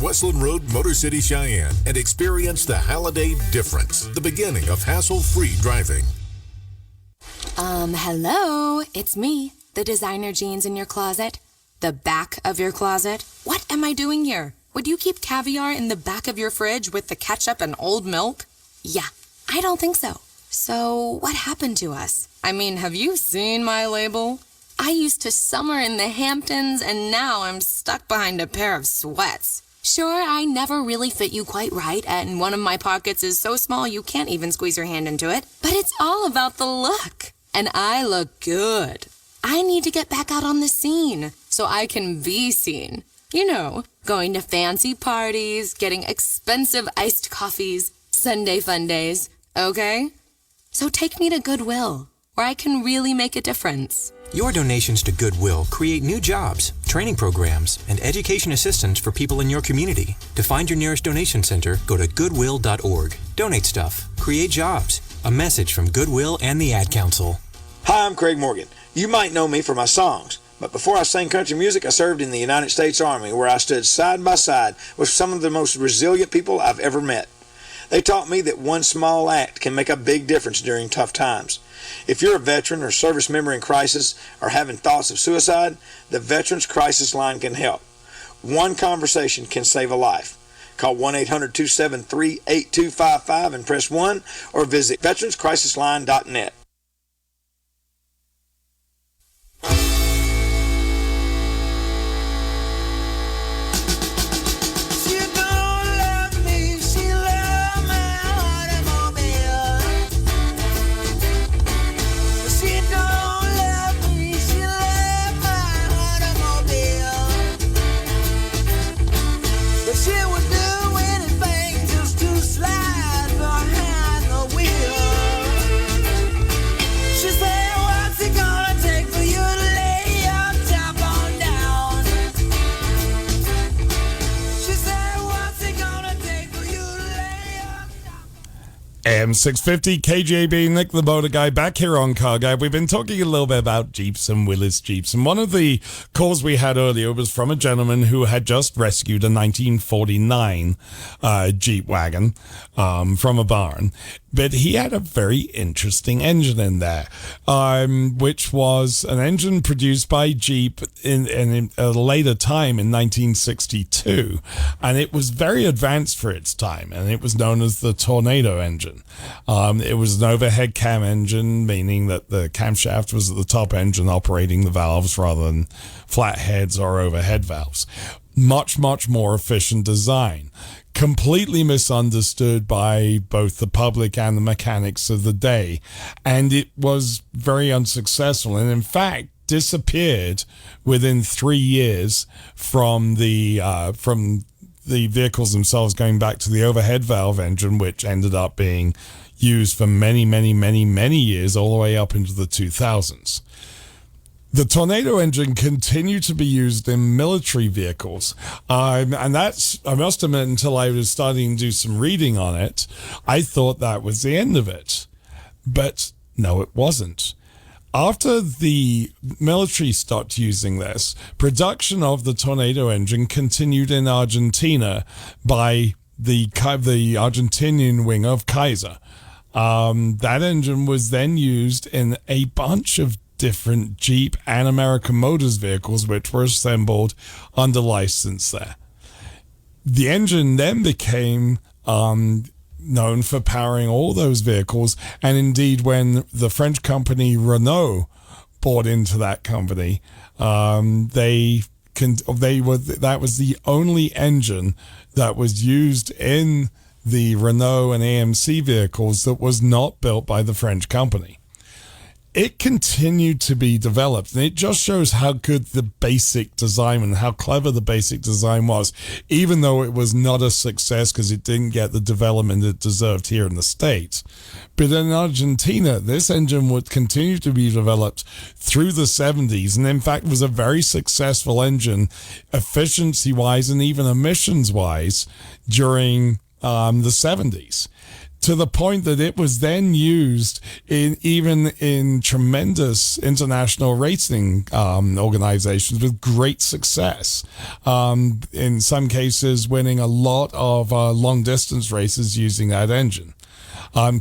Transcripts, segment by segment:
Westland Road, Motor City, Cheyenne, and experience the Halliday difference, the beginning of hassle-free driving. Hello, it's me, the designer jeans in your closet, the back of your closet. What am I doing here? Would you keep caviar in the back of your fridge with the ketchup and old milk? Yeah, I don't think so. So what happened to us? I mean, have you seen my label? I used to summer in the Hamptons, and now I'm stuck behind a pair of sweats. Sure, I never really fit you quite right, and one of my pockets is so small you can't even squeeze your hand into it. But it's all about the look. And I look good. I need to get back out on the scene so I can be seen. You know, going to fancy parties, getting expensive iced coffees, Sunday fun days, okay? So take me to Goodwill, where I can really make a difference. Your donations to Goodwill create new jobs, training programs, and education assistance for people in your community. To find your nearest donation center, go to goodwill.org. Donate stuff. Create jobs. A message from Goodwill and the Ad Council. Hi, I'm Craig Morgan. You might know me for my songs, but before I sang country music, I served in the United States Army, where I stood side by side with some of the most resilient people I've ever met. They taught me that one small act can make a big difference during tough times. If you're a veteran or service member in crisis or having thoughts of suicide, the Veterans Crisis Line can help. One conversation can save a life. Call 1-800-273-8255 and press 1 or visit veteranscrisisline.net. AM 650, KJB, Nick the Motor Guy, back here on Car Guide. We've been talking a little bit about Jeeps and Willys Jeeps, and one of the calls we had earlier was from a gentleman who had just rescued a 1949 Jeep wagon from a barn. But he had a very interesting engine in there, which was an engine produced by Jeep in a later time in 1962. And it was very advanced for its time, and it was known as the Tornado engine. It was an overhead cam engine, meaning that the camshaft was at the top engine operating the valves rather than flat heads or overhead valves. Much, much more efficient design. Completely misunderstood by both the public and the mechanics of the day. And it was very unsuccessful, and in fact disappeared within 3 years from the vehicles themselves, going back to the overhead valve engine, which ended up being used for many, many, many, many years, all the way up into the 2000s. The Tornado engine continued to be used in military vehicles. And that's, I must admit, until I was starting to do some reading on it, I thought that was the end of it. But no, it wasn't. After the military stopped using this, production of the Tornado engine continued in Argentina by the Argentinian wing of Kaiser. That engine was then used in a bunch of different Jeep and American Motors vehicles, which were assembled under license there. The engine then became known for powering all those vehicles, and indeed when the French company Renault bought into that company, that was the only engine that was used in the Renault and AMC vehicles that was not built by the French company. It continued to be developed, and it just shows how good the basic design and how clever the basic design was, even though it was not a success because it didn't get the development it deserved here in the States. But in Argentina, this engine would continue to be developed through the 70s, and in fact was a very successful engine, efficiency-wise and even emissions-wise, during the 70s. to the point that it was then used even in tremendous international racing organizations with great success. In some cases, winning a lot of long distance races using that engine.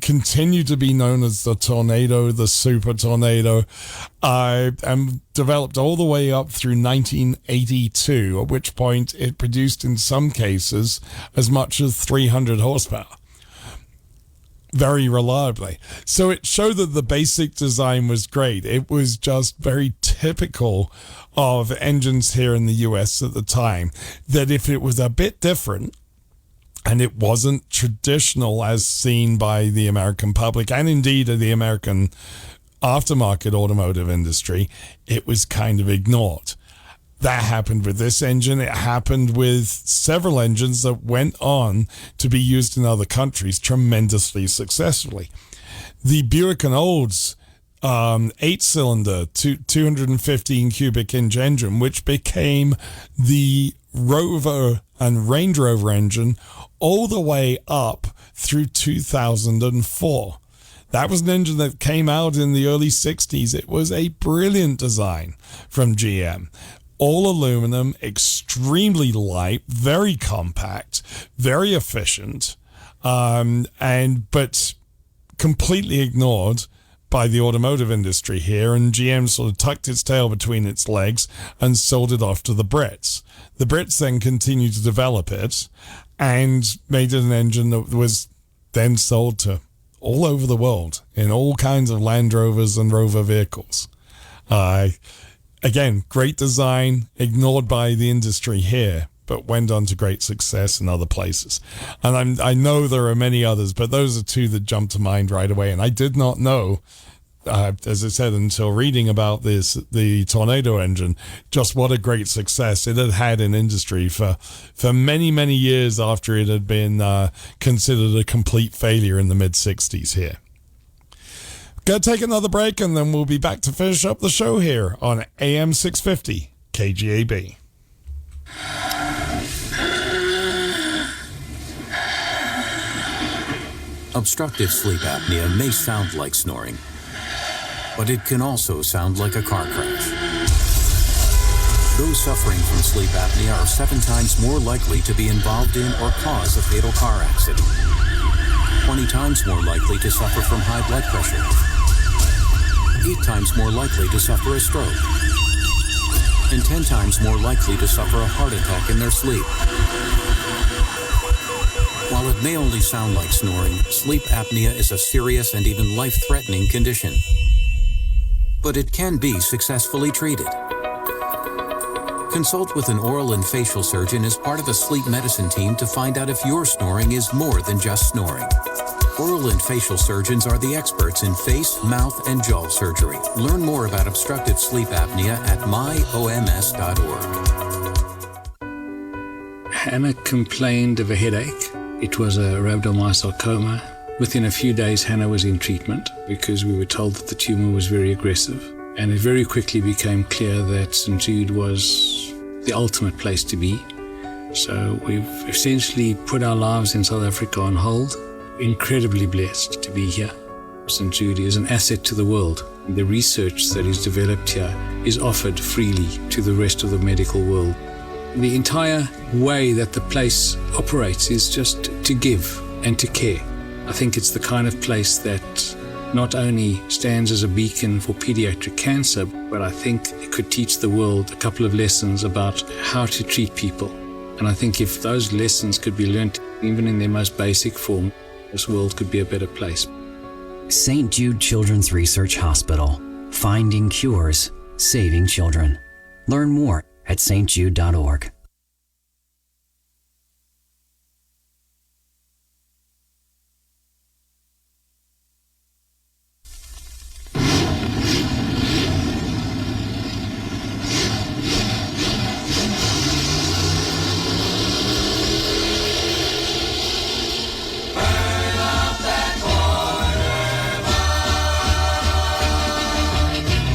Continued to be known as the Tornado, the Super Tornado, and developed all the way up through 1982, at which point it produced in some cases as much as 300 horsepower. Very reliably. So it showed that the basic design was great. It was just very typical of engines here in the US at the time, that if it was a bit different, and it wasn't traditional as seen by the American public and indeed the American aftermarket automotive industry, it was kind of ignored. That happened with this engine. It happened with several engines that went on to be used in other countries tremendously successfully. The Buick & Olds 8-cylinder 215 cubic inch engine, which became the Rover and Range Rover engine all the way up through 2004. That was an engine that came out in the early 60s. It was a brilliant design from GM. All aluminum, extremely light, very compact, very efficient, but completely ignored by the automotive industry here, and GM sort of tucked its tail between its legs and sold it off to the Brits. The Brits then continued to develop it and made it an engine that was then sold to all over the world in all kinds of Land Rovers and Rover vehicles. Again, great design, ignored by the industry here, but went on to great success in other places. And I know there are many others, but those are two that jump to mind right away. And I did not know, as I said, until reading about the Tornado engine, just what a great success it had had in industry for many, many years after it had been considered a complete failure in the mid-60s here. Gonna take another break, and then we'll be back to finish up the show here on AM 650 KGAB. Obstructive sleep apnea may sound like snoring, but it can also sound like a car crash. Those suffering from sleep apnea are 7 times more likely to be involved in or cause a fatal car accident, 20 times more likely to suffer from high blood pressure, 8 times more likely to suffer a stroke, and 10 times more likely to suffer a heart attack in their sleep. While it may only sound like snoring, sleep apnea is a serious and even life-threatening condition. But it can be successfully treated. Consult with an oral and facial surgeon as part of a sleep medicine team to find out if your snoring is more than just snoring. Oral and facial surgeons are the experts in face, mouth, and jaw surgery. Learn more about obstructive sleep apnea at myoms.org. Hannah complained of a headache. It was a rhabdomyosarcoma. Within a few days, Hannah was in treatment because we were told that the tumor was very aggressive. And it very quickly became clear that St. Jude was the ultimate place to be. So we've essentially put our lives in South Africa on hold. Incredibly blessed to be here. St. Jude is an asset to the world. The research that is developed here is offered freely to the rest of the medical world. The entire way that the place operates is just to give and to care. I think it's the kind of place that not only stands as a beacon for pediatric cancer, but I think it could teach the world a couple of lessons about how to treat people. And I think if those lessons could be learned, even in their most basic form, this world could be a better place. St. Jude Children's Research Hospital. Finding cures, saving children. Learn more at stjude.org.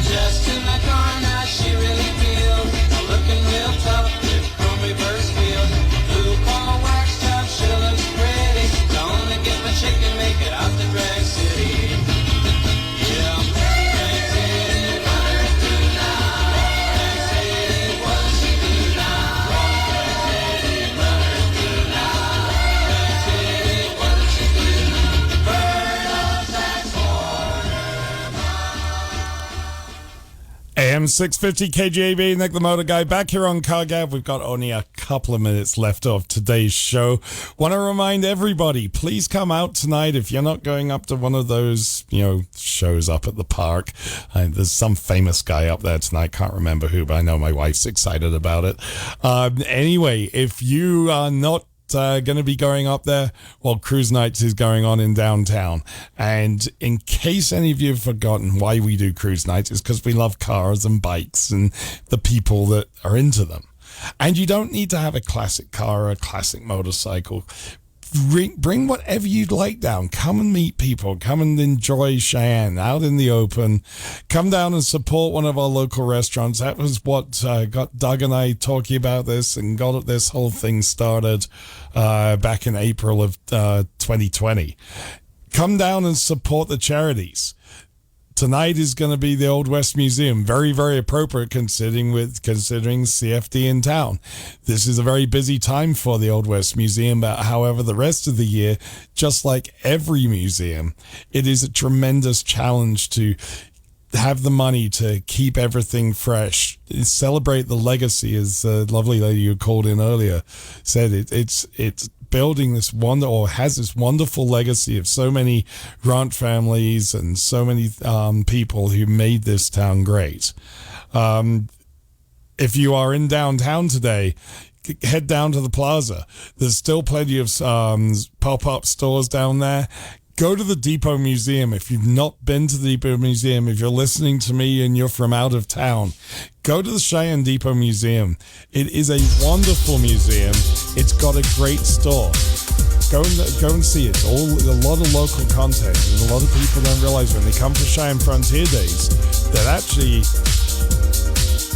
Just in the corner, she really feels looking real tough. AM 650 KGAB, Nick the Motor Guy, back here on CarGab. We've got only a couple of minutes left of today's show. Want to remind everybody, please come out tonight if you're not going up to one of those, shows up at the park. There's some famous guy up there tonight, can't remember who, but I know my wife's excited about it. Anyway, if you are not going to be going up there, well, Cruise Nights is going on in downtown. And in case any of you have forgotten why we do Cruise Nights, it's because we love cars and bikes and the people that are into them. And you don't need to have a classic car or a classic motorcycle. Bring whatever you'd like down. Come and meet people. Come and enjoy Cheyenne out in the open. Come down and support one of our local restaurants. That was what got Doug and I talking about this and got this whole thing started back in April of 2020. Come down and support the charities. Tonight is going to be the Old West Museum. Very, very appropriate considering CFD in town. This is a very busy time for the Old West Museum, but however, the rest of the year, just like every museum, it is a tremendous challenge to have the money to keep everything fresh, celebrate the legacy, as the lovely lady you called in earlier said. It's building this has this wonderful legacy of so many ranch families and so many people who made this town great. If you are in downtown today, head down to the plaza. There's still plenty of pop-up stores down there. Go to the Depot Museum. If you've not been to the Depot Museum, if you're listening to me and you're from out of town, go to the Cheyenne Depot Museum. It is a wonderful museum. It's got a great store. Go and see it. A lot of local content, and a lot of people don't realize when they come to Cheyenne Frontier Days that actually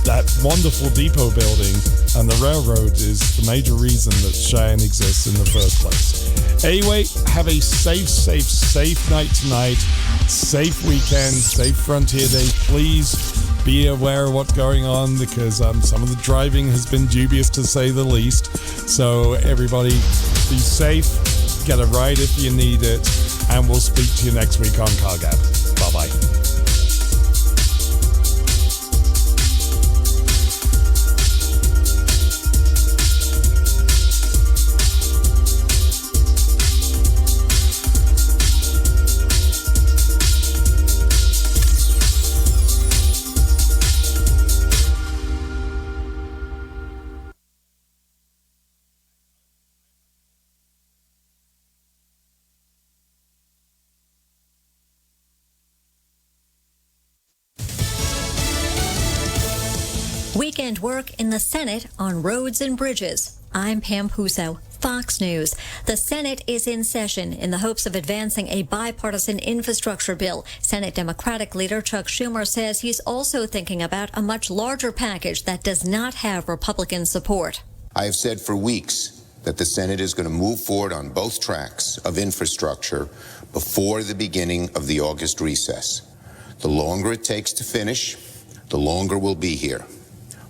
that wonderful depot building and the railroad is the major reason that Cheyenne exists in the first place. Anyway, have a safe night tonight. Safe weekend, safe Frontier Day. Please be aware of what's going on because some of the driving has been dubious to say the least. So everybody be safe, get a ride if you need it, and we'll speak to you next week on CarGab. Bye-bye. Weekend work in the Senate on roads and bridges. I'm Pam Puso, Fox News. The Senate is in session in the hopes of advancing a bipartisan infrastructure bill. Senate Democratic leader Chuck Schumer says he's also thinking about a much larger package that does not have Republican support. I have said for weeks that the Senate is going to move forward on both tracks of infrastructure before the beginning of the August recess. The longer it takes to finish, the longer we'll be here.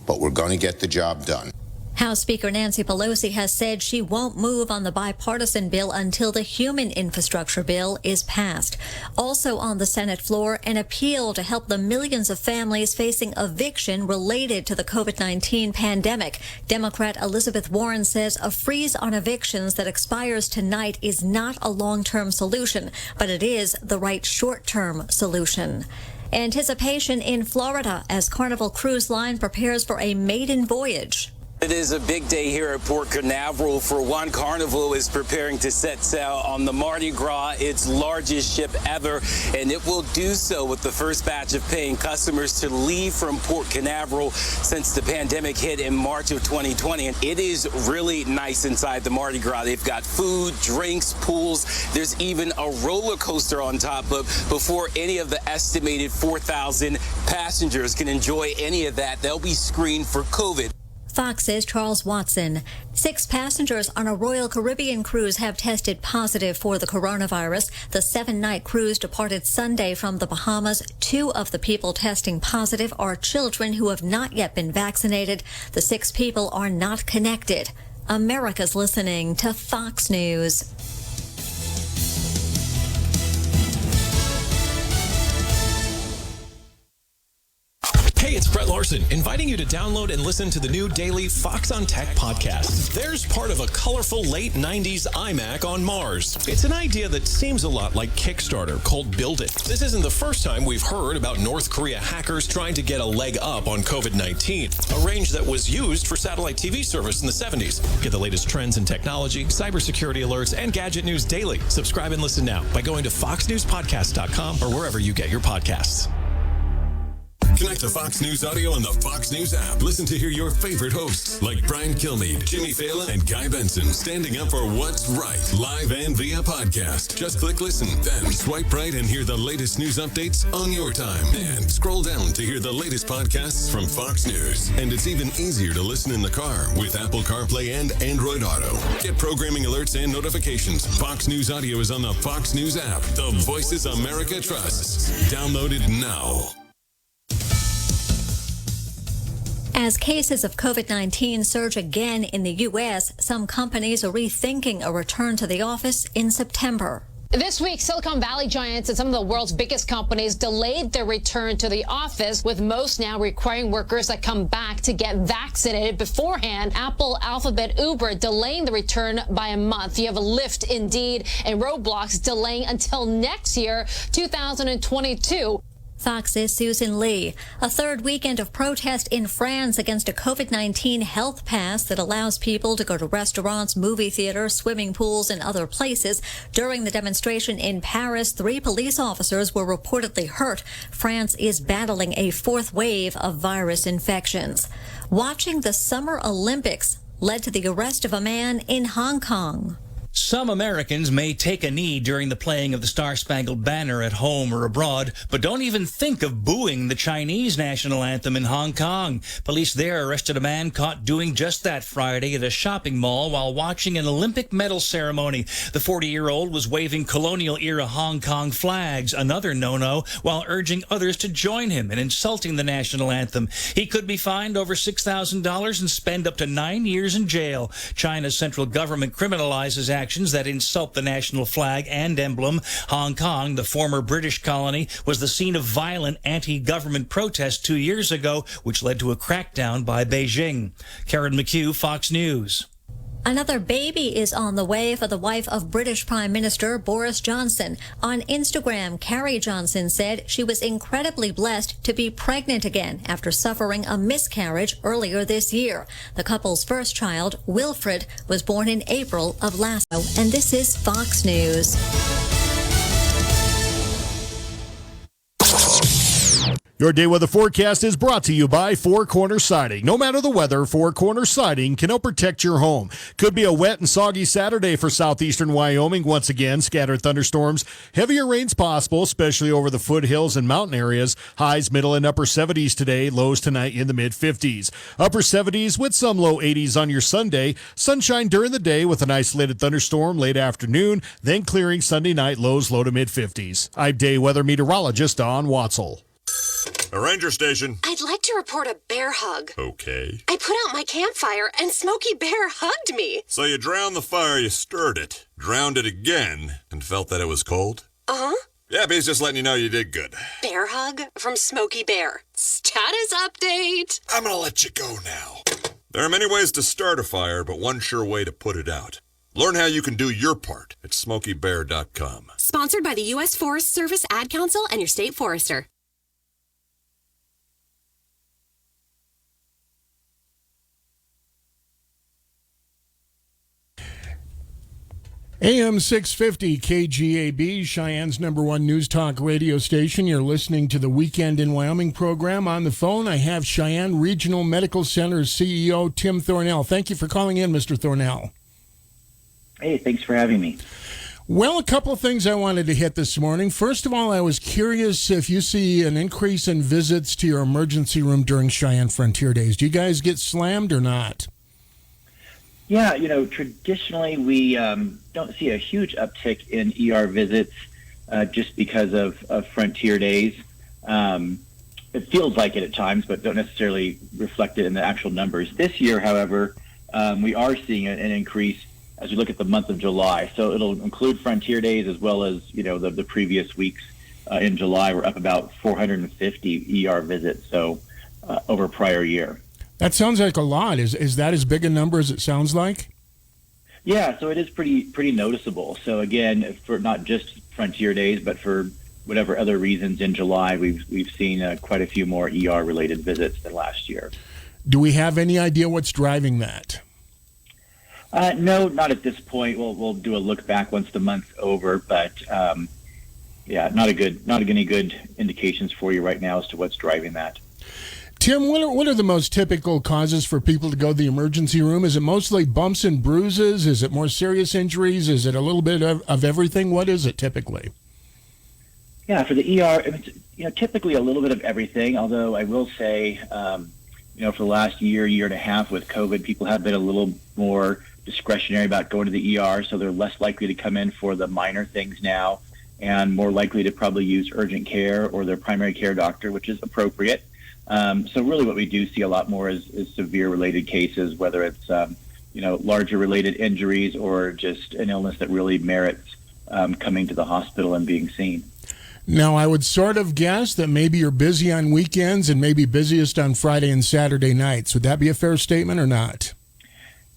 But we're going to get the job done. House Speaker Nancy Pelosi has said she won't move on the bipartisan bill until the human infrastructure bill is passed. Also on the Senate floor, an appeal to help the millions of families facing eviction related to the COVID-19 pandemic. Democrat Elizabeth Warren says a freeze on evictions that expires tonight is not a long-term solution, but it is the right short-term solution. Anticipation in Florida as Carnival Cruise Line prepares for a maiden voyage. It is a big day here at Port Canaveral. For one, Carnival is preparing to set sail on the Mardi Gras, its largest ship ever, and it will do so with the first batch of paying customers to leave from Port Canaveral since the pandemic hit in March of 2020. And it is really nice inside the Mardi Gras. They've got food, drinks, pools. There's even a roller coaster on top. But before any of the estimated 4,000 passengers can enjoy any of that, they'll be screened for COVID. Fox's Charles Watson. 6 passengers on a Royal Caribbean cruise have tested positive for the coronavirus. The 7-night cruise departed Sunday from the Bahamas. 2 of the people testing positive are children who have not yet been vaccinated. The 6 people are not connected. America's listening to Fox News. Hey, it's Brett Larson, inviting you to download and listen to the new daily Fox on Tech podcast. There's part of a colorful late 90s iMac on Mars. It's an idea that seems a lot like Kickstarter, called Build It. This isn't the first time we've heard about North Korea hackers trying to get a leg up on COVID-19, a range that was used for satellite TV service in the 70s. Get the latest trends in technology, cybersecurity alerts, and gadget news daily. Subscribe and listen now by going to foxnewspodcast.com or wherever you get your podcasts. Connect to Fox News Audio on the Fox News app. Listen to hear your favorite hosts like Brian Kilmeade, Jimmy Fallon, and Guy Benson standing up for what's right, live and via podcast. Just click listen, then swipe right and hear the latest news updates on your time. And scroll down to hear the latest podcasts from Fox News. And it's even easier to listen in the car with Apple CarPlay and Android Auto. Get programming alerts and notifications. Fox News Audio is on the Fox News app. The voices America trusts. Download it now. As cases of COVID-19 surge again in the U.S., some companies are rethinking a return to the office in September. This week, Silicon Valley giants and some of the world's biggest companies delayed their return to the office, with most now requiring workers that come back to get vaccinated beforehand. Apple, Alphabet, Uber delaying the return by a month. You have Lyft, Indeed, and Roblox delaying until next year, 2022. Fox's Susan Lee. A third weekend of protest in France against a COVID-19 health pass that allows people to go to restaurants, movie theaters, swimming pools, and other places. During the demonstration in Paris, 3 police officers were reportedly hurt. France is battling a fourth wave of virus infections. Watching the Summer Olympics led to the arrest of a man in Hong Kong. Some Americans may take a knee during the playing of the Star-Spangled Banner at home or abroad, but don't even think of booing the Chinese national anthem in Hong Kong. Police there arrested a man caught doing just that Friday at a shopping mall while watching an Olympic medal ceremony. The 40-year-old was waving colonial-era Hong Kong flags, another no-no, while urging others to join him in insulting the national anthem. He could be fined over $6,000 and spend up to 9 years in jail. China's central government criminalizes actions that insult the national flag and emblem. Hong Kong, the former British colony, was the scene of violent anti-government protests 2 years ago, which led to a crackdown by Beijing. Karen McHugh, Fox News. Another baby is on the way for the wife of British Prime Minister Boris Johnson. On Instagram, Carrie Johnson said she was incredibly blessed to be pregnant again after suffering a miscarriage earlier this year. The couple's first child, Wilfred, was born in April of last year. And this is Fox News. Your day weather forecast is brought to you by Four Corner Siding. No matter the weather, Four Corner Siding can help protect your home. Could be a wet and soggy Saturday for southeastern Wyoming. Once again, scattered thunderstorms. Heavier rains possible, especially over the foothills and mountain areas. Highs middle and upper 70s today. Lows tonight in the mid-50s. Upper 70s with some low 80s on your Sunday. Sunshine during the day with an isolated thunderstorm late afternoon. Then clearing Sunday night. Lows low to mid-50s. I'm day weather meteorologist Don Watzel. A ranger station. I'd like to report a bear hug. Okay. I put out my campfire and Smokey Bear hugged me. So you drowned the fire, you stirred it, drowned it again, and felt that it was cold? Uh-huh. Yeah, he's just letting you know you did good. Bear hug from Smokey Bear. Status update. I'm gonna let you go now. There are many ways to start a fire, but one sure way to put it out. Learn how you can do your part at SmokeyBear.com. Sponsored by the U.S. Forest Service, Ad Council, and your state forester. AM 650 KGAB, Cheyenne's #1 news talk radio station. You're listening to the Weekend in Wyoming program. On the phone, I have Cheyenne Regional Medical Center CEO Tim Thornell. Thank you for calling in, Mr. Thornell. Hey, thanks for having me. Well, a couple of things I wanted to hit this morning. First of all, I was curious if you see an increase in visits to your emergency room during Cheyenne Frontier Days. Do you guys get slammed or not? Yeah, traditionally we don't see a huge uptick in ER visits just because of Frontier Days. It feels like it at times, but don't necessarily reflect it in the actual numbers. This year, however, we are seeing an increase as we look at the month of July. So it'll include Frontier Days as well as, the previous weeks in July. We're up about 450 ER visits. So over prior year. That sounds like a lot. Is that as big a number as it sounds like? Yeah, so it is pretty noticeable. So again, for not just Frontier Days, but for whatever other reasons in July, we've seen quite a few more ER related visits than last year. Do we have any idea what's driving that? No, not at this point. We'll do a look back once the month's over, but not any good indications for you right now as to what's driving that. Tim, what are the most typical causes for people to go to the emergency room? Is it mostly bumps and bruises? Is it more serious injuries? Is it a little bit of everything? What is it typically? Yeah, for the ER, it's, typically a little bit of everything, although I will say, for the last year and a half with COVID, people have been a little more discretionary about going to the ER, so they're less likely to come in for the minor things now and more likely to probably use urgent care or their primary care doctor, which is appropriate. So really what we do see a lot more is severe related cases, whether it's, larger related injuries or just an illness that really merits coming to the hospital and being seen. Now, I would sort of guess that maybe you're busy on weekends and maybe busiest on Friday and Saturday nights. Would that be a fair statement or not?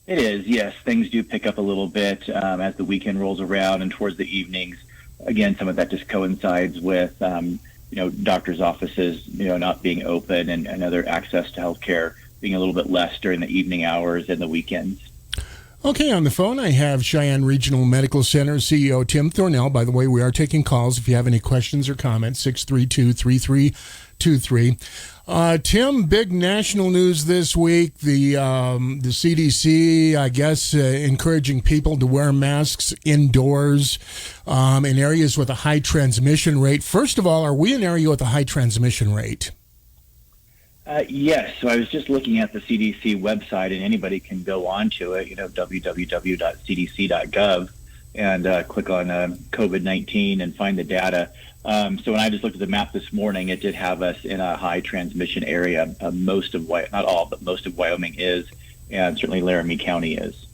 It is, yes. Things do pick up a little bit as the weekend rolls around and towards the evenings. Again, some of that just coincides with, doctors' offices, not being open and other access to healthcare being a little bit less during the evening hours and the weekends. Okay, on the phone I have Cheyenne Regional Medical Center CEO Tim Thornell. By the way, we are taking calls if you have any questions or comments, 632-3323. Tim, big national news this week. The CDC, I guess, encouraging people to wear masks indoors in areas with a high transmission rate. First of all, are we an area with a high transmission rate? Yes. So I was just looking at the CDC website, and anybody can go onto it, www.cdc.gov, and click on COVID-19 and find the data. So when I just looked at the map this morning, it did have us in a high transmission area. Most of Wyoming is, and certainly Laramie County is.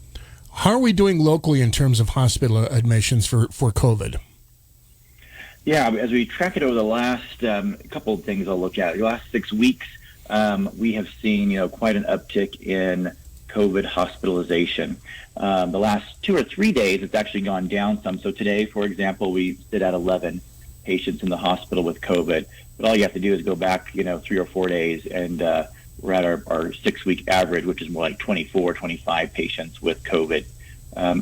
How are we doing locally in terms of hospital admissions for COVID? Yeah, as we track it over the last couple of things I'll look at. The last 6 weeks, we have seen, quite an uptick in COVID hospitalization. The last 2 or 3 days, it's actually gone down some. So today, for example, we sit at 11 patients in the hospital with COVID. But all you have to do is go back, 3 or 4 days, and we're at our 6 week average, which is more like 24, 25 patients with COVID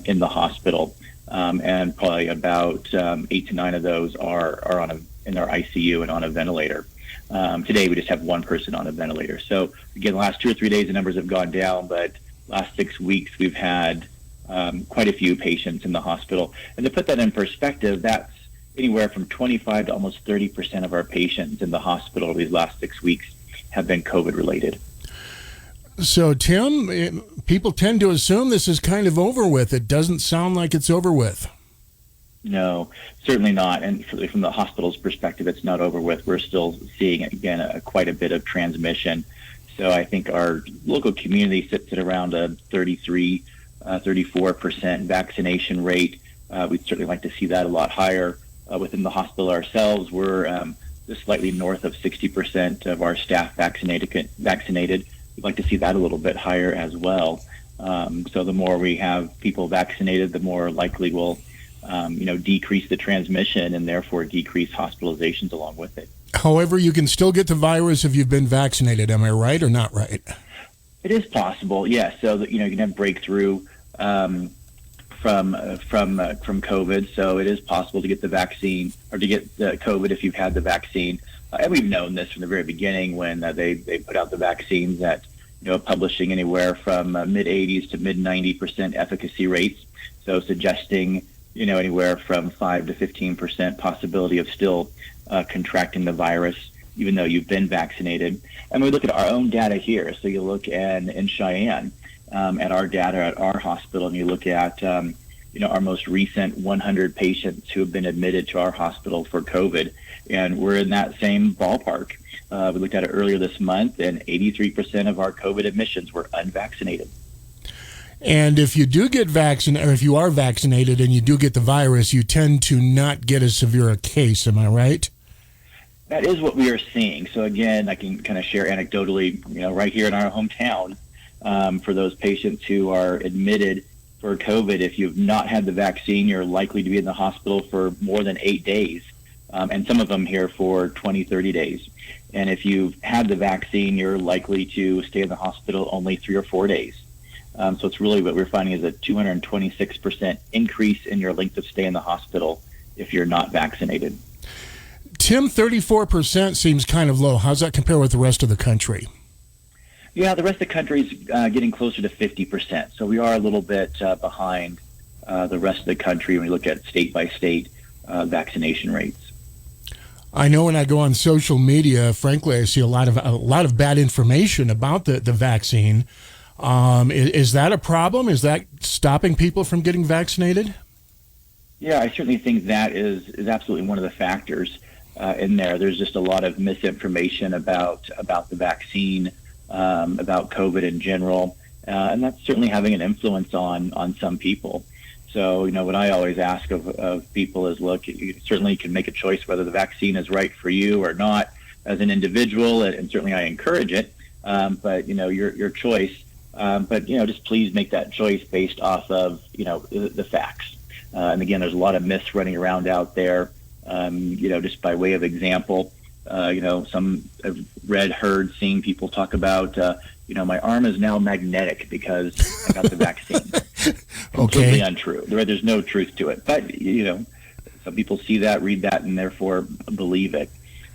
in the hospital. And probably about 8 to 9 of those are in our ICU and on a ventilator. Today, we just have one person on a ventilator. So, again, the last 2 or 3 days, the numbers have gone down, but last 6 weeks, we've had quite a few patients in the hospital. And to put that in perspective, that's anywhere from 25 to almost 30% of our patients in the hospital these last 6 weeks have been COVID-related. So, Tim, people tend to assume this is kind of over with. It doesn't sound like it's over with. No, certainly not. And from the hospital's perspective, it's not over with. We're still seeing, again, quite a bit of transmission. So I think our local community sits at around a 33, 34% vaccination rate. We'd certainly like to see that a lot higher. Within the hospital ourselves, we're just slightly north of 60% of our staff vaccinated. We'd like to see that a little bit higher as well. So the more we have people vaccinated, the more likely we'll decrease the transmission and therefore decrease hospitalizations along with it. However, you can still get the virus if you've been vaccinated. Am I right or not right? It is possible, yes. So that you can have breakthrough from COVID. So it is possible to get the vaccine or to get the COVID if you've had the vaccine. And we've known this from the very beginning when they put out the vaccines that publishing anywhere from mid 80s to mid 90% efficacy rates. So suggesting anywhere from 5 to 15% possibility of still contracting the virus, even though you've been vaccinated. And we look at our own data here. So you look in Cheyenne at our data at our hospital, and you look at our most recent 100 patients who have been admitted to our hospital for COVID, and we're in that same ballpark. We looked at it earlier this month, and 83% of our COVID admissions were unvaccinated. And if you do get vaccinated, or if you are vaccinated and you do get the virus, you tend to not get as severe a case. Am I right? That is what we are seeing. So again, I can kind of share anecdotally, right here in our hometown, for those patients who are admitted for COVID, if you've not had the vaccine, you're likely to be in the hospital for more than 8 days, and some of them here for 20, 30 days. And if you've had the vaccine, you're likely to stay in the hospital only 3 or 4 days. So it's really what we're finding is a 226% increase in your length of stay in the hospital if you're not vaccinated. Tim, 34% seems kind of low. How's that compare with the rest of the country? Yeah, the rest of the country is getting closer to 50%. So we are a little bit behind the rest of the country when we look at state-by-state vaccination rates. I know when I go on social media, frankly, I see a lot of bad information about the vaccine. Is that a problem? Is that stopping people from getting vaccinated? Yeah, I certainly think that is absolutely one of the factors in there. There's just a lot of misinformation about the vaccine, about COVID in general, and that's certainly having an influence on some people. So, what I always ask of people is, look, you certainly can make a choice whether the vaccine is right for you or not as an individual, and certainly I encourage it, but, your choice. But, just please make that choice based off of, the facts. And again, there's a lot of myths running around out there, just by way of example. Some have heard, seen people talk about, my arm is now magnetic because I got the vaccine. Completely untrue. There's no truth to it. But, some people see that, read that, and therefore believe it.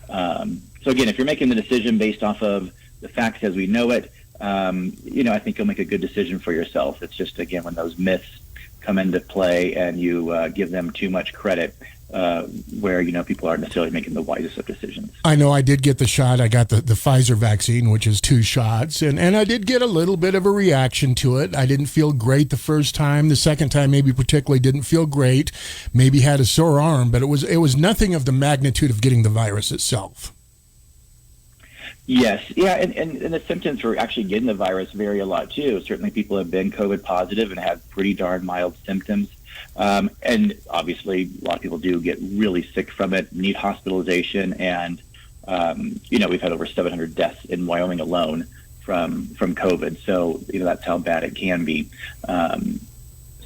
So again, if you're making the decision based off of the facts as we know it, I think you'll make a good decision for yourself. It's just, again, when those myths come into play and you give them too much credit, where, people aren't necessarily making the wisest of decisions. I know I did get the shot. I got the Pfizer vaccine, which is 2 shots, and I did get a little bit of a reaction to it. I didn't feel great the first time. The second time maybe particularly didn't feel great. Maybe had a sore arm, but it was nothing of the magnitude of getting the virus itself. Yes. Yeah, and the symptoms for actually getting the virus vary a lot, too. Certainly people have been COVID positive and have pretty darn mild symptoms. And obviously, a lot of people do get really sick from it, need hospitalization, and, we've had over 700 deaths in Wyoming alone from COVID. So, that's how bad it can be.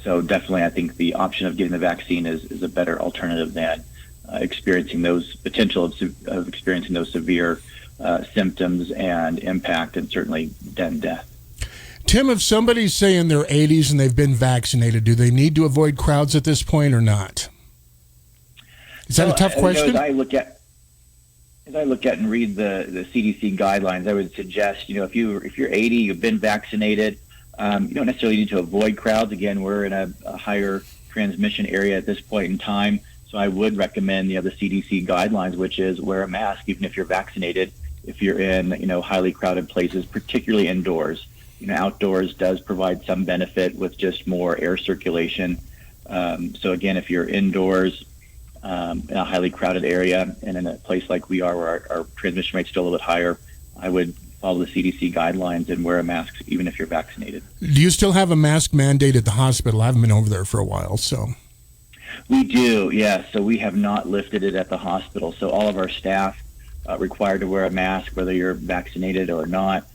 So definitely I think the option of getting the vaccine is a better alternative than experiencing those experiencing those severe symptoms and impact, and certainly then death. Tim, if somebody's, say, in their 80s and they've been vaccinated, do they need to avoid crowds at this point or not? Is that a tough question? As I look at and read the CDC guidelines, I would suggest, if you're 80, you've been vaccinated, you don't necessarily need to avoid crowds. Again, we're in a higher transmission area at this point in time, so I would recommend the CDC guidelines, which is wear a mask even if you're vaccinated, if you're in highly crowded places, particularly indoors. Outdoors does provide some benefit with just more air circulation. So again, if you're indoors in a highly crowded area and in a place like we are where our transmission rate's still a little bit higher, I would follow the CDC guidelines and wear a mask even if you're vaccinated. Do you still have a mask mandate at the hospital? I haven't been over there for a while, so. We do, yeah. So we have not lifted it at the hospital. So all of our staff required to wear a mask, whether you're vaccinated or not.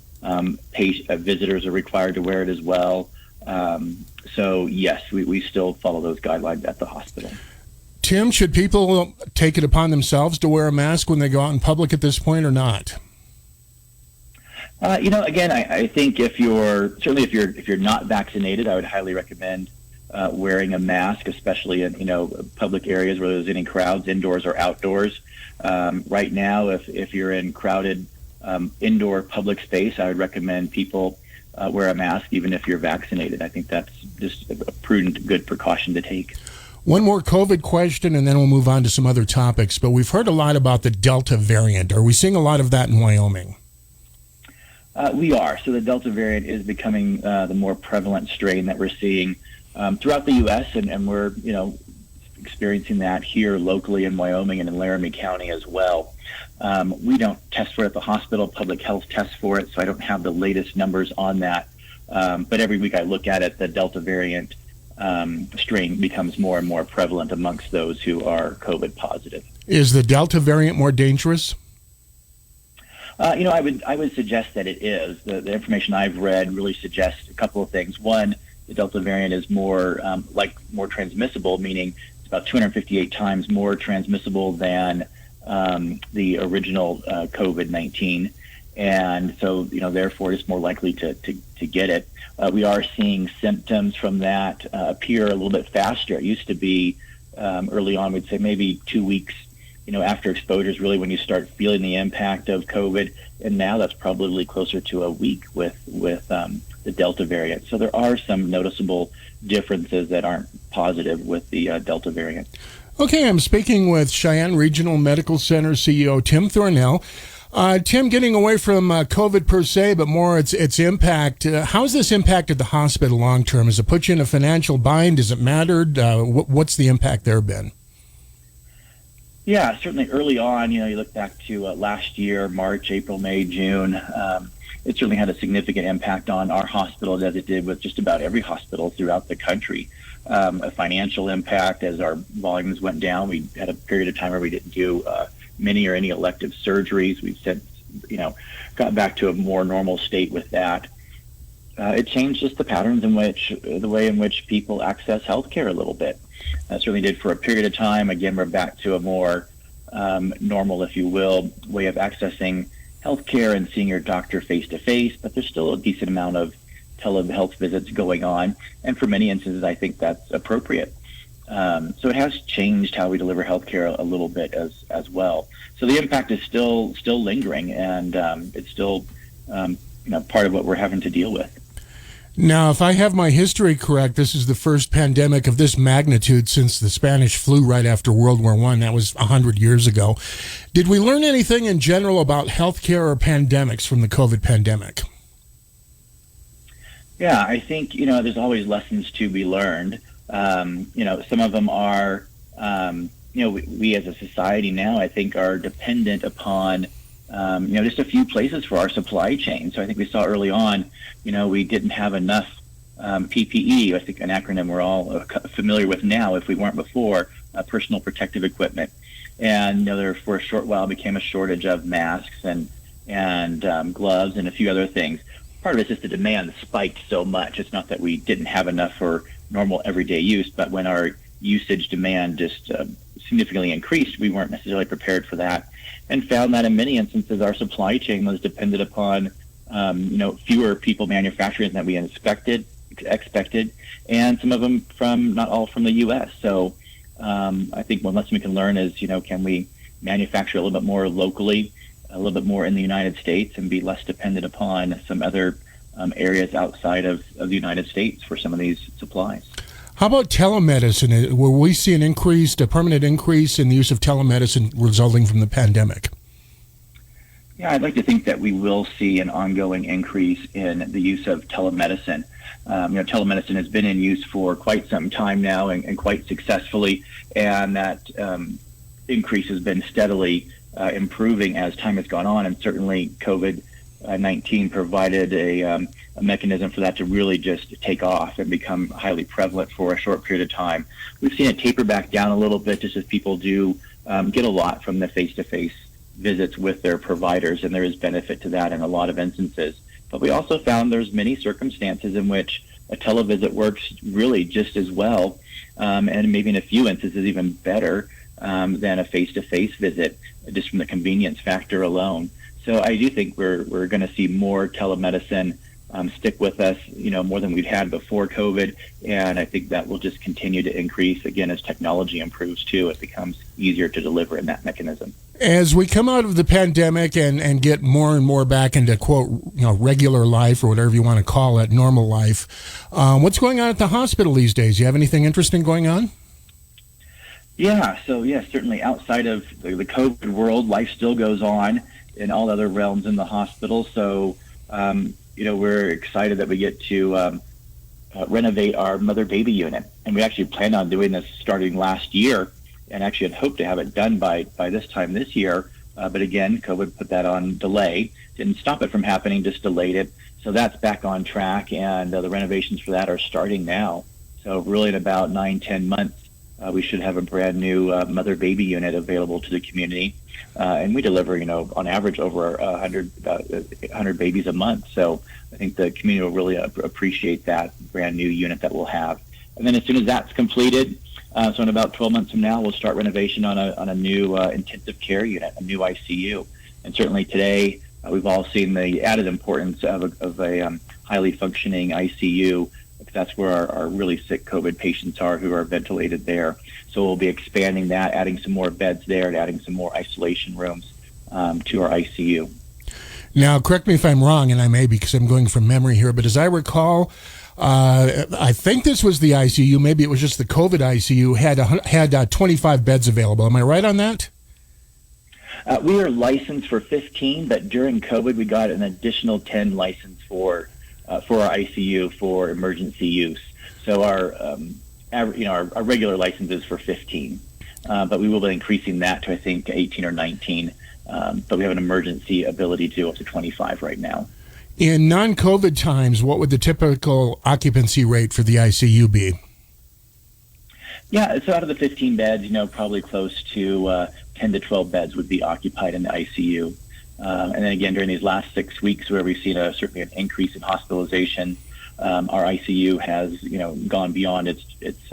Visitors are required to wear it as well. So yes, we still follow those guidelines at the hospital. Tim, should people take it upon themselves to wear a mask when they go out in public at this point or not? Again, I think if you're not vaccinated, I would highly recommend wearing a mask, especially in public areas where there's any crowds, indoors or outdoors. Right now, if you're in crowded indoor public space, I would recommend people wear a mask even if you're vaccinated. I think that's just a prudent, good precaution to take. One more COVID question, and then we'll move on to some other topics. But we've heard a lot about the Delta variant. Are we seeing a lot of that in Wyoming? We are. So the Delta variant is becoming the more prevalent strain that we're seeing throughout the U.S., and we're experiencing that here locally in Wyoming and in Laramie County as well. We don't test for it at the hospital. Public health tests for it, so I don't have the latest numbers on that. But every week I look at it, the Delta variant strain becomes more and more prevalent amongst those who are COVID positive. Is the Delta variant more dangerous? I would suggest that it is. The information I've read really suggests a couple of things. One, the Delta variant is more transmissible, meaning it's about 258 times more transmissible than the original COVID-19, and so therefore it's more likely to get it. We are seeing symptoms from that appear a little bit faster. It used to be early on, we'd say maybe 2 weeks, after exposure is really when you start feeling the impact of COVID, and now that's probably closer to a week with the Delta variant. So there are some noticeable differences that aren't positive with the Delta variant. Okay, I'm speaking with Cheyenne Regional Medical Center CEO Tim Thornell. Tim, getting away from COVID per se, but more its impact, how has this impacted the hospital long term? Has it put you in a financial bind? Has it mattered? What's the impact there been? Yeah, certainly early on, you look back to last year, March, April, May, June, it certainly had a significant impact on our hospital, as it did with just about every hospital throughout the country. A financial impact as our volumes went down. We had a period of time where we didn't do many or any elective surgeries. We've since, got back to a more normal state with that. It changed just the patterns the way in which people access healthcare a little bit. That certainly did for a period of time. Again, we're back to a more normal, if you will, way of accessing healthcare and seeing your doctor face-to-face, but there's still a decent amount of telehealth visits going on, and for many instances, I think that's appropriate. So it has changed how we deliver healthcare a little bit as well. So the impact is still lingering, and it's still part of what we're having to deal with. Now, if I have my history correct, this is the first pandemic of this magnitude since the Spanish flu right after World War I. That was 100 years ago. Did we learn anything in general about healthcare or pandemics from the COVID pandemic? Yeah, I think, there's always lessons to be learned. Some of them are, we as a society now, I think, are dependent upon, just a few places for our supply chain. So I think we saw early on, we didn't have enough PPE, I think an acronym we're all familiar with now, if we weren't before, personal protective equipment. And, there for a short while became a shortage of masks and gloves and a few other things. Part of it's just the demand spiked so much. It's not that we didn't have enough for normal everyday use, but when our usage demand just significantly increased, we weren't necessarily prepared for that, and found that in many instances our supply chain was dependent upon fewer people manufacturing than we expected, and some of them not all from the U.S. So I think one lesson we can learn is, can we manufacture a little bit more locally, a little bit more in the United States, and be less dependent upon some other areas outside of the United States for some of these supplies. How about telemedicine? Will we see a permanent increase in the use of telemedicine resulting from the pandemic? Yeah, I'd like to think that we will see an ongoing increase in the use of telemedicine. Telemedicine has been in use for quite some time now and quite successfully, and that increase has been steadily improving as time has gone on, and certainly COVID-19 provided a mechanism for that to really just take off and become highly prevalent for a short period of time. We've seen it taper back down a little bit just as people do get a lot from the face-to-face visits with their providers, and there is benefit to that in a lot of instances. But we also found there's many circumstances in which a televisit works really just as well, and maybe in a few instances even better than a face-to-face visit, just from the convenience factor alone. So I do think we're going to see more telemedicine stick with us, more than we've had before COVID, and I think that will just continue to increase again as technology improves too. It becomes easier to deliver in that mechanism. As we come out of the pandemic and get more and more back into, quote, regular life or whatever you want to call it, normal life, what's going on at the hospital these days? You have anything interesting going on? Yeah, certainly outside of the COVID world, life still goes on in all other realms in the hospital. So, we're excited that we get to renovate our mother-baby unit. And we actually planned on doing this starting last year, and actually had hoped to have it done by this time this year. But again, COVID put that on delay. Didn't stop it from happening, just delayed it. So that's back on track, and the renovations for that are starting now. So really in about 9-10 months, we should have a brand new mother-baby unit available to the community. And we deliver, on average over 100 babies a month. So I think the community will really appreciate that brand new unit that we'll have. And then as soon as that's completed, so in about 12 months from now, we'll start renovation on a new intensive care unit, a new ICU. And certainly today, we've all seen the added importance of a highly functioning ICU, because that's where our really sick COVID patients are who are ventilated there. So we'll be expanding that, adding some more beds there, and adding some more isolation rooms to our ICU. Now, correct me if I'm wrong, and I may because I'm going from memory here, but as I recall, I think this was the ICU, maybe it was just the COVID ICU, had 25 beds available. Am I right on that? We are licensed for 15, but during COVID, we got an additional 10 license for our ICU for emergency use. So our regular license is for 15, but we will be increasing that to, I think, 18 or 19. But we have an emergency ability to go up to 25 right now. In non-COVID times, what would the typical occupancy rate for the ICU be? Yeah, so out of the 15 beds, probably close to 10 to 12 beds would be occupied in the ICU. And then again, during these last 6 weeks where we've seen certainly an increase in hospitalization, our ICU has, gone beyond its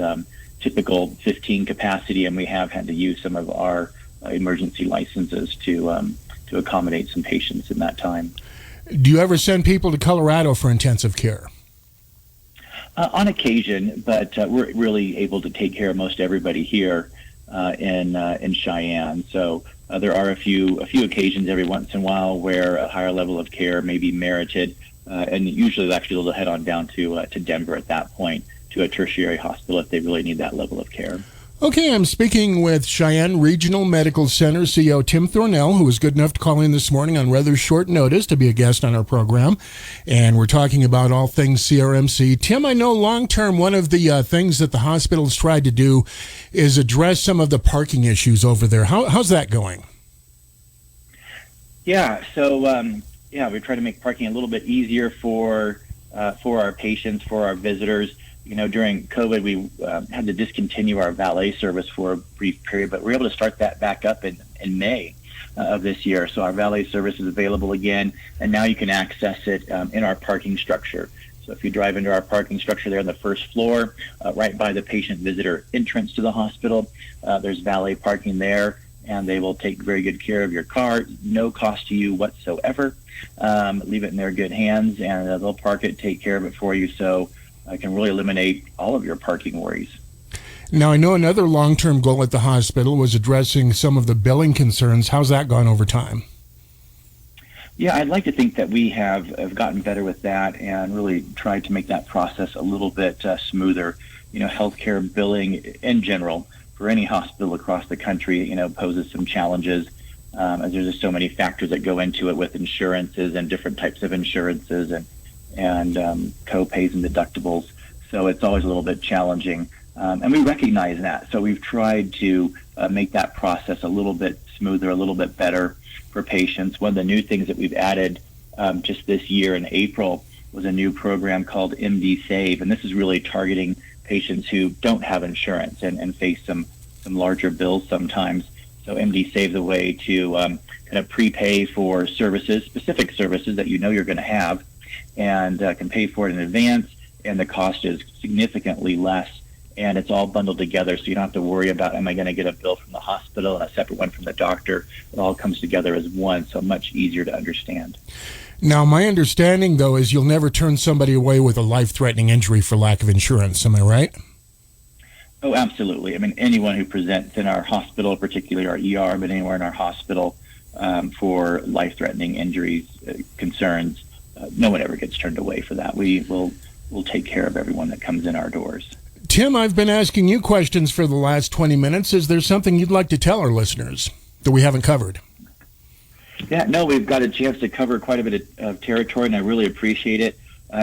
typical 15 capacity, and we have had to use some of our emergency licenses to accommodate some patients in that time. Do you ever send people to Colorado for intensive care? On occasion, but we're really able to take care of most everybody here in Cheyenne. So there are a few occasions every once in a while where a higher level of care may be merited, and usually actually they'll head on down to Denver at that point, to a tertiary hospital if they really need that level of care. Okay, I'm speaking with Cheyenne Regional Medical Center CEO Tim Thornell, who was good enough to call in this morning on rather short notice to be a guest on our program. And we're talking about all things CRMC. Tim, I know long-term one of the things that the hospital's tried to do is address some of the parking issues over there. How's that going? Yeah, so we try to make parking a little bit easier for our patients, for our visitors. During COVID, we had to discontinue our valet service for a brief period, but we were able to start that back up in May of this year. So our valet service is available again, and now you can access it in our parking structure. So if you drive into our parking structure there on the first floor, right by the patient-visitor entrance to the hospital, there's valet parking there, and they will take very good care of your car, no cost to you whatsoever. Leave it in their good hands, and they'll park it, take care of it for you. So I can really eliminate all of your parking worries. Now, I know another long-term goal at the hospital was addressing some of the billing concerns. How's that gone over time? Yeah, I'd like to think that we have gotten better with that and really tried to make that process a little bit smoother. Healthcare billing in general for any hospital across the country, poses some challenges as there's just so many factors that go into it with insurances and different types of insurances and co-pays and deductibles. So it's always a little bit challenging. And we recognize that. So we've tried to make that process a little bit smoother, a little bit better for patients. One of the new things that we've added just this year in April was a new program called MD Save. And this is really targeting patients who don't have insurance and face some larger bills sometimes. So MD Save is a way to kind of prepay for services, specific services that you're going to have, and can pay for it in advance, and the cost is significantly less, and it's all bundled together, so you don't have to worry about, am I going to get a bill from the hospital and a separate one from the doctor? It all comes together as one, so much easier to understand. Now, my understanding, though, is you'll never turn somebody away with a life-threatening injury for lack of insurance. Am I right? Oh, absolutely. I mean, anyone who presents in our hospital, particularly our ER, but anywhere in our hospital for life-threatening injuries, concerns, no one ever gets turned away for that. We'll take care of everyone that comes in our doors. Tim, I've been asking you questions for the last 20 minutes. Is there something you'd like to tell our listeners that we haven't covered? Yeah, no, we've got a chance to cover quite a bit of territory, and I really appreciate it.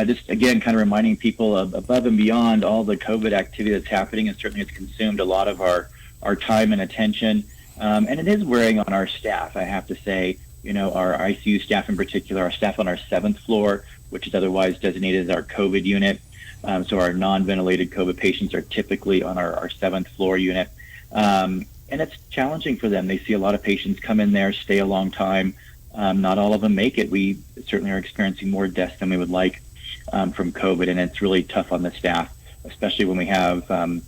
Just, again, kind of reminding people above and beyond all the COVID activity that's happening, and certainly it's consumed a lot of our time and attention. And it is wearing on our staff, I have to say. Our ICU staff in particular, our staff on our 7th floor, which is otherwise designated as our COVID unit. So our non-ventilated COVID patients are typically on our 7th floor unit. And it's challenging for them. They see a lot of patients come in there, stay a long time. Not all of them make it. We certainly are experiencing more deaths than we would like from COVID, and it's really tough on the staff, especially when we have a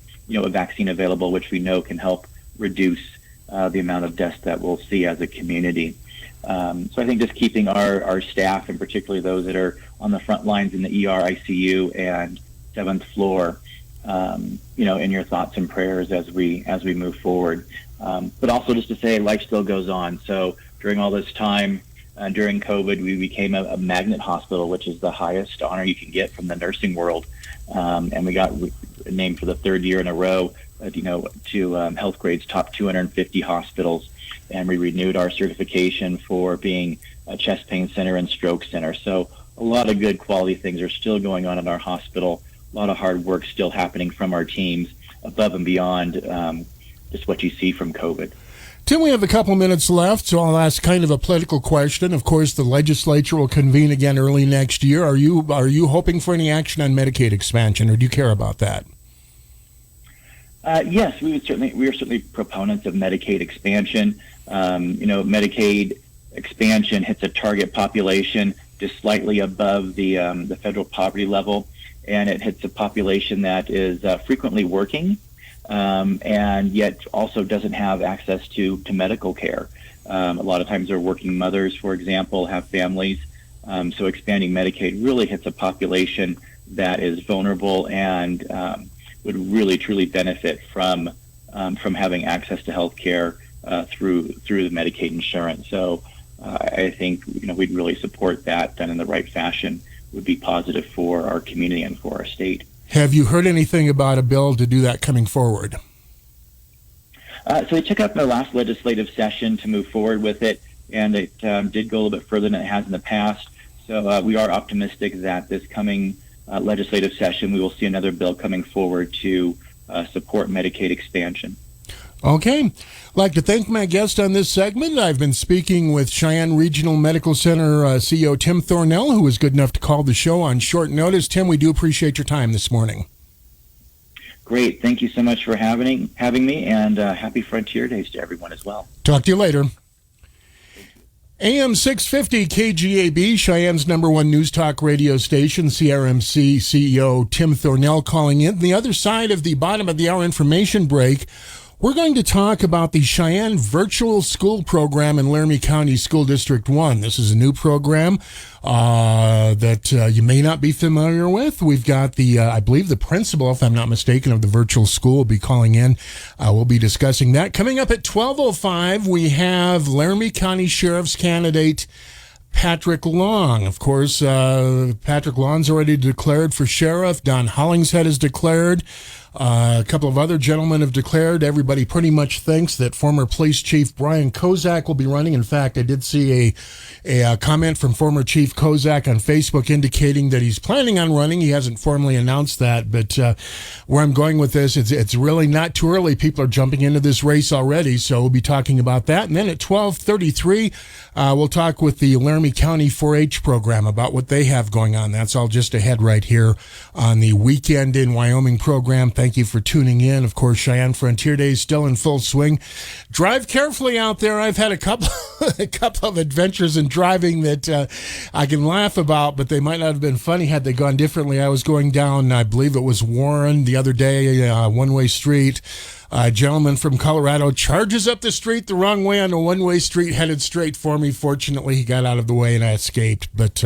vaccine available, which we know can help reduce the amount of deaths that we'll see as a community. So I think just keeping our staff, and particularly those that are on the front lines in the ER, ICU, and 7th floor, in your thoughts and prayers as we move forward. But also just to say, life still goes on. So during all this time, during COVID, we became a magnet hospital, which is the highest honor you can get from the nursing world. And we got named for the 3rd year in a row, to Healthgrade's top 250 hospitals. And we renewed our certification for being a chest pain center and stroke center. So a lot of good quality things are still going on in our hospital. A lot of hard work still happening from our teams above and beyond just what you see from COVID. Tim, we have a couple minutes left, so I'll ask kind of a political question. Of course, the legislature will convene again early next year. Are you hoping for any action on Medicaid expansion, or do you care about that? Yes, we are certainly proponents of Medicaid expansion. Medicaid expansion hits a target population just slightly above the federal poverty level, and it hits a population that is frequently working, and yet also doesn't have access to medical care. A lot of times they're working mothers, for example, have families. So expanding Medicaid really hits a population that is vulnerable and would really truly benefit from having access to health care through the Medicaid insurance. So I think we'd really support that. Done in the right fashion would be positive for our community and for our state. Have you heard anything about a bill to do that coming forward? So they took up in the last legislative session to move forward with it, and it did go a little bit further than it has in the past. So we are optimistic that this coming legislative session, we will see another bill coming forward to support Medicaid expansion. Okay. I'd like to thank my guest on this segment. I've been speaking with Cheyenne Regional Medical Center CEO Tim Thornell, who was good enough to call the show on short notice. Tim, we do appreciate your time this morning. Great. Thank you so much for having me, and happy Frontier Days to everyone as well. Talk to you later. AM 650 KGAB, Cheyenne's #1 news talk radio station, CRMC CEO Tim Thornell calling in. The other side of the bottom of the hour information break, we're going to talk about the Cheyenne Virtual School Program in Laramie County School District 1. This is a new program that you may not be familiar with. We've got I believe the principal, if I'm not mistaken, of the virtual school will be calling in. We'll be discussing that. Coming up at 12:05, we have Laramie County Sheriff's candidate Patrick Long. Of course, Patrick Long's already declared for sheriff. Don Hollingshead has declared. A couple of other gentlemen have declared. Everybody pretty much thinks that former police chief Brian Kozak will be running. In fact, I did see a comment from former Chief Kozak on Facebook indicating that he's planning on running. He hasn't formally announced that, but where I'm going with this, it's really not too early. People are jumping into this race already, so we'll be talking about that. And then at 12:33, we'll talk with the Laramie County 4-H program about what they have going on. That's all just ahead right here on the Weekend in Wyoming program. Thank you for tuning in. Of course, Cheyenne Frontier Days still in full swing. Drive carefully out there. I've had a couple of adventures in driving that I can laugh about, but they might not have been funny had they gone differently. I was going down, I believe it was Warren the other day, one-way street. A gentleman from Colorado charges up the street the wrong way on a one-way street, headed straight for me. Fortunately, he got out of the way and I escaped. But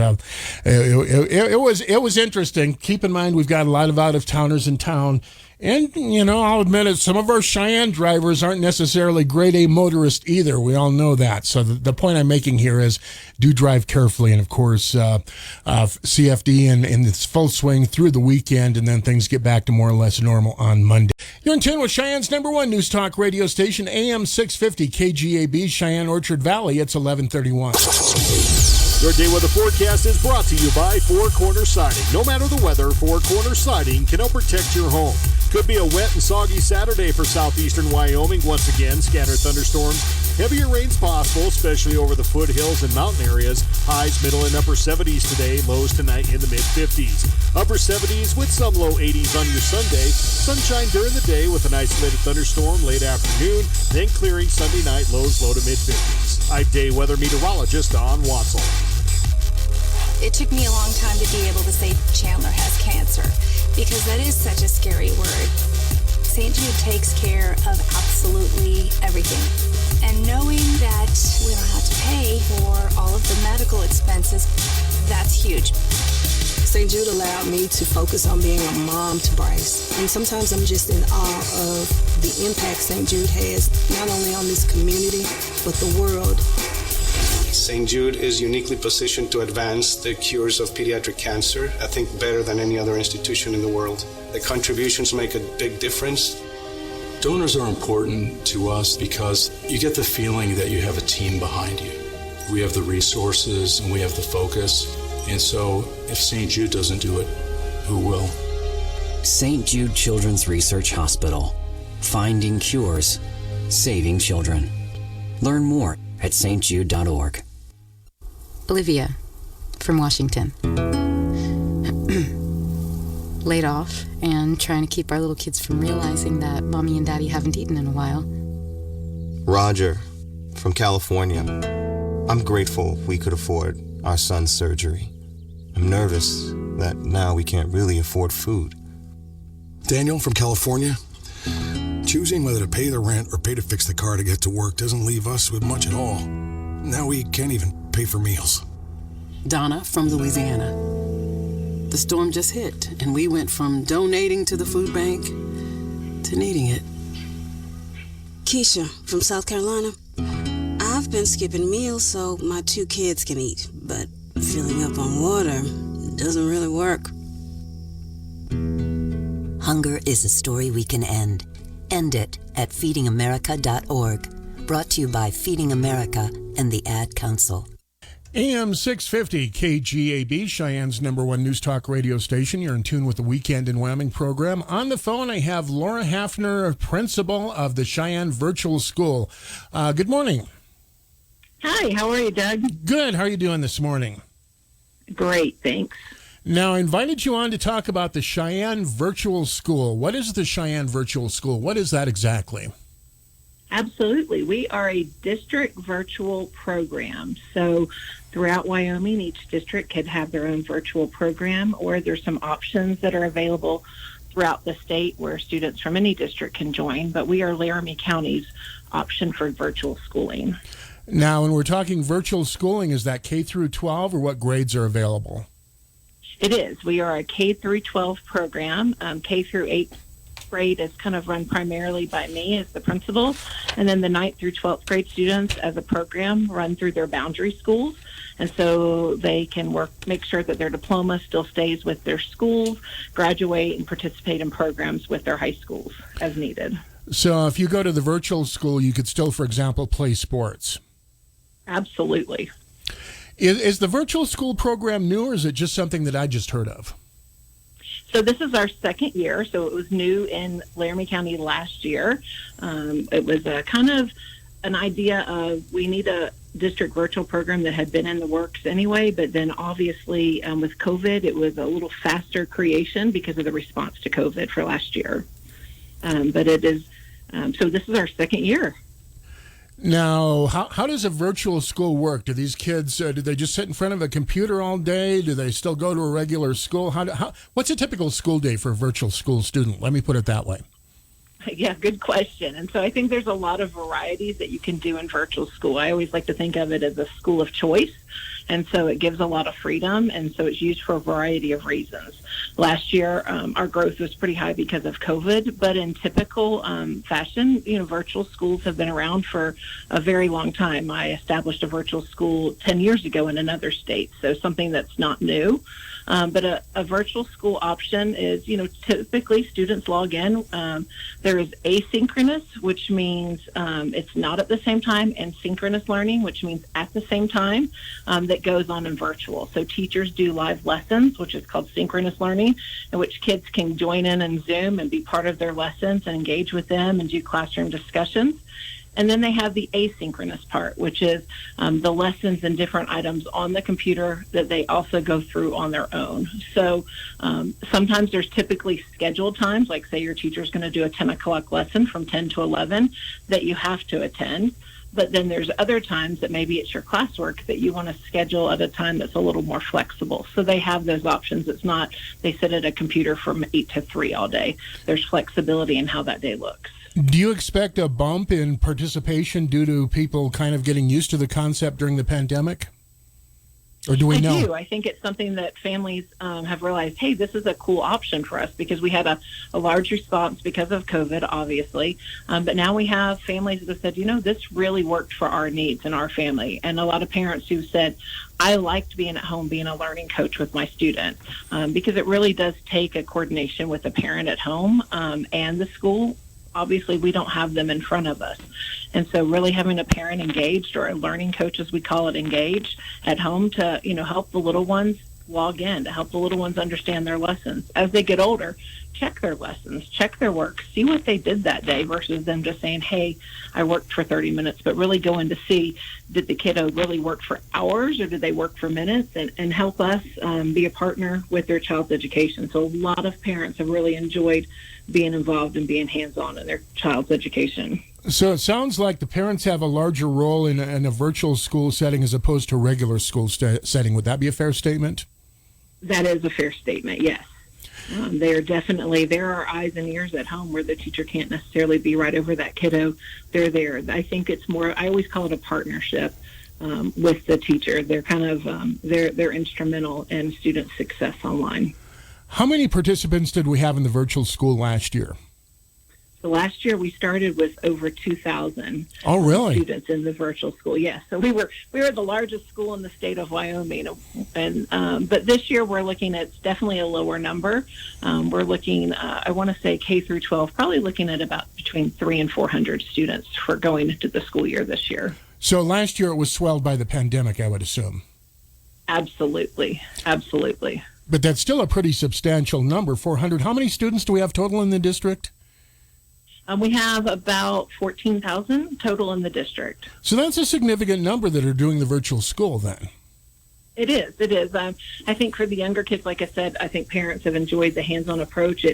it was interesting. Keep in mind, we've got a lot of out-of-towners in town. And, I'll admit it, some of our Cheyenne drivers aren't necessarily grade A motorists either. We all know that. So the point I'm making here is do drive carefully. And, of course, CFD in its full swing through the weekend, and then things get back to more or less normal on Monday. You're in tune with Cheyenne's #1 news talk radio station, AM 650 KGAB, Cheyenne Orchard Valley. It's 11:31. Your day weather forecast is brought to you by Four Corner Siding. No matter the weather, Four Corner Siding can help protect your home. Could be a wet and soggy Saturday for southeastern Wyoming. Once again, scattered thunderstorms. Heavier rains possible, especially over the foothills and mountain areas. Highs middle and upper 70s today. Lows tonight in the mid-50s. Upper 70s with some low 80s on your Sunday. Sunshine during the day with an isolated thunderstorm late afternoon. Then clearing Sunday night. Lows low to mid-50s. I'm day weather meteorologist Don Watzel. It took me a long time to be able to say Chandler has cancer because that is such a scary word. St. Jude takes care of absolutely everything. And knowing that we don't have to pay for all of the medical expenses, that's huge. St. Jude allowed me to focus on being a mom to Bryce. And sometimes I'm just in awe of the impact St. Jude has, not only on this community, but the world. St. Jude is uniquely positioned to advance the cures of pediatric cancer, I think better than any other institution in the world. The contributions make a big difference. Donors are important to us because you get the feeling that you have a team behind you. We have the resources and we have the focus. And so if St. Jude doesn't do it, who will? St. Jude Children's Research Hospital. Finding cures, saving children. Learn more at stjude.org. Olivia from Washington. Laid off and trying to keep our little kids from realizing that mommy and daddy haven't eaten in a while. Roger from California. I'm grateful we could afford our son's surgery. I'm nervous that now we can't really afford food. Daniel from California. Choosing whether to pay the rent or pay to fix the car to get to work doesn't leave us with much at all. Now we can't even pay for meals. Donna from Louisiana. The storm just hit, and we went from donating to the food bank to needing it. Keisha from South Carolina. I've been skipping meals so my 2 kids can eat, but filling up on water doesn't really work. Hunger is a story we can end. End it at feedingamerica.org. Brought to you by Feeding America and the Ad Council. AM 650 KGAB, Cheyenne's #1 news talk radio station. You're in tune with the Weekend in Wyoming program. On the phone, I have Laura Hafner, principal of the Cheyenne Virtual School. Good morning. Hi, how are you, Doug? Good. How are you doing this morning? Great, thanks. Now, I invited you on to talk about the Cheyenne Virtual School. What is the Cheyenne Virtual School? What is that exactly? Absolutely. We are a district virtual program. So throughout Wyoming, each district could have their own virtual program, or there's some options that are available throughout the state where students from any district can join. But we are Laramie County's option for virtual schooling. Now, when we're talking virtual schooling, is that K through 12 or what grades are available? It is. We are a K through 12 program. K through 8th grade is kind of run primarily by me as the principal, and then the 9th through 12th grade students as a program run through their boundary schools, and so they can make sure that their diploma still stays with their schools, graduate, and participate in programs with their high schools as needed. So if you go to the virtual school, you could still, for example, play sports? Absolutely. Is the virtual school program new, or is it just something that I just heard of? So this is our second year. So it was new in Laramie County last year. It was a kind of an idea of we need a district virtual program that had been in the works anyway, but then obviously with COVID, it was a little faster creation because of the response to COVID for last year. But it is, so this is our second year. Now, how does a virtual school work? Do these kids, do they just sit in front of a computer all day? Do they still go to a regular school? What's a typical school day for a virtual school student? Let me put it that way. Yeah, good question. And so I think there's a lot of varieties that you can do in virtual school. I always like to think of it as a school of choice. And so it gives a lot of freedom, and so it's used for a variety of reasons. Last year, our growth was pretty high because of COVID, but in typical fashion, virtual schools have been around for a very long time. I established a virtual school 10 years ago in another state, so something that's not new. But a virtual school option is, typically students log in. There is asynchronous, which means it's not at the same time, and synchronous learning, which means at the same time, that goes on in virtual. So teachers do live lessons, which is called synchronous learning, in which kids can join in Zoom and be part of their lessons and engage with them and do classroom discussions. And then they have the asynchronous part, which is the lessons and different items on the computer that they also go through on their own. So sometimes there's typically scheduled times, like say your teacher's going to do a 10 o'clock lesson from 10 to 11 that you have to attend. But then there's other times that maybe it's your classwork that you want to schedule at a time that's a little more flexible. So they have those options. It's not they sit at a computer from 8 to 3 all day. There's flexibility in how that day looks. Do you expect a bump in participation due to people kind of getting used to the concept during the pandemic? Or do we know? I do. I think it's something that families have realized, hey, this is a cool option for us, because we had a large response because of COVID, obviously. But now we have families that have said, this really worked for our needs and our family. And a lot of parents who said, I liked being at home, being a learning coach with my student, because it really does take a coordination with the parent at home and the school. Obviously, we don't have them in front of us. And so really having a parent engaged, or a learning coach, as we call it, engaged at home to, help the little ones log in, to help the little ones understand their lessons. As they get older, check their lessons, check their work, see what they did that day, versus them just saying, hey, I worked for 30 minutes, but really going to see, did the kiddo really work for hours or did they work for minutes, and help us be a partner with their child's education. So a lot of parents have really enjoyed being involved and being hands-on in their child's education. So it sounds like the parents have a larger role in a virtual school setting as opposed to a regular school setting. Would that be a fair statement? That is a fair statement, yes. There are eyes and ears at home where the teacher can't necessarily be right over that kiddo. They're there. I think it's more, I always call it a partnership with the teacher. They're kind of, they're instrumental in student success online. How many participants did we have in the virtual school last year? So last year we started with over 2,000 students in the virtual school. Yes, so we were the largest school in the state of Wyoming, and but this year we're looking at definitely a lower number. We're looking, I want to say K through 12, probably looking at about between 300 and 400 students for going into the school year this year. So last year it was swelled by the pandemic, I would assume. Absolutely. But that's still a pretty substantial number, 400. How many students do we have total in the district? We have about 14,000 total in the district. So that's a significant number that are doing the virtual school then. It is. I think for the younger kids, like I said, I think parents have enjoyed the hands-on approach.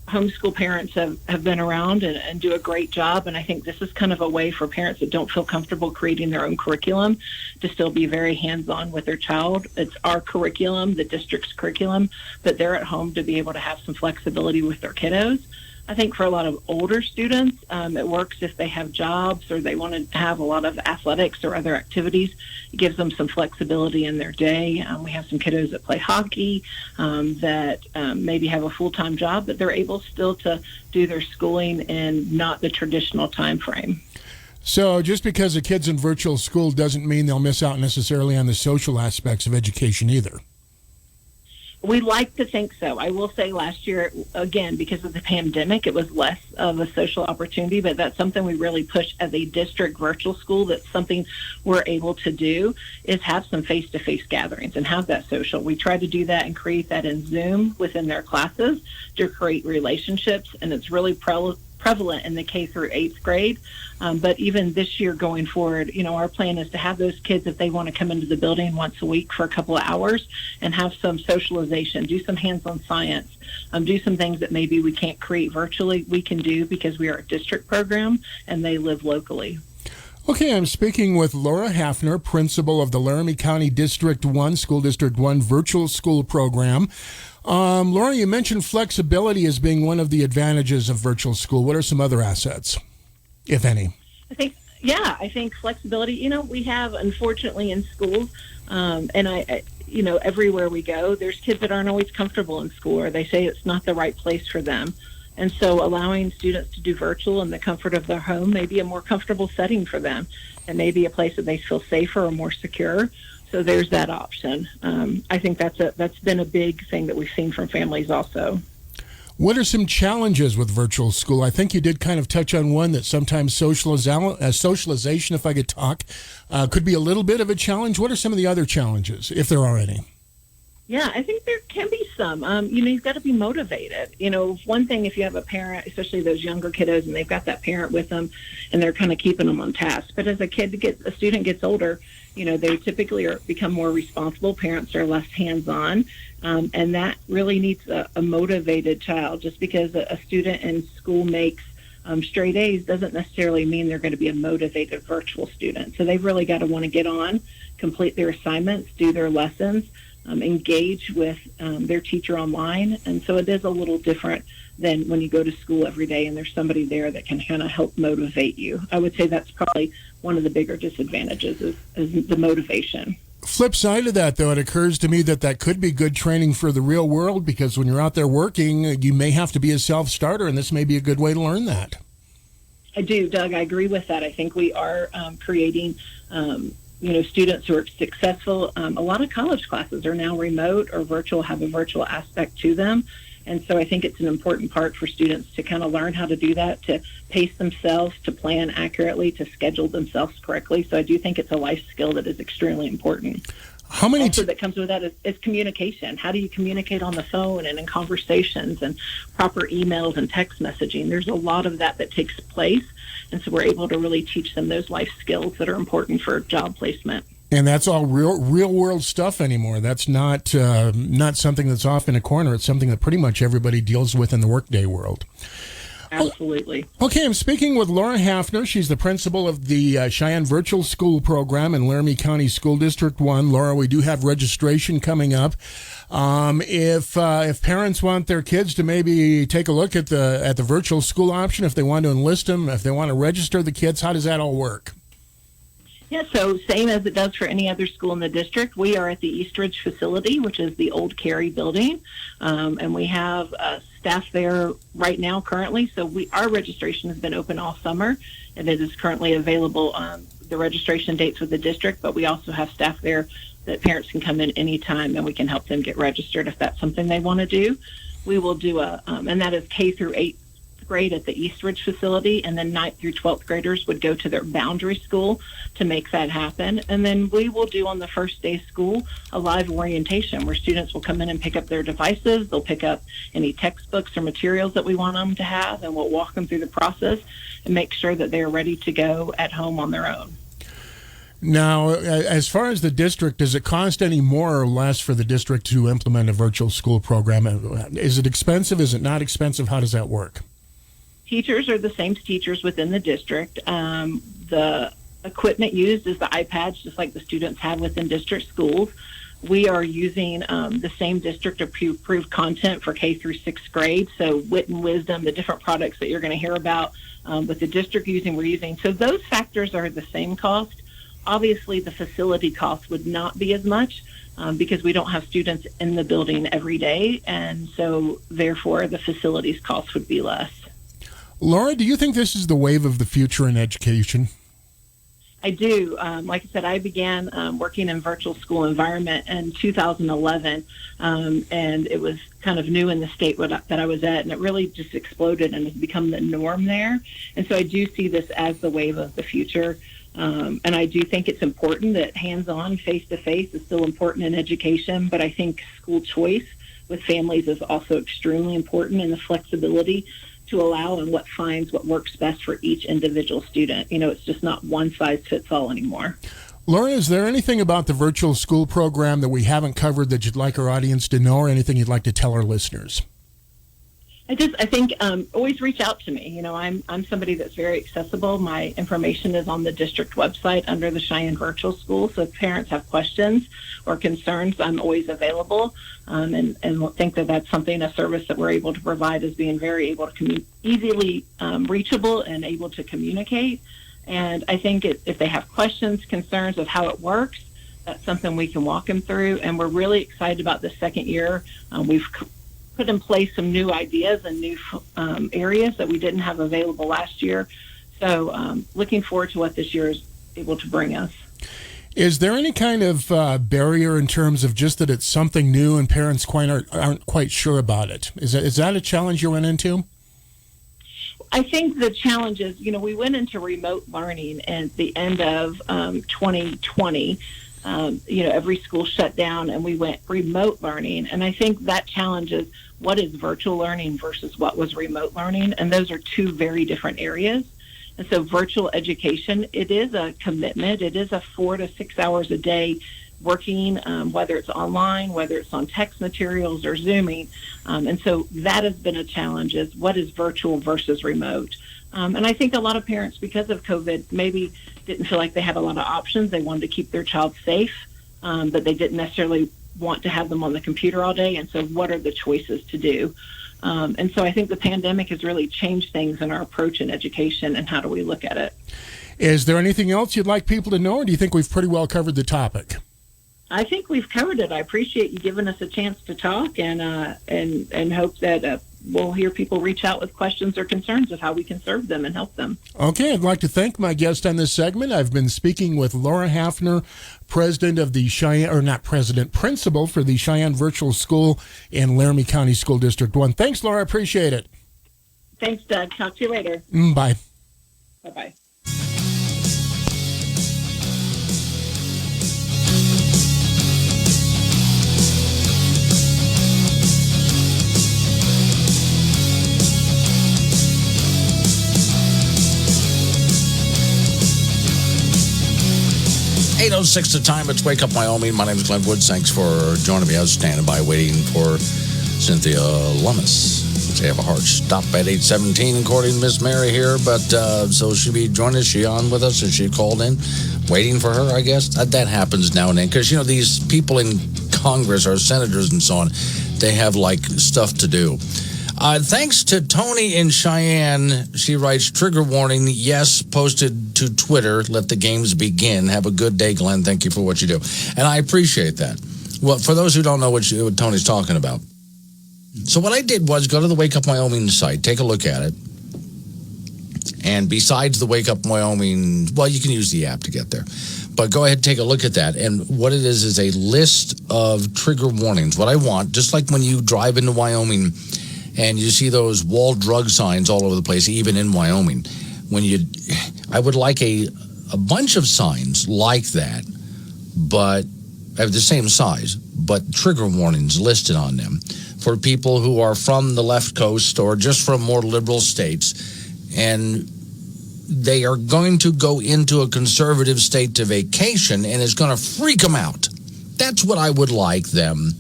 Homeschool parents have been around and do a great job, and I think this is kind of a way for parents that don't feel comfortable creating their own curriculum to still be very hands-on with their child. It's our curriculum, the district's curriculum, but they're at home to be able to have some flexibility with their kiddos. I think for a lot of older students, it works if they have jobs or they want to have a lot of athletics or other activities. It gives them some flexibility in their day. We have some kiddos that play hockey, that maybe have a full-time job, but they're able still to do their schooling in not the traditional time frame. So just because a kid's in virtual school doesn't mean they'll miss out necessarily on the social aspects of education either. We like to think so. I will say last year, again, because of the pandemic, it was less of a social opportunity, but that's something we really push as a district virtual school. That's something we're able to do, is have some face-to-face gatherings and have that social. We try to do that and create that in Zoom within their classes to create relationships, and it's really prevalent in the K through 8th grade. But even this year going forward, our plan is to have those kids, if they want to come into the building once a week for a couple of hours and have some socialization, do some hands-on science, do some things that maybe we can't create virtually, we can do because we are a district program and they live locally. Okay, I'm speaking with Laura Hafner, principal of the Laramie County District 1, School District 1 Virtual School Program. Laura, you mentioned flexibility as being one of the advantages of virtual school. What are some other assets, if any? I think flexibility, we have, unfortunately, in schools, and I everywhere we go, there's kids that aren't always comfortable in school, or they say it's not the right place for them. And so allowing students to do virtual in the comfort of their home may be a more comfortable setting for them, and maybe a place that they feel safer or more secure. So there's that option. I think that's been a big thing that we've seen from families also. What are some challenges with virtual school? I think you did kind of touch on one, that sometimes socialization, if I could talk, could be a little bit of a challenge. What are some of the other challenges, if there are any? Yeah, I think there can be some. You've got to be motivated. One thing, if you have a parent, especially those younger kiddos, and they've got that parent with them, and they're kind of keeping them on task. But as a student gets older, they typically become more responsible. Parents are less hands-on, and that really needs a motivated child. Just because a student in school makes straight A's doesn't necessarily mean they're going to be a motivated virtual student. So they've really got to want to get on, complete their assignments, do their lessons, engage with their teacher online. And so it is a little different than when you go to school every day and there's somebody there that can kind of help motivate you. I would say that's probably one of the bigger disadvantages is the motivation. Flip side of that, though, it occurs to me that could be good training for the real world, because when you're out there working, you may have to be a self-starter, and this may be a good way to learn that. I do, Doug. I agree with that. I think we are creating students who are successful. A lot of college classes are now remote or virtual, have a virtual aspect to them. And so I think it's an important part for students to kind of learn how to do that, to pace themselves, to plan accurately, to schedule themselves correctly. So I do think it's a life skill that is extremely important. How many also that comes with that is communication. How do you communicate on the phone and in conversations, and proper emails and text messaging? There's a lot of that takes place. And so we're able to really teach them those life skills that are important for job placement. And that's all real world stuff anymore. That's not something that's off in a corner. It's something that pretty much everybody deals with in the workday world. Absolutely. Okay, I'm speaking with Laura Hafner. She's the principal of the Cheyenne Virtual School Program in Laramie County School District 1. Laura, we do have registration coming up. If parents want their kids to maybe take a look at the virtual school option, if they want to enlist them, if they want to register the kids, how does that all work? Yeah, so same as it does for any other school in the district. We are at the Eastridge facility, which is the old Cary building, and we have staff there right now currently. So our registration has been open all summer, and it is currently available on the registration dates with the district, but we also have staff there that parents can come in anytime, and we can help them get registered if that's something they want to do. We will do and that is K through 8th grade at the Eastridge facility, and then 9th through 12th graders would go to their boundary school to make that happen. And then we will do on the first day of school a live orientation where students will come in and pick up their devices. They'll pick up any textbooks or materials that we want them to have, and we'll walk them through the process and make sure that they're ready to go at home on their own. Now, as far as the district, does it cost any more or less for the district to implement a virtual school program? Is it expensive? Is it not expensive? How does that work? Teachers are the same teachers within the district. The equipment used is the iPads, just like the students have within district schools. We are using the same district-approved content for K through 6th grade. So Wit and Wisdom, the different products that you're going to hear about with the district we're using. So those factors are the same cost. Obviously, the facility cost would not be as much because we don't have students in the building every day. And so, therefore, the facilities cost would be less. Laura, do you think this is the wave of the future in education? I do. Like I said, I began working in virtual school environment in 2011, and it was kind of new in the state that I was at, and it really just exploded and has become the norm there. And so I do see this as the wave of the future. And I do think it's important that hands-on, face-to-face is still important in education, but I think school choice with families is also extremely important, and the flexibility to allow and what works best for each individual student. It's just not one size fits all anymore. Laura, is there anything about the virtual school program that we haven't covered that you'd like our audience to know, or anything you'd like to tell our listeners? I think always reach out to me. I'm somebody that's very accessible. My information is on the district website under the Cheyenne Virtual School. So if parents have questions or concerns, I'm always available. And think that that's a service that we're able to provide, is being very able to easily reachable and able to communicate. And I think if they have questions, concerns of how it works, that's something we can walk them through. And we're really excited about the second year. We've put in place some new ideas and new areas that we didn't have available last year. So looking forward to what this year is able to bring us. Is there any kind of barrier in terms of just that it's something new and parents aren't quite sure about it? Is that a challenge you run into? I think the challenge is, we went into remote learning at the end of 2020. Every school shut down and we went remote learning. And I think that challenge is what is virtual learning versus what was remote learning. And those are two very different areas. And so virtual education, it is a commitment. It is a 4 to 6 hours a day working, whether it's online, whether it's on text materials or Zooming. And so that has been a challenge, is what is virtual versus remote. And I think a lot of parents, because of COVID, maybe didn't feel like they had a lot of options. They wanted to keep their child safe, but they didn't necessarily want to have them on the computer all day. And so what are the choices to do? And so I think the pandemic has really changed things in our approach in education and how do we look at it. Is there anything else you'd like people to know, or do you think we've pretty well covered the topic? I think we've covered it. I appreciate you giving us a chance to talk, and hope that we'll hear people reach out with questions or concerns of how we can serve them and help them. Okay, I'd like to thank my guest on this segment. I've been speaking with Laura Hafner, president of the principal for the Cheyenne Virtual School in Laramie County School District 1. Thanks, Laura. I appreciate it. Thanks, Doug. Talk to you later. Bye. Bye-bye. .06 the time. It's Wake Up Wyoming. My name is Glenn Woods. Thanks for joining me. I was standing by waiting for Cynthia Lummis. They have a hard stop at 8:17, according to Miss Mary here. But so she'll be joining us. She on with us, and she called in, waiting for her. I guess that happens now and then, because these people in Congress, our senators and so on, they have stuff to do. Thanks to Tony in Cheyenne. She writes, trigger warning, yes, posted to Twitter. Let the games begin. Have a good day, Glenn. Thank you for what you do. And I appreciate that. Well, for those who don't know what Tony's talking about. So what I did was go to the Wake Up Wyoming site, take a look at it. And besides the Wake Up Wyoming, well, you can use the app to get there. But go ahead and take a look at that. And what it is a list of trigger warnings. What I want, just like when you drive into Wyoming and you see those wall drug signs all over the place, even in Wyoming. I would like a bunch of signs like that, but of the same size, but trigger warnings listed on them for people who are from the left coast or just from more liberal states, and they are going to go into a conservative state to vacation, and it's going to freak them out. That's what I would like them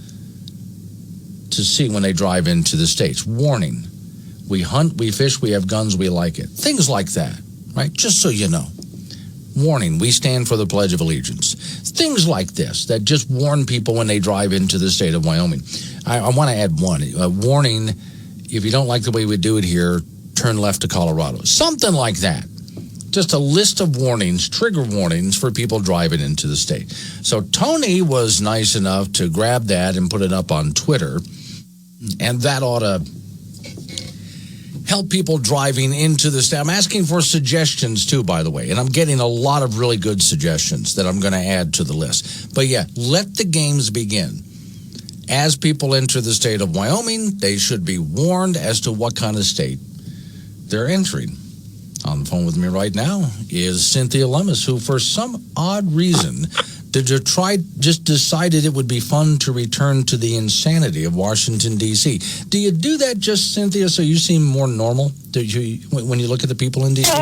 to see when they drive into the states. Warning, we hunt, we fish, we have guns, we like it. Things like that, right? Just so you know. Warning, we stand for the Pledge of Allegiance. Things like this that just warn people when they drive into the state of Wyoming. I want to add one. A warning, if you don't like the way we do it here, turn left to Colorado. Something like that. Just a list of warnings, trigger warnings for people driving into the state. So Tony was nice enough to grab that and put it up on Twitter. And that ought to help people driving into the state. I'm asking for suggestions, too, by the way. And I'm getting a lot of really good suggestions that I'm going to add to the list. But, yeah, let the games begin. As people enter the state of Wyoming, they should be warned as to what kind of state they're entering. On the phone with me right now is Cynthia Lummis, who, for some odd reason, just decided it would be fun to return to the insanity of Washington, D.C. Do you do that just, Cynthia, so you seem more normal when you look at the people in D.C.?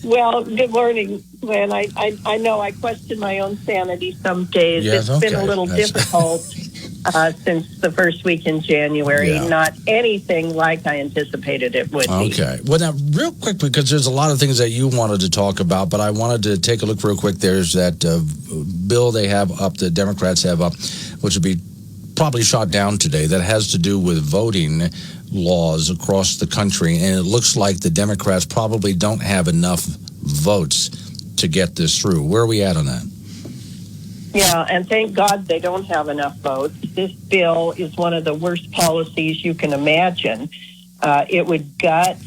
Well, good morning, Glenn. I know I question my own sanity some days. Yes, it's been a little difficult since the first week in January. Yeah. Not anything like I anticipated it would be. Okay. Well, now, real quick, because there's a lot of things that you wanted to talk about, but I wanted to take a look real quick. There's that bill they have up, the Democrats have up, which will be probably shot down today, that has to do with voting laws across the country. And it looks like the Democrats probably don't have enough votes to get this through. Where are we at on that? Yeah, and thank God they don't have enough votes. This bill is one of the worst policies you can imagine. It would gut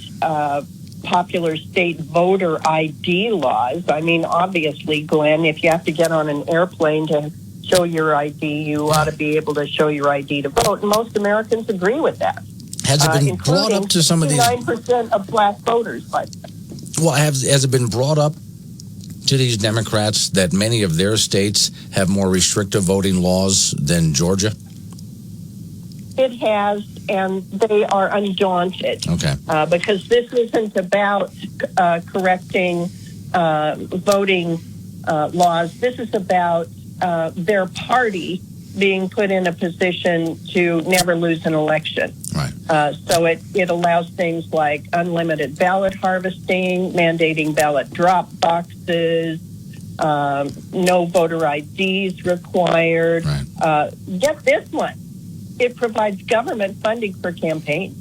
popular state voter ID laws. I mean, obviously, Glenn, if you have to get on an airplane to show your ID, you ought to be able to show your ID to vote. And most Americans agree with that. Has it been brought up to some of these? 9% of black voters, by the way. Well, has it been brought up to these Democrats that many of their states have more restrictive voting laws than Georgia? It has, and they are undaunted. Okay. Because this isn't about correcting voting laws. This is about their party being put in a position to never lose an election. Right. So it allows things like unlimited ballot harvesting, mandating ballot drop boxes, no voter IDs required. Right. Get this one. It provides government funding for campaigns.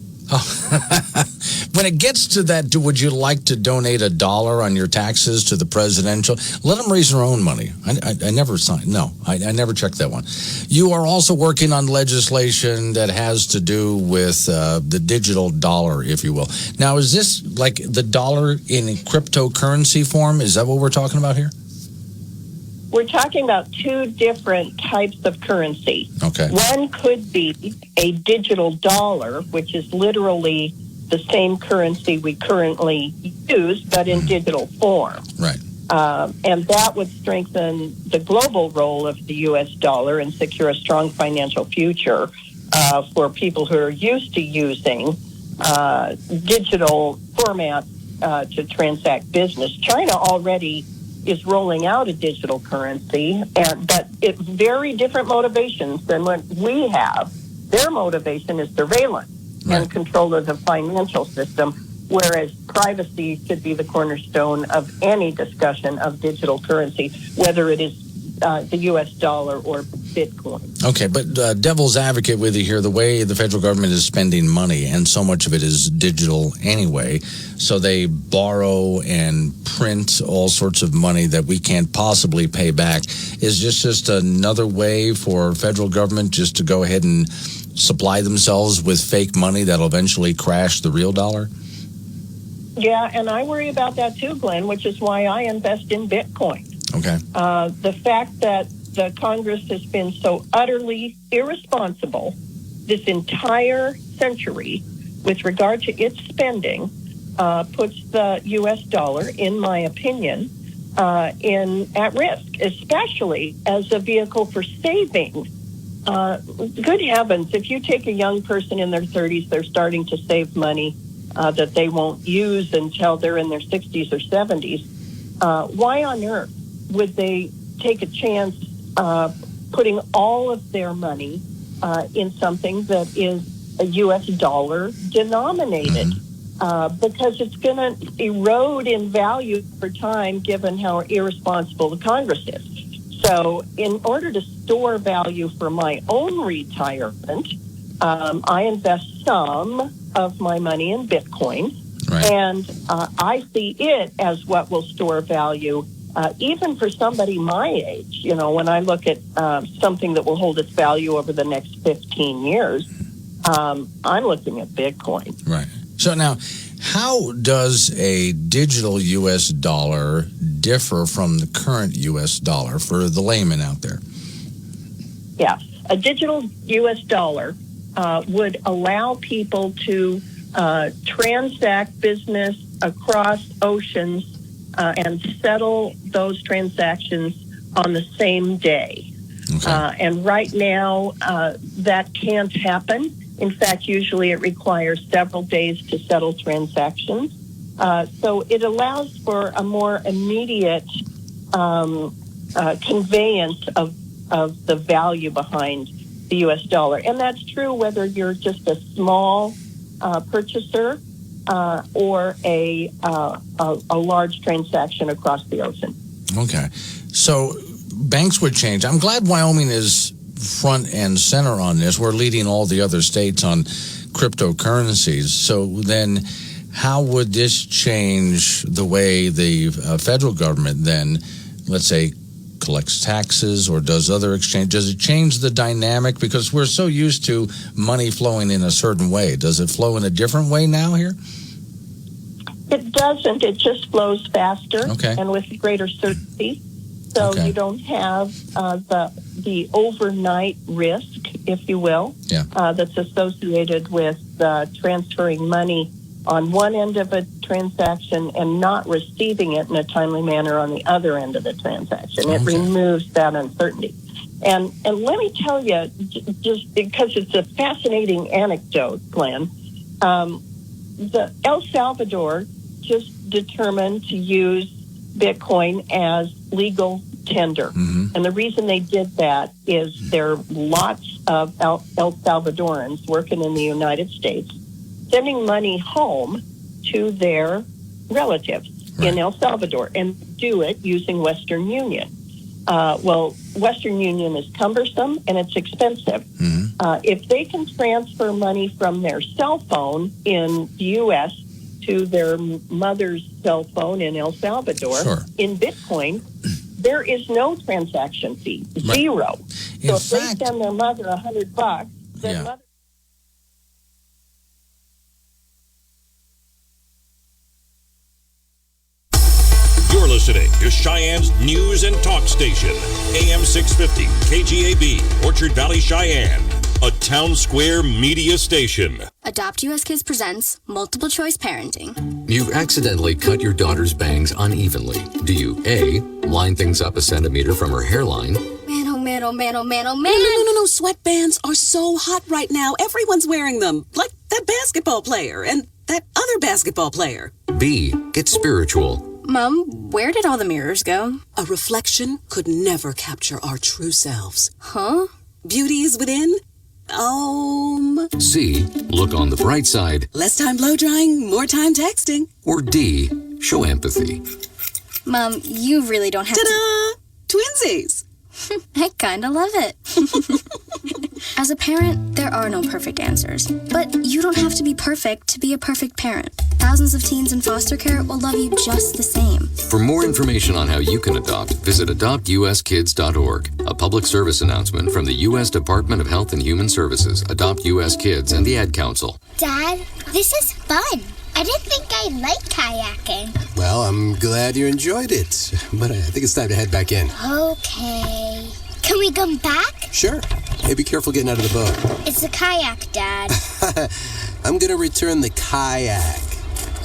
When it gets to that, would you like to donate $1 on your taxes to the presidential? Let them raise their own money. I never signed. No, I never checked that one. You are also working on legislation that has to do with the digital dollar, if you will. Now, is this like the dollar in cryptocurrency form? Is that what we're talking about here? We're talking about two different types of currency. Okay. One could be a digital dollar, which is literally the same currency we currently use, but in digital form. Right. And that would strengthen the global role of the U.S. dollar and secure a strong financial future for people who are used to using digital formats to transact business. China already is rolling out a digital currency, but it's very different motivations than what we have. Their motivation is surveillance and control of the financial system, whereas privacy should be the cornerstone of any discussion of digital currency, whether it is the U.S. dollar or Bitcoin. Okay, but devil's advocate with you here, the way the federal government is spending money, and so much of it is digital anyway, so they borrow and print all sorts of money that we can't possibly pay back. Is this just another way for federal government just to go ahead and supply themselves with fake money that'll eventually crash the real dollar? Yeah, and I worry about that too, Glenn, which is why I invest in Bitcoin. Okay. The fact that the Congress has been so utterly irresponsible this entire century with regard to its spending puts the U.S. dollar, in my opinion, at risk, especially as a vehicle for saving. Good heavens, if you take a young person in their 30s, they're starting to save money that they won't use until they're in their 60s or 70s. Why on earth would they take a chance putting all of their money in something that is a U.S. dollar denominated? Because it's going to erode in value over time given how irresponsible the Congress is. So in order to store value for my own retirement, I invest some of my money in Bitcoin. Right. And I see it as what will store value even for somebody my age. You know, when I look at something that will hold its value over the next 15 years, I'm looking at Bitcoin. Right. So now, how does a digital U.S. dollar differ from the current U.S. dollar for the layman out there? Yeah. A digital U.S. dollar would allow people to transact business across oceans and settle those transactions on the same day. Okay. And right now, that can't happen. In fact, usually it requires several days to settle transactions. So it allows for a more immediate conveyance of the value behind the U.S. dollar. And that's true whether you're just a small purchaser or a large transaction across the ocean. Okay. So banks would change. I'm glad Wyoming is front and center on this. We're leading all the other states on cryptocurrencies. So then how would this change the way the federal government then, let's say, collects taxes or does other exchange? Does it change the dynamic? Because we're so used to money flowing in a certain way. Does it flow in a different way now here? It doesn't. It just flows faster and with greater certainty. So you don't have the overnight risk, if you will, that's associated with transferring money on one end of a transaction and not receiving it in a timely manner on the other end of the transaction. It removes that uncertainty. And let me tell you, just because it's a fascinating anecdote, Glenn, the El Salvador just determined to use Bitcoin as legal tender. And the reason they did that is there are lots of El Salvadorans working in the United States sending money home to their relatives in El Salvador and do it using Western Union. Well, Western Union is cumbersome and it's expensive. If they can transfer money from their cell phone in the U.S. to their mother's cell phone in El Salvador in Bitcoin, there is no transaction fee, zero. So if they send their mother $100, their mother. You're listening to Cheyenne's News and Talk Station, AM 650, KGAB, Orchard Valley, Cheyenne, a Town Square media station. Adopt US Kids presents Multiple Choice Parenting. You've accidentally cut your daughter's bangs unevenly. Do you A, line things up a centimeter from her hairline? Man, oh man, oh man, oh man, oh man. No. Sweatbands are so hot right now. Everyone's wearing them. Like that basketball player and that other basketball player. B, get spiritual. Mom, where did all the mirrors go? A reflection could never capture our true selves. Huh? Beauty is within. C, look on the bright side. Less time blow drying, more time texting. Or D, show empathy. Mom, you really don't have Ta-da! Twinsies! I kinda love it. As a parent, there are no perfect answers. But you don't have to be perfect to be a perfect parent. Thousands of teens in foster care will love you just the same. For more information on how you can adopt, visit adoptuskids.org. A public service announcement from the U.S. Department of Health and Human Services, Adopt U.S. Kids, and the Ad Council. Dad, this is fun. I didn't think I'd like kayaking. Well, I'm glad you enjoyed it, but I think it's time to head back in. Okay. Can we come back? Sure. Hey, be careful getting out of the boat. It's a kayak, Dad. I'm gonna return the kayak.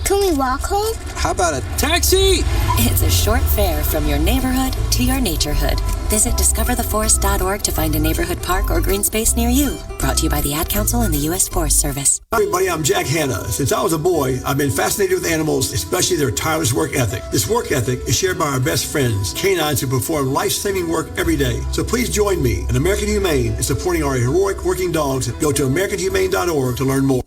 Can we walk home? How about a taxi? It's a short fare from your neighborhood to your naturehood. Visit discovertheforest.org to find a neighborhood park or green space near you. Brought to you by the Ad Council and the U.S. Forest Service. Hi, everybody. I'm Jack Hanna. Since I was a boy, I've been fascinated with animals, especially their tireless work ethic. This work ethic is shared by our best friends, canines who perform life-saving work every day. So please join me and American Humane in supporting our heroic working dogs. Go to AmericanHumane.org to learn more.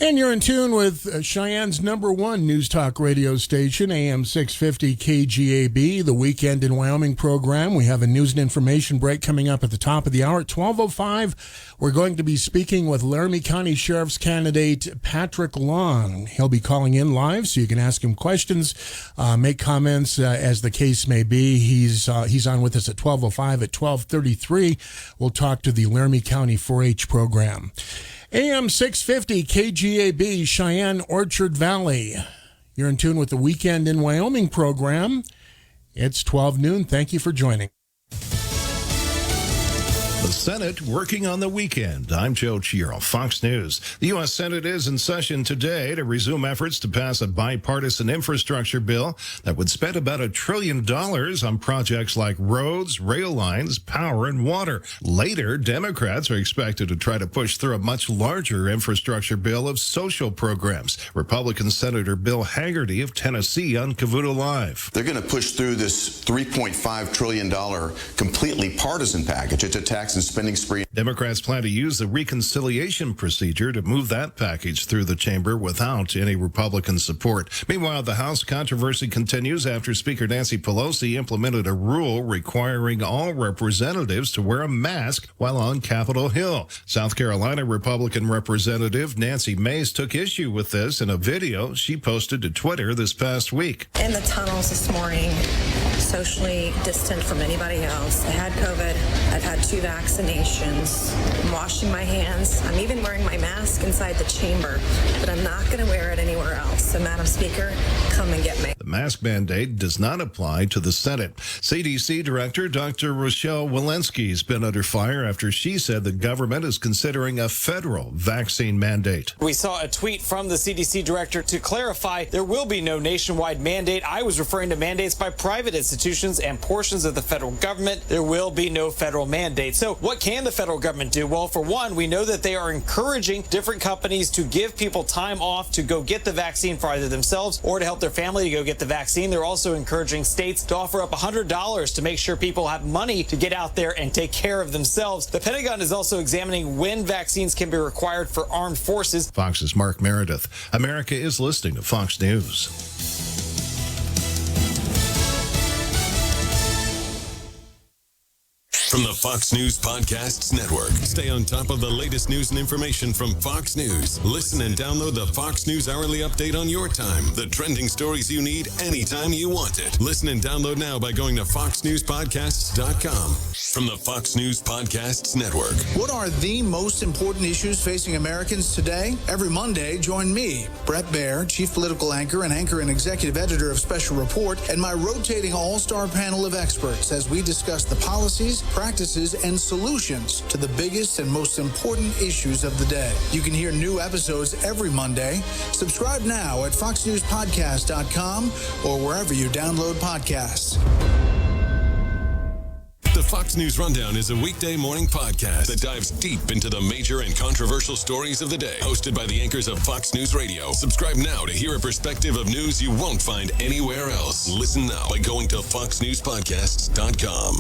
And you're in tune with Cheyenne's #1 news talk radio station, AM 650 KGAB, the Weekend in Wyoming program. We have a news and information break coming up at the top of the hour. At 12:05, we're going to be speaking with Laramie County Sheriff's candidate Patrick Long. He'll be calling in live, so you can ask him questions, make comments as the case may be. He's on with us at 12:05. At 12:33, we'll talk to the Laramie County 4-H program. AM 650 KGAB, Cheyenne, Orchard Valley. You're in tune with the Weekend in Wyoming program. It's 12 noon. Thank you for joining. The Senate working on the weekend. I'm Joe Chiro, Fox News. The U.S. Senate is in session today to resume efforts to pass a bipartisan infrastructure bill that would spend about $1 trillion on projects like roads, rail lines, power, and water. Later, Democrats are expected to try to push through a much larger infrastructure bill of social programs. Republican Senator Bill Hagerty of Tennessee on Cavuto Live. They're going to push through this $3.5 trillion completely partisan package. It's a tax and spending spree. Democrats plan to use the reconciliation procedure to move that package through the chamber without any Republican support. Meanwhile, the House controversy continues after Speaker Nancy Pelosi implemented a rule requiring all representatives to wear a mask while on Capitol Hill. South Carolina Republican Representative Nancy Mace took issue with this in a video she posted to Twitter this past week. In the tunnels this morning, socially distant from anybody else. I had COVID. I've had 2 vaccines. vaccinations. I'm washing my hands. I'm even wearing my mask inside the chamber, but I'm not going to wear it anywhere else. So, Madam Speaker, come and get me. The mask mandate does not apply to the Senate. CDC Director Dr. Rochelle Walensky has been under fire after she said the government is considering a federal vaccine mandate. We saw a tweet from the CDC Director to clarify there will be no nationwide mandate. I was referring to mandates by private institutions and portions of the federal government. There will be no federal mandate. So what can the federal government do? Well, for one, we know that they are encouraging different companies to give people time off to go get the vaccine for either themselves or to help their family to go get the vaccine. They're also encouraging states to offer up $100 to make sure people have money to get out there and take care of themselves. The Pentagon is also examining when vaccines can be required for armed forces. Fox's Mark Meredith. America is listening to Fox News. From the Fox News Podcasts Network. Stay on top of the latest news and information from Fox News. Listen and download the Fox News Hourly Update on your time. The trending stories you need anytime you want it. Listen and download now by going to foxnewspodcasts.com. From the Fox News Podcasts Network. What are the most important issues facing Americans today? Every Monday, join me, Brett Baer, Chief Political Anchor and Executive Editor of Special Report, and my rotating all-star panel of experts as we discuss the policies, practices, and solutions to the biggest and most important issues of the day. You can hear new episodes every Monday. Subscribe now at foxnewspodcast.com or wherever you download podcasts. The Fox News Rundown is a weekday morning podcast that dives deep into the major and controversial stories of the day. Hosted by the anchors of Fox News Radio. Subscribe now to hear a perspective of news you won't find anywhere else. Listen now by going to foxnewspodcasts.com.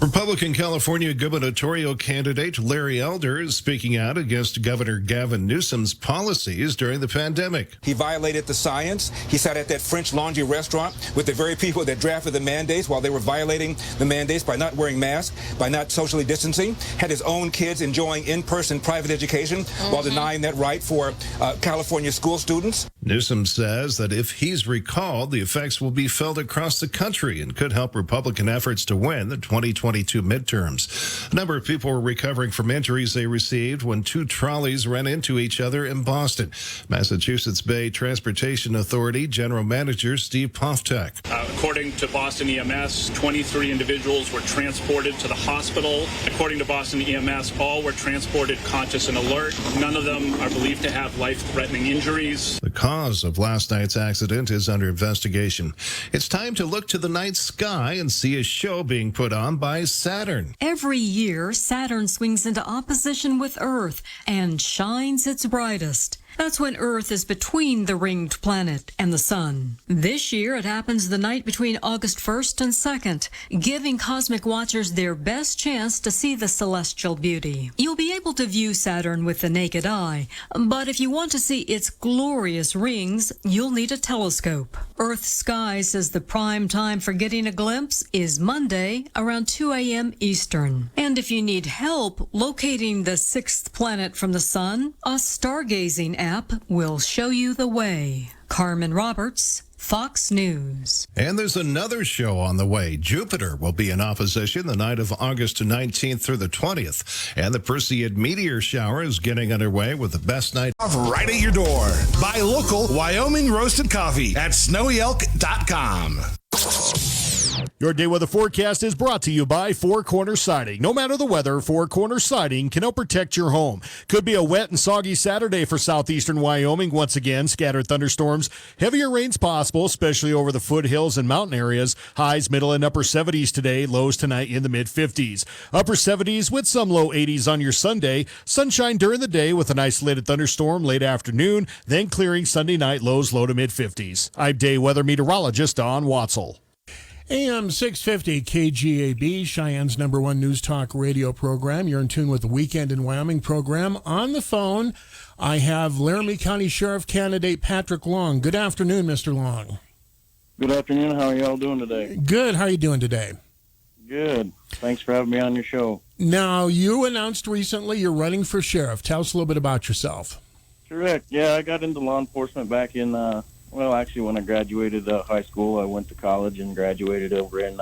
Republican California gubernatorial candidate Larry Elder is speaking out against Governor Gavin Newsom's policies during the pandemic. He violated the science. He sat at that French Laundry restaurant with the very people that drafted the mandates while they were violating the mandates by not wearing masks, by not socially distancing, had his own kids enjoying in-person private education while denying that right for California school students. Newsom says that if he's recalled, the effects will be felt across the country and could help Republican efforts to win the 2022 midterms. A number of people were recovering from injuries they received when two trolleys ran into each other in Boston. Massachusetts Bay Transportation Authority General Manager Steve Poftak. According to Boston EMS, 23 individuals were transported to the hospital. According to Boston EMS, all were transported conscious and alert. None of them are believed to have life-threatening injuries. The cause of last night's accident is under investigation. It's time to look to the night sky and see a show being put on by Saturn. Every year, Saturn swings into opposition with Earth and shines its brightest. That's when Earth is between the ringed planet and the sun. This year, it happens the night between August 1st and 2nd, giving cosmic watchers their best chance to see the celestial beauty. You'll be able to view Saturn with the naked eye, but if you want to see its glorious rings, you'll need a telescope. Earth Sky says the prime time for getting a glimpse is Monday around 2 a.m. Eastern. And if you need help locating the sixth planet from the sun, a stargazing app will show you the way. Carmen Roberts, Fox News. And there's another show on the way. Jupiter will be in opposition the night of August 19th through the 20th. And the Perseid meteor shower is getting underway with the best night right at your door. Buy local Wyoming roasted coffee at snowyelk.com. Your day weather forecast is brought to you by Four Corner Siding. No matter the weather, Four Corner Siding can help protect your home. Could be a wet and soggy Saturday for southeastern Wyoming. Once again, scattered thunderstorms. Heavier rains possible, especially over the foothills and mountain areas. Highs middle and upper 70s today. Lows tonight in the mid-50s. Upper 70s with some low 80s on your Sunday. Sunshine during the day with an isolated thunderstorm late afternoon. Then clearing Sunday night. Lows low to mid-50s. I'm day weather meteorologist Don Watzel. AM 650 KGAB, Cheyenne's #1 news talk radio program. You're in tune with the Weekend in Wyoming program. On the phone, I have Laramie County Sheriff candidate Patrick Long. Good afternoon, Mr. Long. Good afternoon. How are y'all doing today? Good. How are you doing today? Good. Thanks for having me on your show. Now, you announced recently you're running for sheriff. Tell us a little bit about yourself. Correct. Yeah, I got into law enforcement back in well, actually, when I graduated high school, I went to college and graduated over in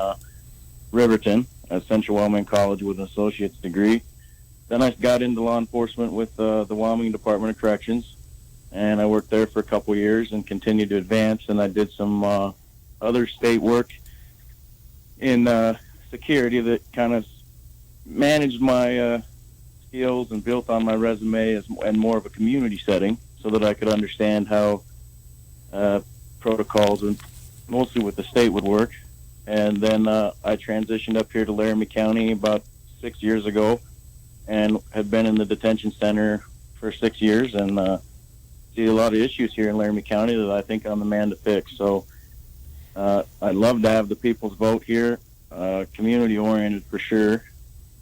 Riverton. at Central Wyoming College with an associate's degree. Then I got into law enforcement with the Wyoming Department of Corrections, and I worked there for a couple years and continued to advance. And I did some other state work in security that kind of managed my skills and built on my resume and more of a community setting, so that I could understand how protocols and mostly with the state would work. And then I transitioned up here to Laramie County about 6 years ago, and have been in the detention center for 6 years, and see a lot of issues here in Laramie County that I think I'm the man to fix. So I'd love to have the people's vote here, community oriented for sure.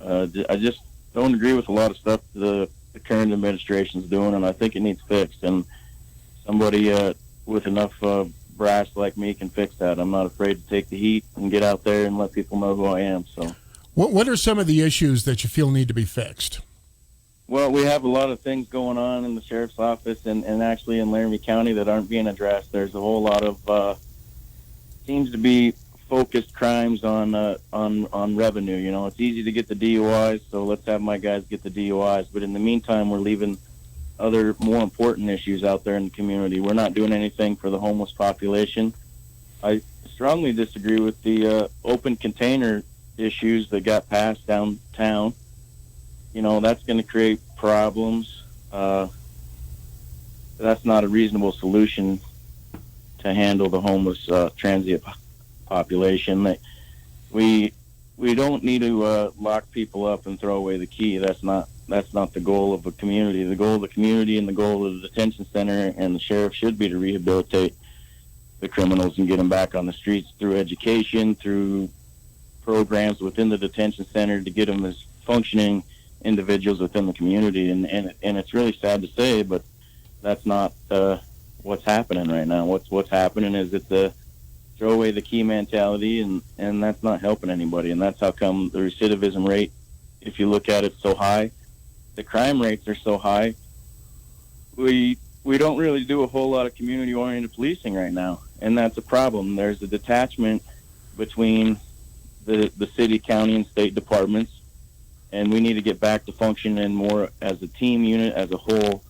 I just don't agree with a lot of stuff the current administration's doing, and I think it needs fixed. And somebody with enough brass like me can fix that. I'm not afraid to take the heat and get out there and let people know who I am. So, what are some of the issues that you feel need to be fixed? Well, we have a lot of things going on in the sheriff's office and actually in Laramie County that aren't being addressed. There's a whole lot of seems to be focused crimes on revenue. You know, it's easy to get the DUIs, so let's have my guys get the DUIs. But in the meantime, we're leaving other more important issues out there in the community. We're not doing anything for the homeless population. I strongly disagree with the open container issues that got passed downtown. You know, that's going to create problems. That's not a reasonable solution to handle the homeless transient population. We don't need to lock people up and throw away the key. That's not the goal of a community. The goal of the community and the goal of the detention center and the sheriff should be to rehabilitate the criminals and get them back on the streets through education, through programs within the detention center to get them as functioning individuals within the community. And it's really sad to say, but that's not what's happening right now. What's happening is it's a throw away the key mentality, and that's not helping anybody. And that's how come the recidivism rate, if you look at it, so high. The crime rates are so high. We don't really do a whole lot of community-oriented policing right now, and that's a problem. There's a detachment between the city, county, and state departments, and we need to get back to functioning more as a team unit, as a whole,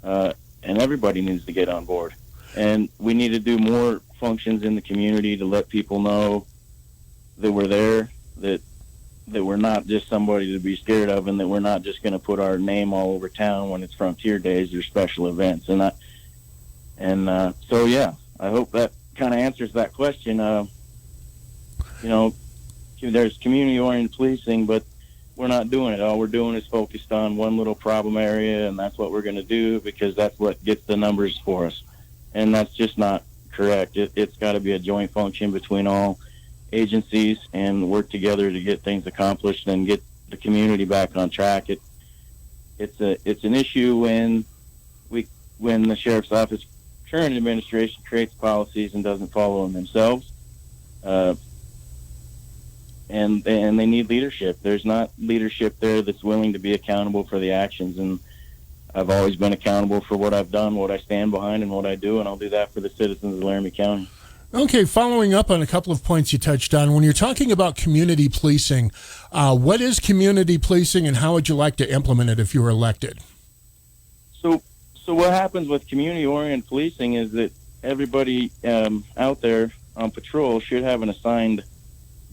and everybody needs to get on board. And we need to do more functions in the community to let people know that we're there, that we're not just somebody to be scared of, and that we're not just going to put our name all over town when it's Frontier Days or special events. So yeah, I hope that kind of answers that question. You know, there's community-oriented policing, but we're not doing it. All we're doing is focused on one little problem area, and that's what we're going to do because that's what gets the numbers for us. And that's just not correct. It's got to be a joint function between all agencies and work together to get things accomplished and get the community back on track. It's an issue when the sheriff's office current administration creates policies and doesn't follow them themselves. And they need leadership. There's not leadership there that's willing to be accountable for the actions. And I've always been accountable for what I've done, what I stand behind, and what I do, and I'll do that for the citizens of Laramie County. Okay, following up on a couple of points you touched on, when you're talking about community policing, what is community policing and how would you like to implement it if you were elected? So what happens with community-oriented policing is that everybody out there on patrol should have an assigned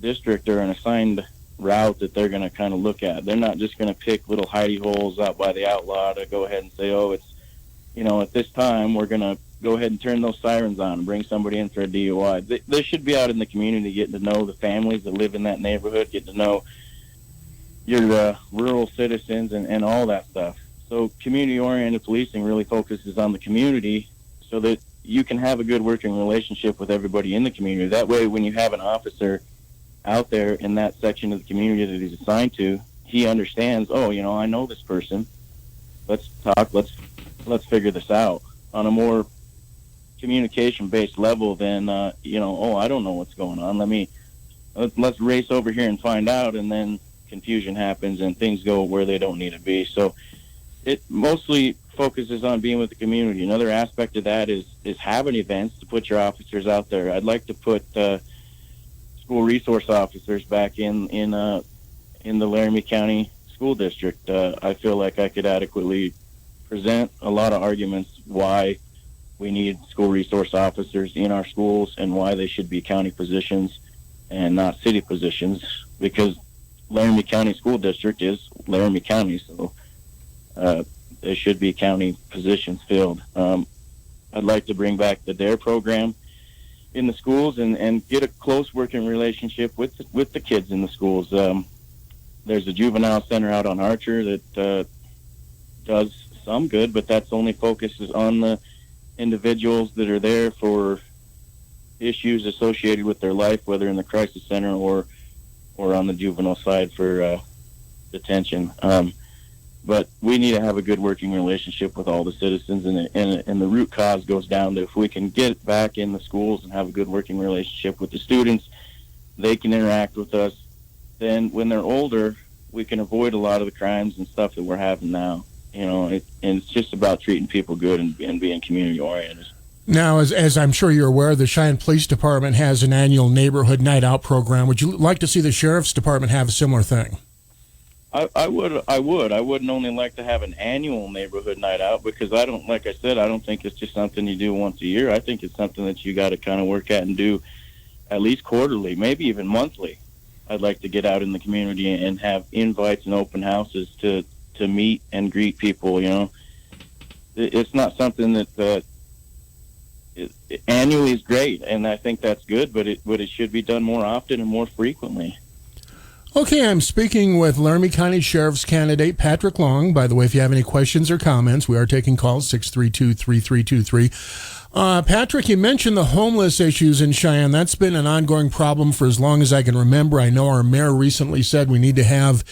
district or an assigned route that they're going to kind of look at. They're not just going to pick little hidey holes out by the outlaw to go ahead and say, oh, it's, you know, at this time we're going to go ahead and turn those sirens on and bring somebody in for a DUI. They should be out in the community getting to know the families that live in that neighborhood, getting to know your rural citizens and all that stuff. So community-oriented policing really focuses on the community so that you can have a good working relationship with everybody in the community. That way, when you have an officer out there in that section of the community that he's assigned to, he understands, oh, you know, I know this person. Let's talk. Let's figure this out on a more communication-based level than, you know, oh, I don't know what's going on. Let's race over here and find out, and then confusion happens and things go where they don't need to be. So it mostly focuses on being with the community. Another aspect of that is having events to put your officers out there. I'd like to put school resource officers back in the Laramie County School District. I feel like I could adequately present a lot of arguments why we need school resource officers in our schools and why they should be county positions and not city positions, because Laramie County School District is Laramie County, so there should be county positions filled. I'd like to bring back the DARE program in the schools and get a close working relationship with the kids in the schools. There's a juvenile center out on Archer that does some good, but that's only focuses on the individuals that are there for issues associated with their life, whether in the crisis center or on the juvenile side for detention. But we need to have a good working relationship with all the citizens, and the root cause goes down to if we can get back in the schools and have a good working relationship with the students, they can interact with us. Then when they're older, we can avoid a lot of the crimes and stuff that we're having now. And it's just about treating people good and being community oriented. Now, as I'm sure you're aware, the Cheyenne Police Department has an annual neighborhood night out program. Would you like to see the Sheriff's Department have a similar thing? I would. I wouldn't only like to have an annual neighborhood night out, because I don't think it's just something you do once a year. I think it's something that you got to kind of work at and do at least quarterly, maybe even monthly. I'd like to get out in the community and have invites and open houses to meet and greet people. It's not something that annually is great, and I think that's good, but it should be done more often and more frequently. Okay, I'm speaking with Laramie County Sheriff's candidate Patrick Long. By the way, if you have any questions or comments, we are taking calls, 632-3323. Patrick, you mentioned the homeless issues in Cheyenne. That's been an ongoing problem for as long as I can remember. I know our mayor recently said we need to have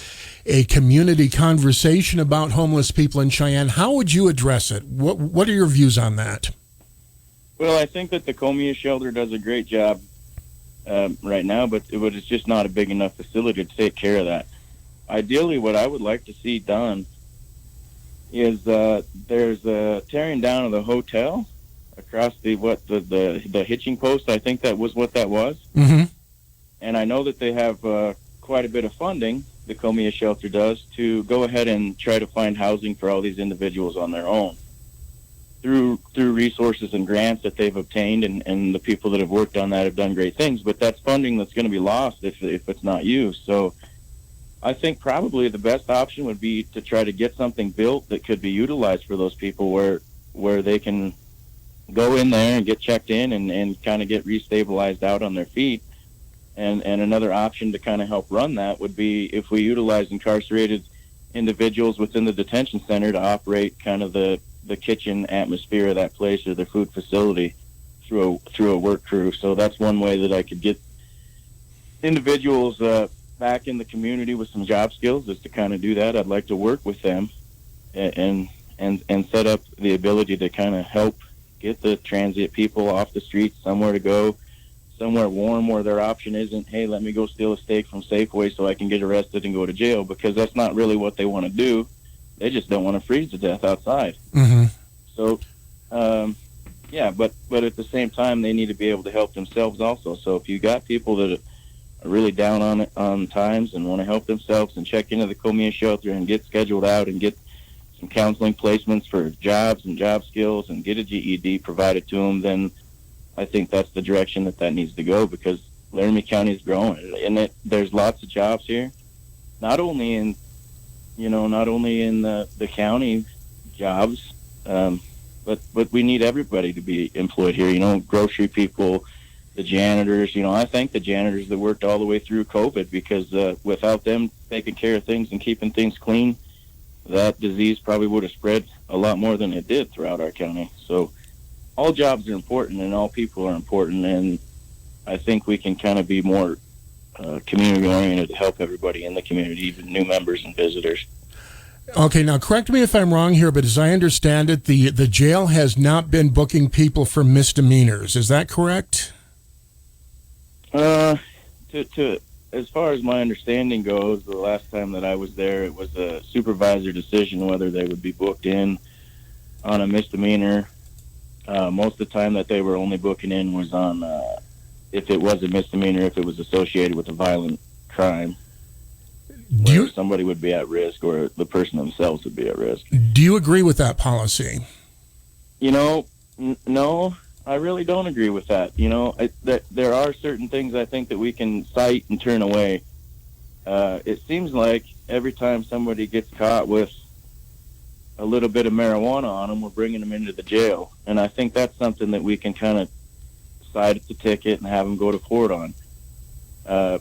a community conversation about homeless people in Cheyenne. How would you address it? What are your views on that? Well, I think that the Comia shelter does a great job right now, but it's just not a big enough facility to take care of that. Ideally, what I would like to see done is there's a tearing down of the hotel across the hitching post. I think that was what that was. Mm-hmm. And I know that they have quite a bit of funding, the Comia shelter does, to go ahead and try to find housing for all these individuals on their own through resources and grants that they've obtained, and the people that have worked on that have done great things. But that's funding that's going to be lost if it's not used. So I think probably the best option would be to try to get something built that could be utilized for those people, where they can go in there and get checked in and kind of get restabilized out on their feet. And another option to kind of help run that would be if we utilize incarcerated individuals within the detention center to operate kind of the kitchen atmosphere of that place or the food facility through a work crew. So that's one way that I could get individuals back in the community with some job skills, is to kind of do that. I'd like to work with them and set up the ability to kind of help get the transient people off the streets, somewhere to go, somewhere warm where their option isn't, hey, let me go steal a steak from Safeway so I can get arrested and go to jail, because that's not really what they want to do. They just don't want to freeze to death outside. Mm-hmm. So, but at the same time, they need to be able to help themselves also. So if you got people that are really down on times and want to help themselves and check into the Comia shelter and get scheduled out and get some counseling placements for jobs and job skills and get a GED provided to them, then I think that's the direction that needs to go, because Laramie County is growing, and there's lots of jobs here, not only in the county jobs, but we need everybody to be employed here. Grocery people, the janitors. I thank the janitors that worked all the way through COVID, because without them taking care of things and keeping things clean, that disease probably would have spread a lot more than it did throughout our county. So all jobs are important and all people are important, and I think we can kind of be more community oriented to help everybody in the community, even new members and visitors. Okay, now correct me if I'm wrong here, but as I understand it, the jail has not been booking people for misdemeanors. Is that correct? As far as my understanding goes, the last time that I was there, it was a supervisor decision whether they would be booked in on a misdemeanor. Most of the time that they were only booking in was on if it was a misdemeanor, if it was associated with a violent crime. Somebody would be at risk, or the person themselves would be at risk. Do you agree with that policy? No, I really don't agree with that. There are certain things I think that we can cite and turn away. It seems like every time somebody gets caught with a little bit of marijuana on them, we're bringing them into the jail. And I think that's something that we can kind of cite the ticket and have them go to court on. A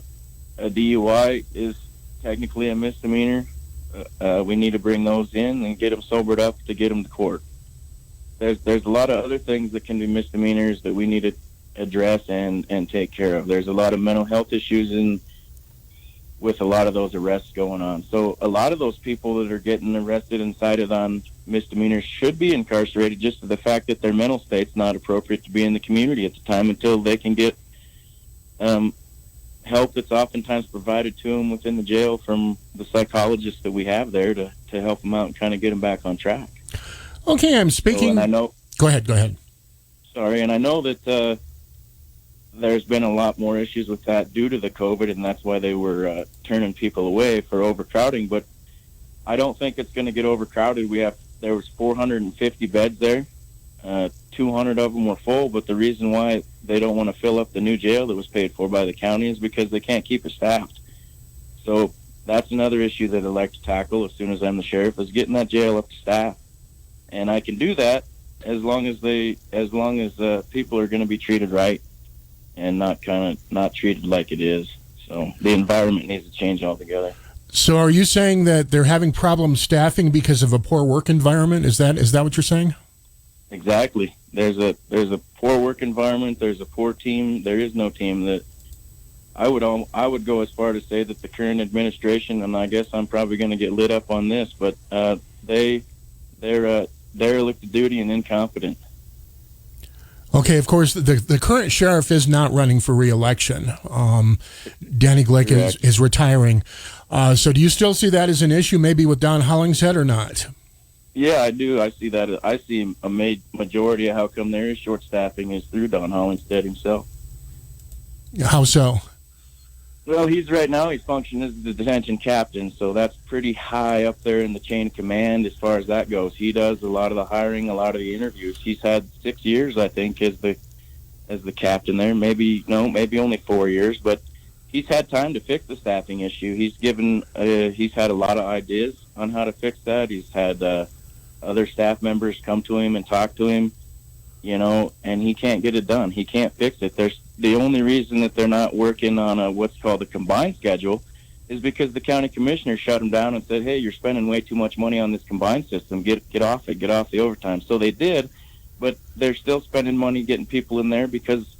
DUI is technically a misdemeanor. We need to bring those in and get them sobered up to get them to court. There's a lot of other things that can be misdemeanors that we need to address and take care of. There's a lot of mental health issues with a lot of those arrests going on. So a lot of those people that are getting arrested and cited on misdemeanors should be incarcerated just for the fact that their mental state's not appropriate to be in the community at the time until they can get help that's oftentimes provided to them within the jail from the psychologists that we have there to help them out and kind of get them back on track. Okay, I'm speaking. And I know. Go ahead. Sorry, and I know that there's been a lot more issues with that due to the COVID, and that's why they were turning people away for overcrowding. But I don't think it's going to get overcrowded. There was 450 beds there. 200 of them were full, but the reason why they don't want to fill up the new jail that was paid for by the county is because they can't keep it staffed. So that's another issue that I'd like to tackle as soon as I'm the sheriff, is getting that jail up to staff. And I can do that as long as people are going to be treated right and not treated like it is. So the environment needs to change altogether. So are you saying that they're having problems staffing because of a poor work environment? Is that what you're saying? Exactly. There's a poor work environment. There's a poor team. There is no team. That I would go as far to say that the current administration, and I guess I'm probably going to get lit up on this, but they're derelict of duty and incompetent. Okay, of course, the current sheriff is not running for re-election. Danny Glick is retiring. So do you still see that as an issue, maybe with Don Hollingshead or not? Yeah, I do. I see that. I see a majority of how come there is short staffing is through Don Hollingshead himself. How so? Well, he's functioning as the detention captain, so that's pretty high up there in the chain of command as far as that goes. He does a lot of the hiring, a lot of the interviews. He's had 6 years, I think, as the captain there. Maybe only 4 years, but he's had time to fix the staffing issue. He's had a lot of ideas on how to fix that. He's had other staff members come to him and talk to him, and he can't get it done. He can't fix it. The only reason that they're not working on what's called a combined schedule is because the county commissioner shut him down and said, hey, you're spending way too much money on this combined system. Get off it. Get off the overtime. So they did, but they're still spending money getting people in there because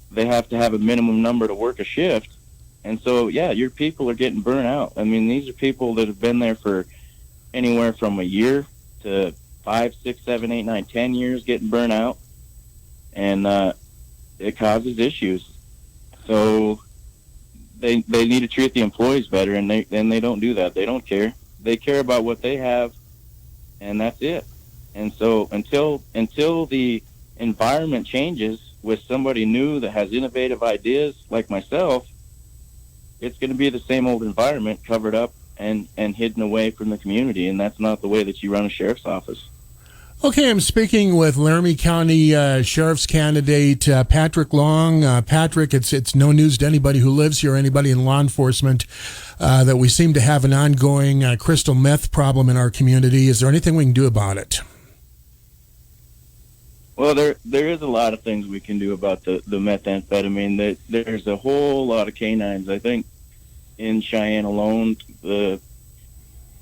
they have to have a minimum number to work a shift. And so, yeah, your people are getting burnt out. I mean, these are people that have been there for anywhere from a year to 5, 6, 7, 8, 9, 10 years getting burnt out. And it causes issues. So they need to treat the employees better, and they don't do that. They don't care. They care about what they have, and that's it. And so until the environment changes with somebody new that has innovative ideas like myself, it's going to be the same old environment covered up and hidden away from the community, and that's not the way that you run a sheriff's office. Okay, I'm speaking with Laramie County Sheriff's candidate Patrick Long. Patrick, it's no news to anybody who lives here, anybody in law enforcement, that we seem to have an ongoing crystal meth problem in our community. Is there anything we can do about it? Well, there is a lot of things we can do about the methamphetamine. There's a whole lot of canines. I think in Cheyenne alone, the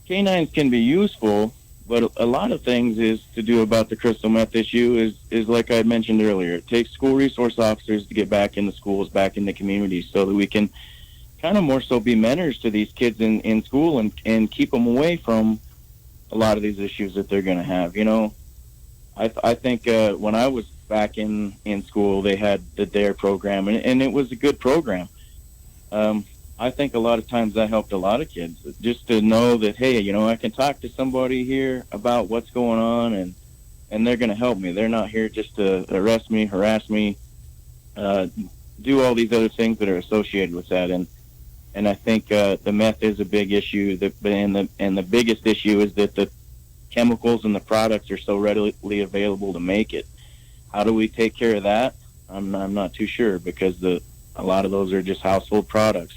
canines can be useful, but a lot of things is to do about the crystal meth issue is like I mentioned earlier. It takes school resource officers to get back in the schools, back in the communities, so that we can kind of more so be mentors to these kids in school and keep them away from a lot of these issues that they're going to have. I think when I was back in school, they had the DARE program, and it was a good program. I think a lot of times that helped a lot of kids just to know that, hey, I can talk to somebody here about what's going on, and they're going to help me. They're not here just to arrest me, harass me, do all these other things that are associated with that. And I think the meth is a big issue. And the biggest issue is that the chemicals and the products are so readily available to make it. How do we take care of that? I'm not too sure, because a lot of those are just household products.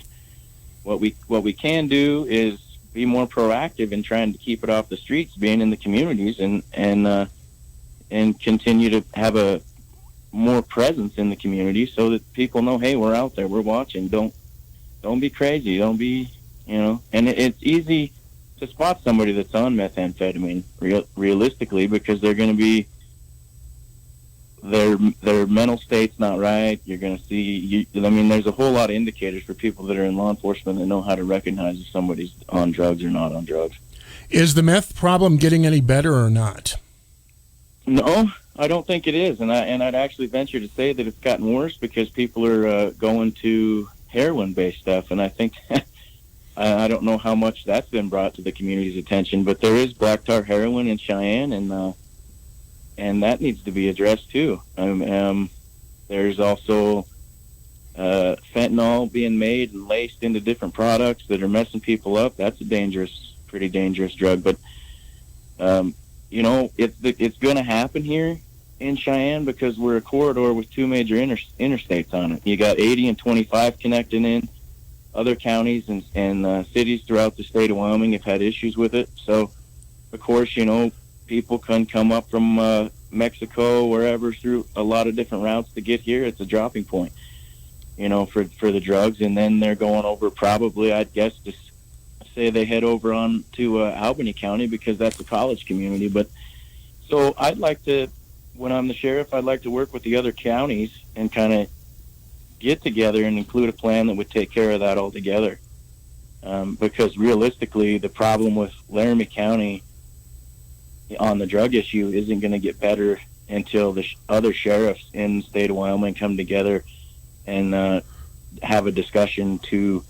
What we can do is be more proactive in trying to keep it off the streets, being in the communities, and continue to have a more presence in the community, so that people know, hey, we're out there, we're watching. Don't be crazy. Don't be, and it's easy to spot somebody that's on methamphetamine realistically, because they're going to be, their mental state's not right. You're going to see, there's a whole lot of indicators for people that are in law enforcement that know how to recognize if somebody's on drugs or not on drugs. Is the meth problem getting any better or not? No, I don't think it is. And I'd actually venture to say that it's gotten worse, because people are going to heroin-based stuff. And I think, I don't know how much that's been brought to the community's attention, but there is black tar heroin in Cheyenne, and that needs to be addressed too. There's also fentanyl being made and laced into different products that are messing people up. That's a pretty dangerous drug. But it's going to happen here in Cheyenne, because we're a corridor with two major interstates on it. You got 80 and 25 connecting in. Other counties and cities throughout the state of Wyoming have had issues with it. So, of course, people can come up from Mexico, wherever, through a lot of different routes to get here. It's a dropping point, for the drugs. And then they're going over, probably, I'd guess, to say they head over on to Albany County, because that's a college community. But so I'd like to, when I'm the sheriff, I'd like to work with the other counties and kind of get together and include a plan that would take care of that altogether. Because realistically, the problem with Laramie County on the drug issue isn't going to get better until the other sheriffs in the state of Wyoming come together and have a discussion to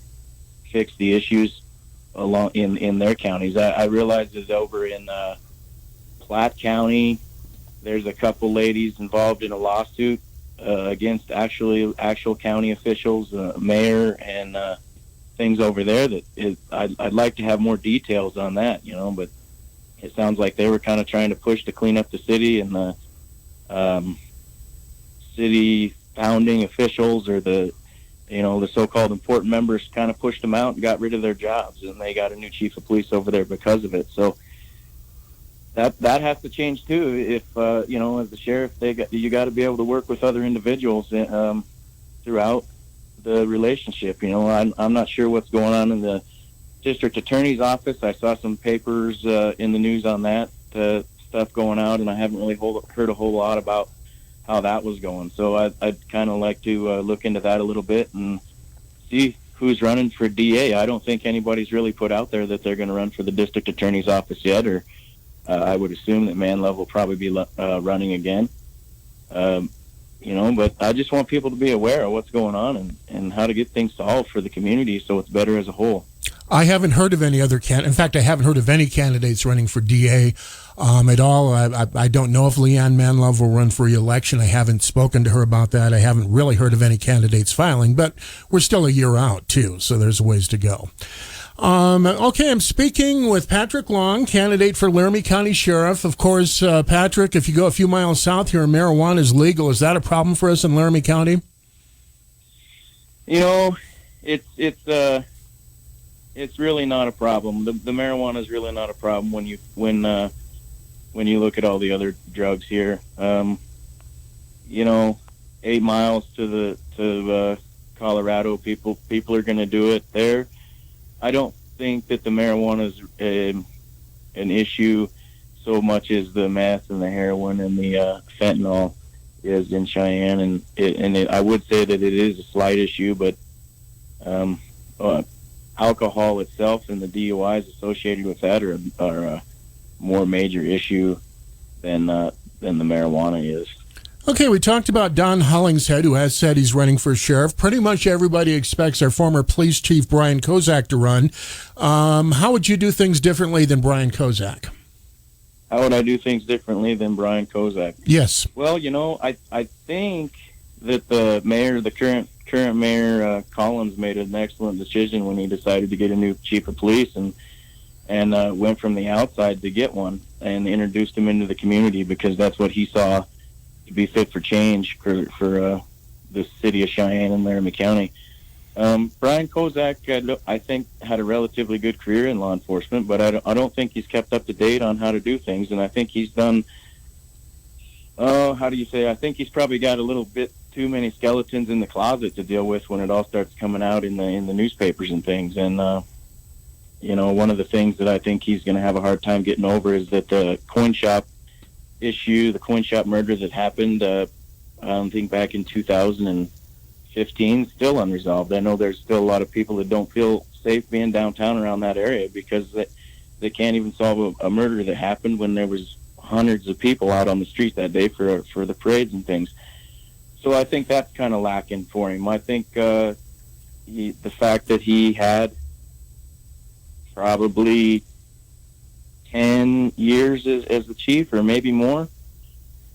fix the issues along in their counties. I realize that over in Platte County, there's a couple ladies involved in a lawsuit against actual county officials, mayor, and things over there. I'd like to have more details on that, but it sounds like they were kind of trying to push to clean up the city, and the city founding officials, or the so-called important members, kind of pushed them out and got rid of their jobs, and they got a new chief of police over there because of it. So that has to change too. If as the sheriff, you got to be able to work with other individuals throughout the relationship. I'm not sure what's going on in the district attorney's office. I saw some papers in the news on that stuff going out, and I haven't really heard a whole lot about how that was going. So I'd kind of like to look into that a little bit and see who's running for DA. I don't think anybody's really put out there that they're going to run for the district attorney's office yet, or I would assume that Manlove will probably be running again. But I just want people to be aware of what's going on and how to get things solved for the community so it's better as a whole. I haven't heard of any other in fact, I haven't heard of any candidates running for DA at all. I don't know if Leanne Manlove will run for re-election. I haven't spoken to her about that. I haven't really heard of any candidates filing, but we're still a year out, too, so there's a ways to go. Okay, I'm speaking with Patrick Long, candidate for Laramie County Sheriff. Of course, Patrick, if you go a few miles south here, marijuana is legal. Is that a problem for us in Laramie County? It's really not a problem. The marijuana is really not a problem when you look at all the other drugs here. 8 miles to Colorado, people are going to do it there. I don't think that the marijuana is an issue so much as the meth and the heroin and the fentanyl is in Cheyenne, and I would say that it is a slight issue, but alcohol itself and the DUIs associated with that are a more major issue than the marijuana is. Okay, we talked about Don Hollingshead, who has said he's running for sheriff. Pretty much everybody expects our former police chief, Brian Kozak, to run. How would you do things differently than Brian Kozak? How would I do things differently than Brian Kozak? Yes. Well, I think that the mayor, the current current mayor, Collins, made an excellent decision when he decided to get a new chief of police and went from the outside to get one and introduced him into the community, because that's what he saw to be fit for change for the city of Cheyenne and Laramie County. Brian Kozak, I think, had a relatively good career in law enforcement, but I don't think he's kept up to date on how to do things, and I think he's done, I think he's probably got a little bit too many skeletons in the closet to deal with when it all starts coming out in the newspapers and things. And one of the things that I think he's going to have a hard time getting over is that the coin shop issue, the coin shop murder that happened, I think back in 2015, still unresolved. I know there's still a lot of people that don't feel safe being downtown around that area because they can't even solve a murder that happened when there was hundreds of people out on the street that day for the parades and things. So I think that's kind of lacking for him. I think the fact that he had probably 10 years as the chief, or maybe more,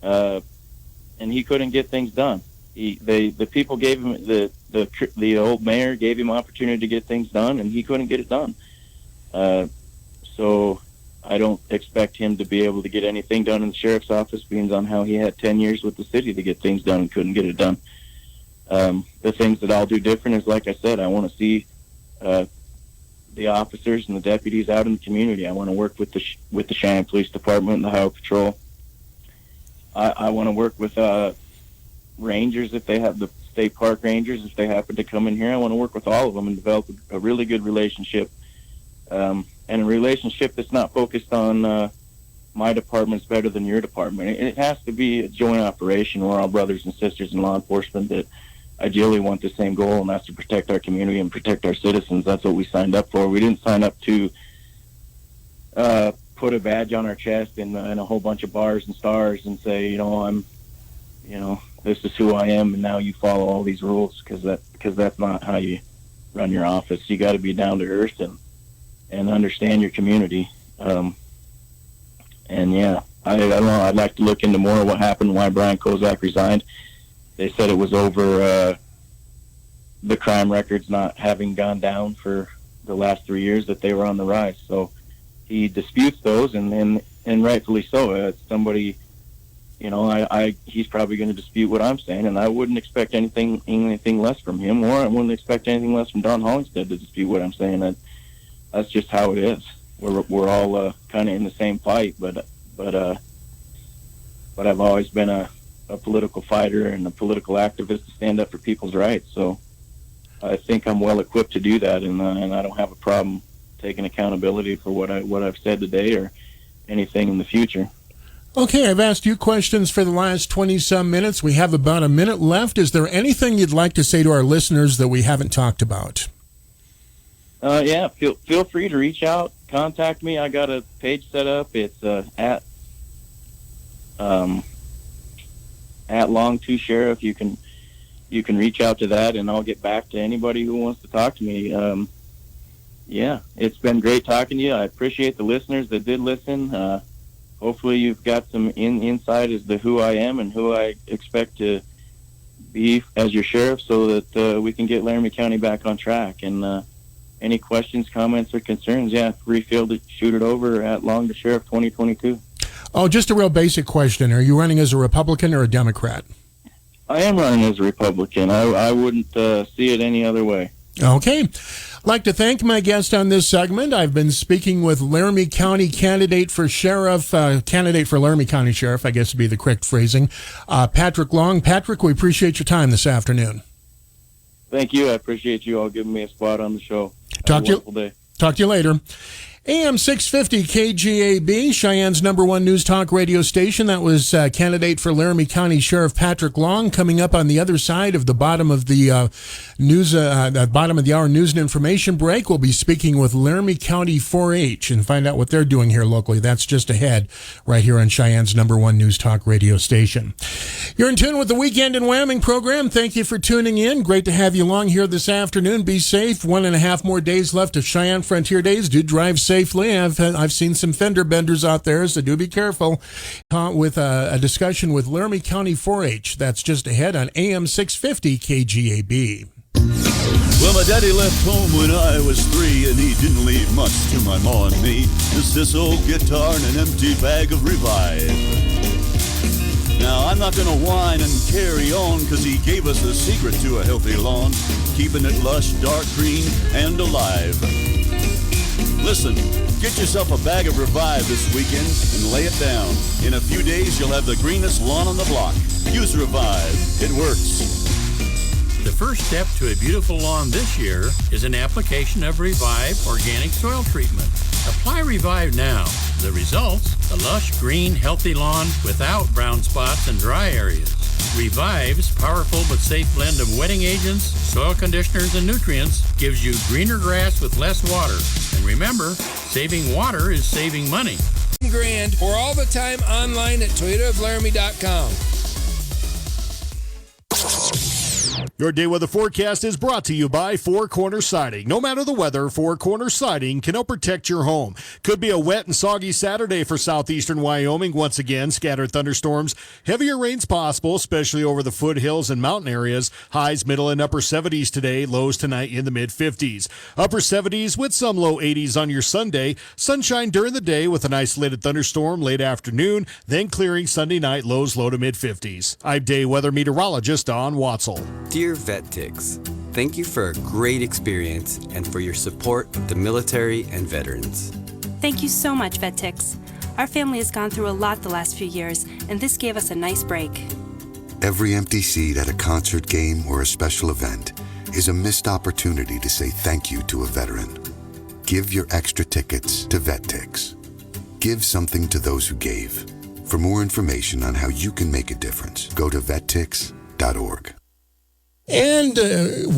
and he couldn't get things done. The people gave him, the old mayor gave him opportunity to get things done, and he couldn't get it done. So I don't expect him to be able to get anything done in the sheriff's office, being on how he had 10 years with the city to get things done and couldn't get it done. The things that I'll do different is, like I said, I want to see the officers and the deputies out in the community. I want to work with the Cheyenne Police Department and the Highway Patrol. I want to work with rangers, if they have the state park rangers, if they happen to come in here. I want to work with all of them and develop a really good relationship, and a relationship that's not focused on my department's better than your department. It has to be a joint operation. We're all brothers and sisters in law enforcement that ideally want the same goal, and that's to protect our community and protect our citizens. That's what we signed up for. We didn't sign up to put a badge on our chest and a whole bunch of bars and stars and say, this is who I am, and now you follow all these rules, because that's not how you run your office. You got to be down to earth and understand your community. And yeah, I don't know. I'd like to look into more of what happened, why Brian Kozak resigned. They said it was over the crime records not having gone down for the last 3 years, that they were on the rise. So he disputes those, and rightfully so. It's somebody, he's probably going to dispute what I'm saying, and I wouldn't expect anything less from him, or I wouldn't expect anything less from Don Hollingstead to dispute what I'm saying. That's just how it is. We're all kind of in the same fight, but I've always been a political fighter and a political activist to stand up for people's rights. So I think I'm well equipped to do that, and I don't have a problem taking accountability for what I've said today or anything in the future. Okay, I've asked you questions for the last 20-some minutes. We have about a minute left. Is there anything you'd like to say to our listeners that we haven't talked about? Yeah, feel free to reach out, contact me. I got a page set up. It's at Long2 Sheriff. You can reach out to that, and I'll get back to anybody who wants to talk to me. Yeah, it's been great talking to you. I appreciate the listeners that did listen. Hopefully you've got some insight as to who I am and who I expect to be as your sheriff, so that we can get Laramie County back on track. And any questions, comments, or concerns, free field it, shoot it over at Long to Sheriff 2022. Oh, just a real basic question. Are you running as a Republican or a Democrat? I am running as a Republican. I wouldn't see it any other way. Okay. I'd like to thank my guest on this segment. I've been speaking with Laramie County candidate for Laramie County Sheriff, I guess would be the correct phrasing, Patrick Long. Patrick, we appreciate your time this afternoon. Thank you. I appreciate you all giving me a spot on the show. Talk to you later. AM 650 KGAB, Cheyenne's #1 news talk radio station. That was candidate for Laramie County Sheriff Patrick Long. Coming up on the other side of the bottom of the bottom of the hour news and information break, we'll be speaking with Laramie County 4-H and find out what they're doing here locally. That's just ahead, right here on Cheyenne's #1 news talk radio station. You're in tune with the Weekend in Wyoming program. Thank you for tuning in. Great to have you along here this afternoon. Be safe. 1.5 more days left of Cheyenne Frontier Days. Do drive safe. safely. I've seen some fender benders out there, so do be careful. With a discussion with Laramie County 4-H. That's just ahead on AM 650 KGAB. Well, my daddy left home when I was 3, and he didn't leave much to my ma and me. Just this old guitar and an empty bag of Revive. Now, I'm not gonna whine and carry on, cause he gave us the secret to a healthy lawn, keeping it lush, dark green, and alive. Listen, get yourself a bag of Revive this weekend and lay it down. In a few days, you'll have the greenest lawn on the block. Use Revive. It works. The first step to a beautiful lawn this year is an application of Revive Organic Soil Treatment. Apply Revive now. The results, a lush, green, healthy lawn without brown spots and dry areas. Revive's powerful but safe blend of wetting agents, soil conditioners, and nutrients gives you greener grass with less water. And remember, saving water is saving money. $1,000 for all the time online at ToyotaofLaramie.com. Your day weather forecast is brought to you by Four Corner Siding. No matter the weather, Four Corner Siding can help protect your home. Could be a wet and soggy Saturday for southeastern Wyoming. Once again, scattered thunderstorms. Heavier rains possible, especially over the foothills and mountain areas. Highs middle and upper 70s today. Lows tonight in the mid-50s. Upper 70s with some low 80s on your Sunday. Sunshine during the day with an isolated thunderstorm late afternoon. Then clearing Sunday night. Lows low to mid-50s. I'm day weather meteorologist Don Watzel. Dear VetTix, thank you for a great experience and for your support of the military and veterans. Thank you so much, VetTix. Our family has gone through a lot the last few years, and this gave us a nice break. Every empty seat at a concert, game, or a special event is a missed opportunity to say thank you to a veteran. Give your extra tickets to VetTix. Give something to those who gave. For more information on how you can make a difference, go to vettix.org. And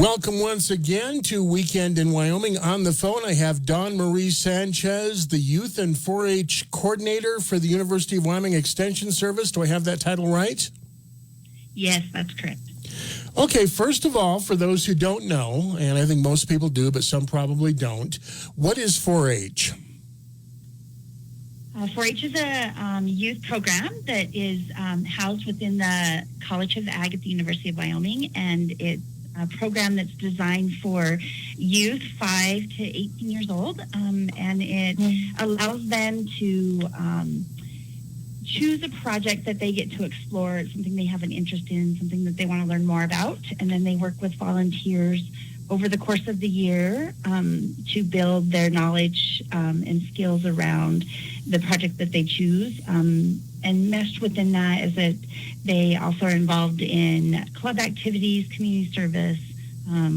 welcome once again to Weekend in Wyoming. On the phone, I have Dawn Marie Sanchez, the Youth and 4-H Coordinator for the University of Wyoming Extension Service. Do I have that title right? Yes, that's correct. Okay, first of all, for those who don't know, and I think most people do, but some probably don't, what is 4-H? 4-H is a youth program that is housed within the College of Ag at the University of Wyoming, and it's a program that's designed for youth 5 to 18 years old, and it allows them to choose a project that they get to explore, something they have an interest in, something that they want to learn more about, and then they work with volunteers over the course of the year to build their knowledge and skills around the project that they choose. And meshed within that is that they also are involved in club activities, community service,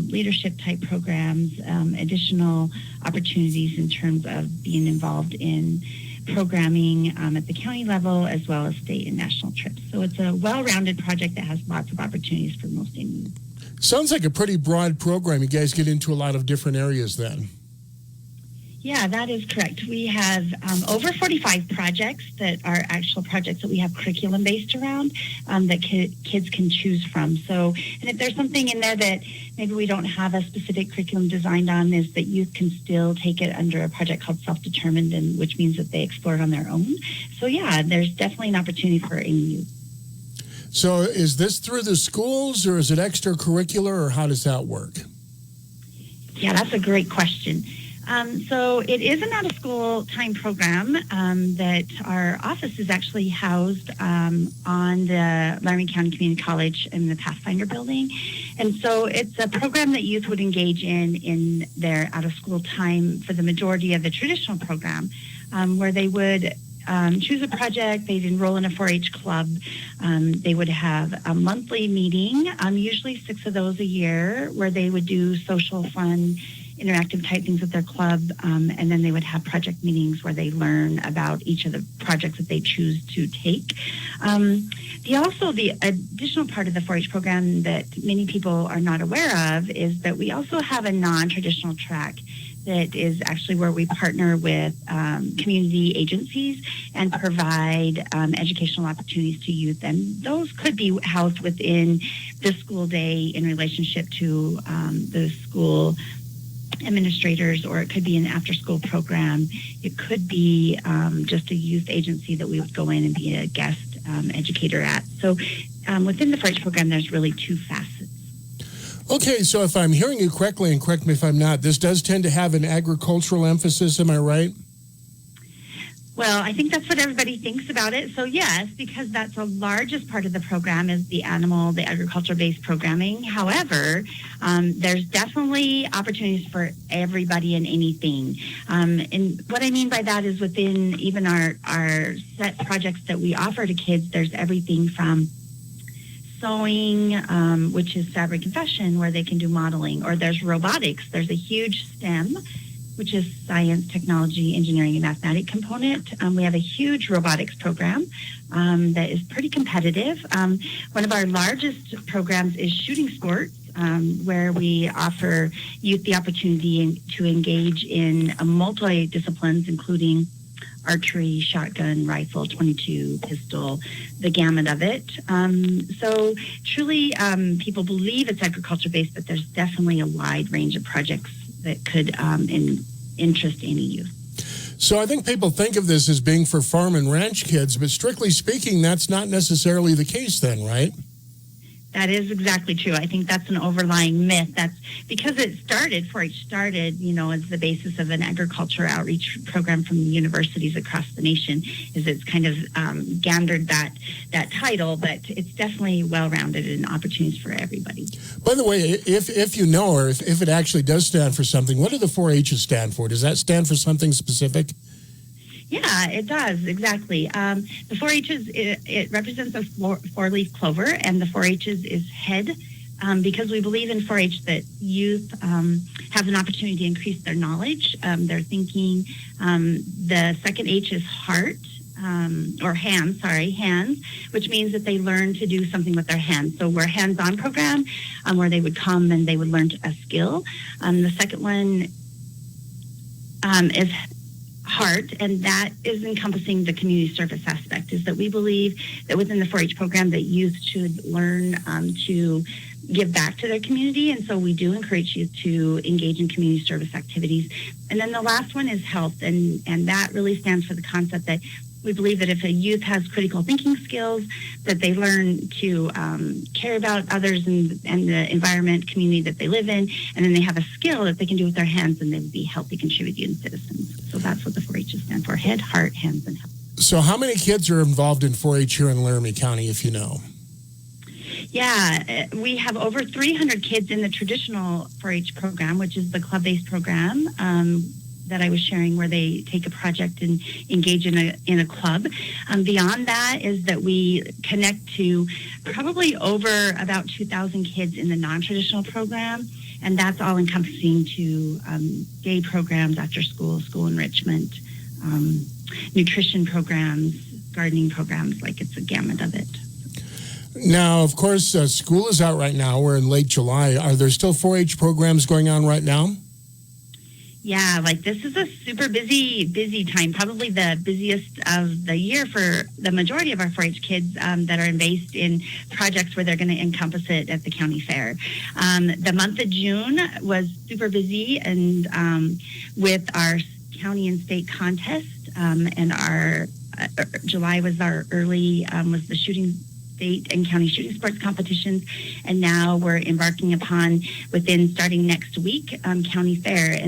leadership type programs, additional opportunities in terms of being involved in programming at the county level as well as state and national trips. So it's a well-rounded project that has lots of opportunities for most youth. Sounds like a pretty broad program. You guys get into a lot of different areas then. Yeah, that is correct. We have over 45 projects that are actual projects that we have curriculum based around that kids can choose from. So, and if there's something in there that maybe we don't have a specific curriculum designed on, is that youth can still take it under a project called Self-Determined, and which means that they explore it on their own. So yeah, there's definitely an opportunity for any youth. So is this through the schools, or is it extracurricular, or how does that work? Yeah, that's a great question. So it is an out-of-school time program that our office is actually housed on the Laramie County Community College in the Pathfinder building. And so it's a program that youth would engage in their out-of-school time for the majority of the traditional program, where they would choose a project, they'd enroll in a 4-H club, they would have a monthly meeting, usually 6 of those a year, where they would do social, fun, interactive type things with their club, and then they would have project meetings where they learn about each of the projects that they choose to take. The additional part of the 4-H program that many people are not aware of is that we also have a non-traditional track that is actually where we partner with community agencies and provide educational opportunities to youth. And those could be housed within the school day in relationship to the school administrators, or it could be an after-school program. It could be just a youth agency that we would go in and be a guest educator at. So within the 4-H program, there's really two facets. Okay, so if I'm hearing you correctly, and correct me if I'm not, this does tend to have an agricultural emphasis, am I right? Well, I think that's what everybody thinks about it. So yes, because that's the largest part of the program is the agriculture-based programming. However, there's definitely opportunities for everybody and anything. And what I mean by that is within even our set projects that we offer to kids, there's everything from sewing, which is fabric and fashion, where they can do modeling, or there's robotics. There's a huge STEM, which is science, technology, engineering, and mathematics component. We have a huge robotics program that is pretty competitive. One of our largest programs is shooting sports, where we offer youth the opportunity to engage in multi-disciplines, including archery, shotgun, rifle, .22, pistol, the gamut of it. So truly, people believe it's agriculture-based, but there's definitely a wide range of projects that could interest any youth. So I think people think of this as being for farm and ranch kids, but strictly speaking, that's not necessarily the case then, right? That is exactly true. I think that's an overlying myth. That's because 4-H started, as the basis of an agriculture outreach program from universities across the nation. It's kind of gathered that title, but it's definitely well-rounded and opportunities for everybody. By the way, if you know, or if it actually does stand for something, what do the 4-H's stand for? Does that stand for something specific? Yeah, it does, exactly. The 4-H's, it represents a four-leaf clover, and the 4-H's is head, because we believe in 4-H that youth have an opportunity to increase their knowledge, their thinking. The second H is heart, or hands, which means that they learn to do something with their hands. So we're a hands-on program where they would come and they would learn a skill. The second one is heart, and that is encompassing the community service aspect, is that we believe that within the 4-H program that youth should learn to give back to their community, and so we do encourage youth to engage in community service activities. And then the last one is health, and that really stands for the concept that we believe that if a youth has critical thinking skills, that they learn to care about others and the environment, community that they live in, and then they have a skill that they can do with their hands, and they would be healthy, contributing citizens. So that's what the 4-H's stand for: head, heart, hands, and health. So how many kids are involved in 4-H here in Laramie County, if you know? Yeah, we have over 300 kids in the traditional 4-H program, which is the club-based program that I was sharing, where they take a project and engage in a club. Beyond that is that we connect to probably over about 2,000 kids in the non-traditional program, and that's all encompassing to day programs, after school enrichment, nutrition programs, gardening programs, like it's a gamut of it. Now, of course, school is out right now. We're in late July. Are there still 4-H programs going on right now? Yeah, this is a super busy time, probably the busiest of the year for the majority of our 4-H kids that are based in projects where they're going to encompass it at the county fair. The month of June was super busy, and with our county and state contest, and our July was our early, was the shooting state and county shooting sports competitions, and now we're embarking upon, starting next week, county fair.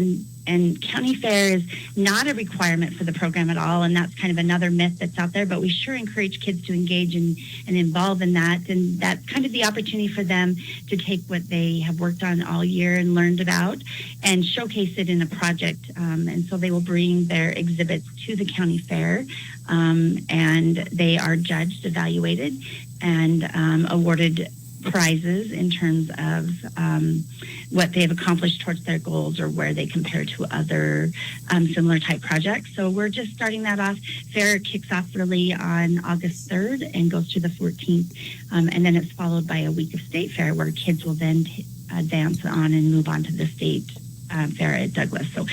And county fair is not a requirement for the program at all, and that's kind of another myth that's out there, but we sure encourage kids to engage and involve in that, and that's kind of the opportunity for them to take what they have worked on all year and learned about and showcase it in a project, and so they will bring their exhibits to the county fair, and they are judged, evaluated, and awarded prizes in terms of what they have accomplished towards their goals or where they compare to other similar type projects. So we're just starting that off. Fair kicks off really on August 3rd and goes through the 14th. And then it's followed by a week of state fair where kids will then advance on and move on to the state fair at Douglas. So,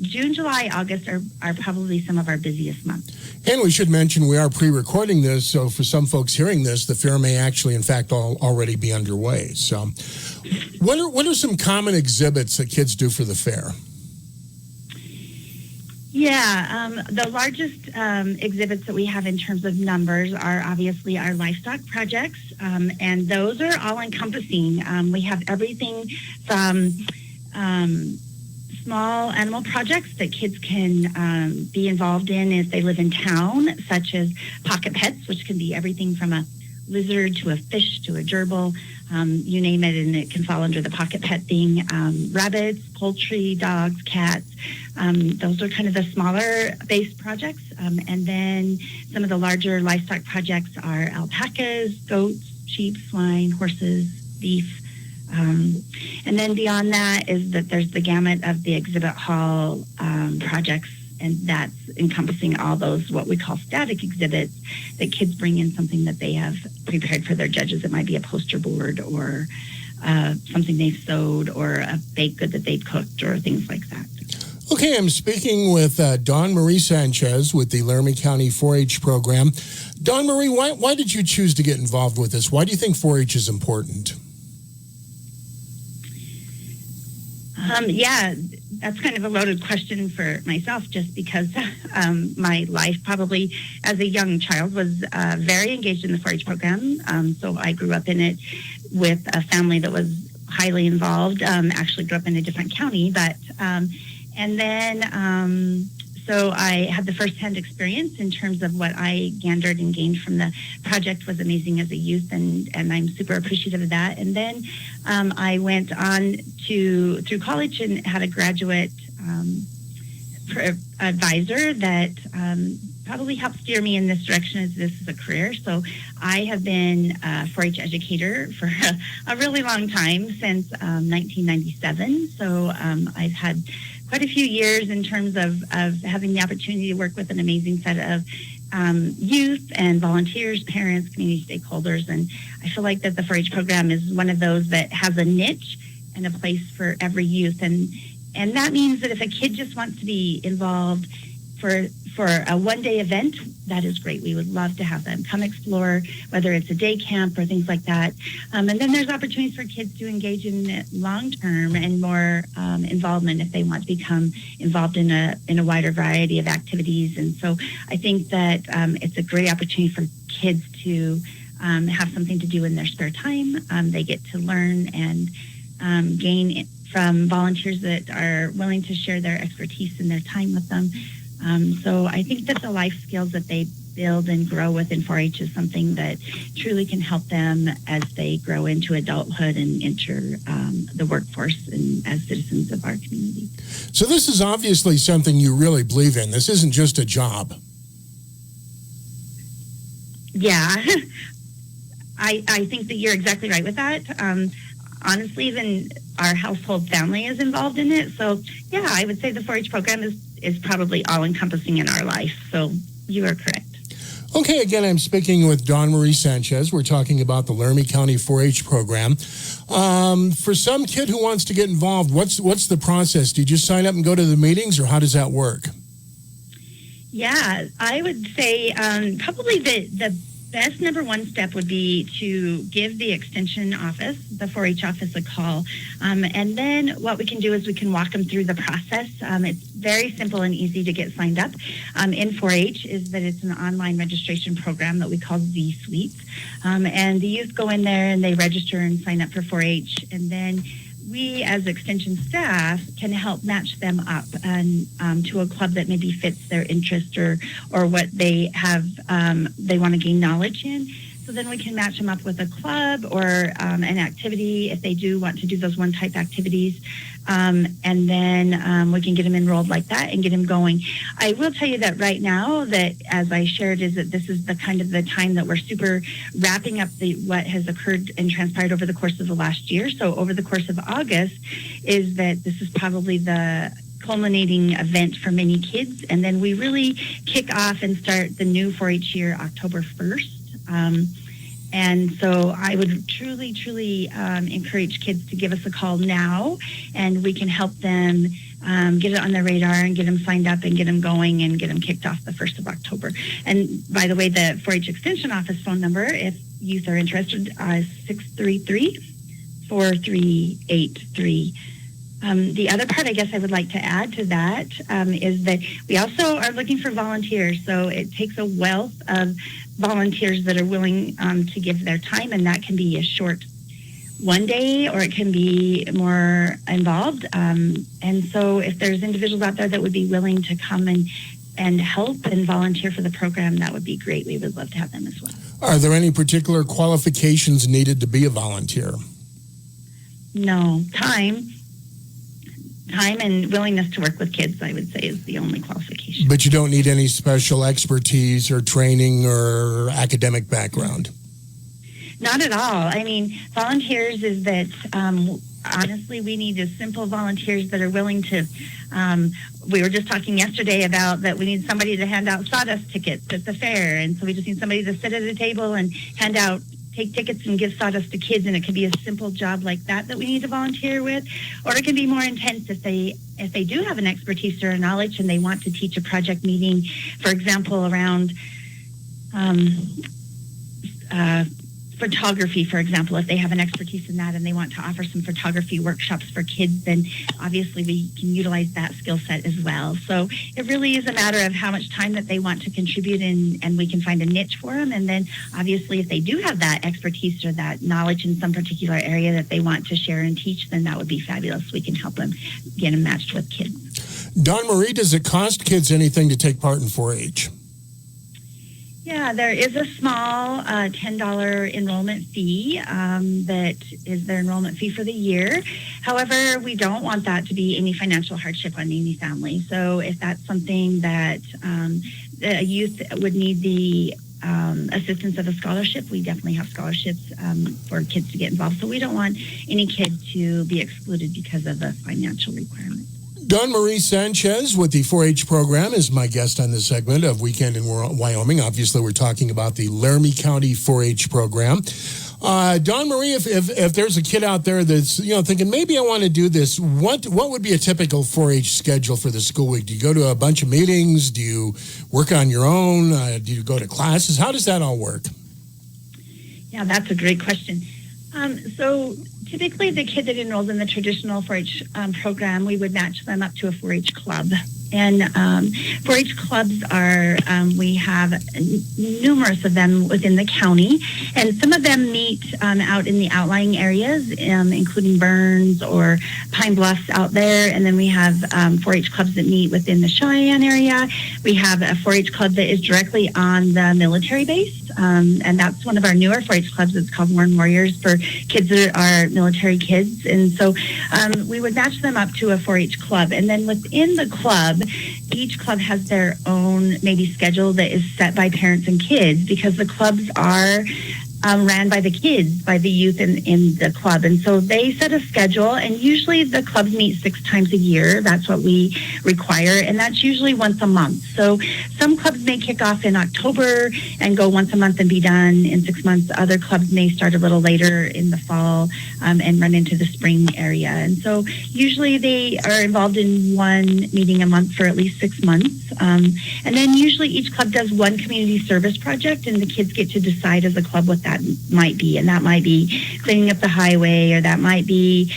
June, July, August are probably some of our busiest months. And we should mention we are pre-recording this, so for some folks hearing this, the fair may actually, in fact, already be underway. So, what are some common exhibits that kids do for the fair? Yeah, the largest exhibits that we have in terms of numbers are obviously our livestock projects, and those are all-encompassing. We have everything from small animal projects that kids can be involved in if they live in town, such as pocket pets, which can be everything from a lizard to a fish to a gerbil, you name it, and it can fall under the pocket pet thing. Rabbits, poultry, dogs, cats. Those are kind of the smaller based projects. And then some of the larger livestock projects are alpacas, goats, sheep, swine, horses, beef. And then beyond that is that there's the gamut of the exhibit hall projects, and that's encompassing all those what we call static exhibits that kids bring in something that they have prepared for their judges. It might be a poster board or something they've sewed or a baked good that they've cooked or things like that. Okay, I'm speaking with Dawn Marie Sanchez with the Laramie County 4-H program. Dawn Marie, why did you choose to get involved with this? Why do you think 4-H is important? That's kind of a loaded question for myself, just because my life probably as a young child was very engaged in the 4-H program. So I grew up in it with a family that was highly involved. Actually grew up in a different county, but so I had the firsthand experience in terms of what I gathered and gained from the project was amazing as a youth, and I'm super appreciative of that. And then I went on through college and had a graduate advisor that probably helped steer me in this direction as this is a career. So I have been a 4-H educator for a really long time, since 1997. So I've had quite a few years in terms of having the opportunity to work with an amazing set of youth and volunteers, parents, community stakeholders. And I feel like that the 4-H program is one of those that has a niche and a place for every youth. And that means that if a kid just wants to be involved for a one-day event, that is great. We would love to have them come explore, whether it's a day camp or things like that. And then there's opportunities for kids to engage in it long-term and more involvement if they want to become involved in a wider variety of activities. And so I think that it's a great opportunity for kids to have something to do in their spare time. They get to learn and gain from volunteers that are willing to share their expertise and their time with them. So I think that the life skills that they build and grow with in 4-H is something that truly can help them as they grow into adulthood and enter the workforce and as citizens of our community. So this is obviously something you really believe in. This isn't just a job. Yeah, I think that you're exactly right with that. Honestly, even our household family is involved in it. So, yeah, I would say the 4-H program is probably all-encompassing in our life. So you are correct. Okay, again, I'm speaking with Dawn Marie Sanchez. We're talking about the Laramie County 4-H program. For some kid who wants to get involved, what's the process? Do you just sign up and go to the meetings, or how does that work? Yeah, I would say probably the best number one step would be to give the extension office, the 4-H office, a call. And then what we can do is we can walk them through the process. It's very simple and easy to get signed up. In 4-H is that it's an online registration program that we call Z Suite. And the youth go in there and they register and sign up for 4-H. And then we as extension staff can help match them up and to a club that maybe fits their interest or what they have they want to gain knowledge in. So then we can match them up with a club or an activity if they do want to do those one-type activities. And then we can get them enrolled like that and get them going. I will tell you that right now, that as I shared, is that this is the kind of the time that we're super wrapping up what has occurred and transpired over the course of the last year. So over the course of August is that this is probably the culminating event for many kids. And then we really kick off and start the new 4-H year October 1st. And so I would truly, truly encourage kids to give us a call now, and we can help them get it on their radar and get them signed up and get them going and get them kicked off the 1st of October. And by the way, the 4-H Extension Office phone number, if youth are interested, is 633-4383. The other part I guess I would like to add to that is that we also are looking for volunteers. So it takes a wealth of volunteers that are willing to give their time, and that can be a short one day or it can be more involved. And so if there's individuals out there that would be willing to come and help and volunteer for the program, that would be great. We would love to have them as well. Are there any particular qualifications needed to be a volunteer? No. Time and willingness to work with kids, I would say, is the only qualification. But you don't need any special expertise or training or academic background? Not at all. I mean, volunteers is that, honestly, we need just simple volunteers that are willing to, we were just talking yesterday about that we need somebody to hand out sawdust tickets at the fair. And so we just need somebody to sit at a table and take tickets and give sawdust to kids, and it can be a simple job like that we need to volunteer with, or it can be more intense if they do have an expertise or a knowledge and they want to teach a project meeting, for example, around photography, for example. If they have an expertise in that and they want to offer some photography workshops for kids, then obviously we can utilize that skill set as well. So it really is a matter of how much time that they want to contribute, and we can find a niche for them. And then obviously if they do have that expertise or that knowledge in some particular area that they want to share and teach, then that would be fabulous. We can help them get them matched with kids. Dawn Marie, does it cost kids anything to take part in 4-H? Yeah, there is a small $10 enrollment fee that is their enrollment fee for the year. However, we don't want that to be any financial hardship on any family. So if that's something that a youth would need the assistance of a scholarship, we definitely have scholarships for kids to get involved. So we don't want any kid to be excluded because of a financial requirement. Dawn Marie Sanchez with the 4-H program is my guest on this segment of Weekend in Wyoming. Obviously, we're talking about the Laramie County 4-H program. Dawn Marie, if there's a kid out there that's thinking maybe I want to do this, what would be a typical 4-H schedule for the school week? Do you go to a bunch of meetings? Do you work on your own? Do you go to classes? How does that all work? Yeah, that's a great question. So typically the kid that enrolls in the traditional 4-H program, we would match them up to a 4-H club. And 4-H clubs are, we have numerous of them within the county, and some of them meet out in the outlying areas, including Burns or Pine Bluffs out there. And then we have 4-H clubs that meet within the Cheyenne area. We have a 4-H club that is directly on the military base, and that's one of our newer 4-H clubs. It's called Warren Warriors for kids that are military kids. And so we would match them up to a 4-H club. And then within the club, each club has their own maybe schedule that is set by parents and kids, because the clubs are ran by the kids, by the youth in the club. And so they set a schedule, and usually the clubs meet 6 times a year. That's what we require, and that's usually once a month. So some clubs may kick off in October and go once a month and be done in 6 months. Other clubs may start a little later in the fall and run into the spring area. And so usually they are involved in one meeting a month for at least 6 months. And then usually each club does one community service project, and the kids get to decide as a club what that might be. And that might be cleaning up the highway, or that might be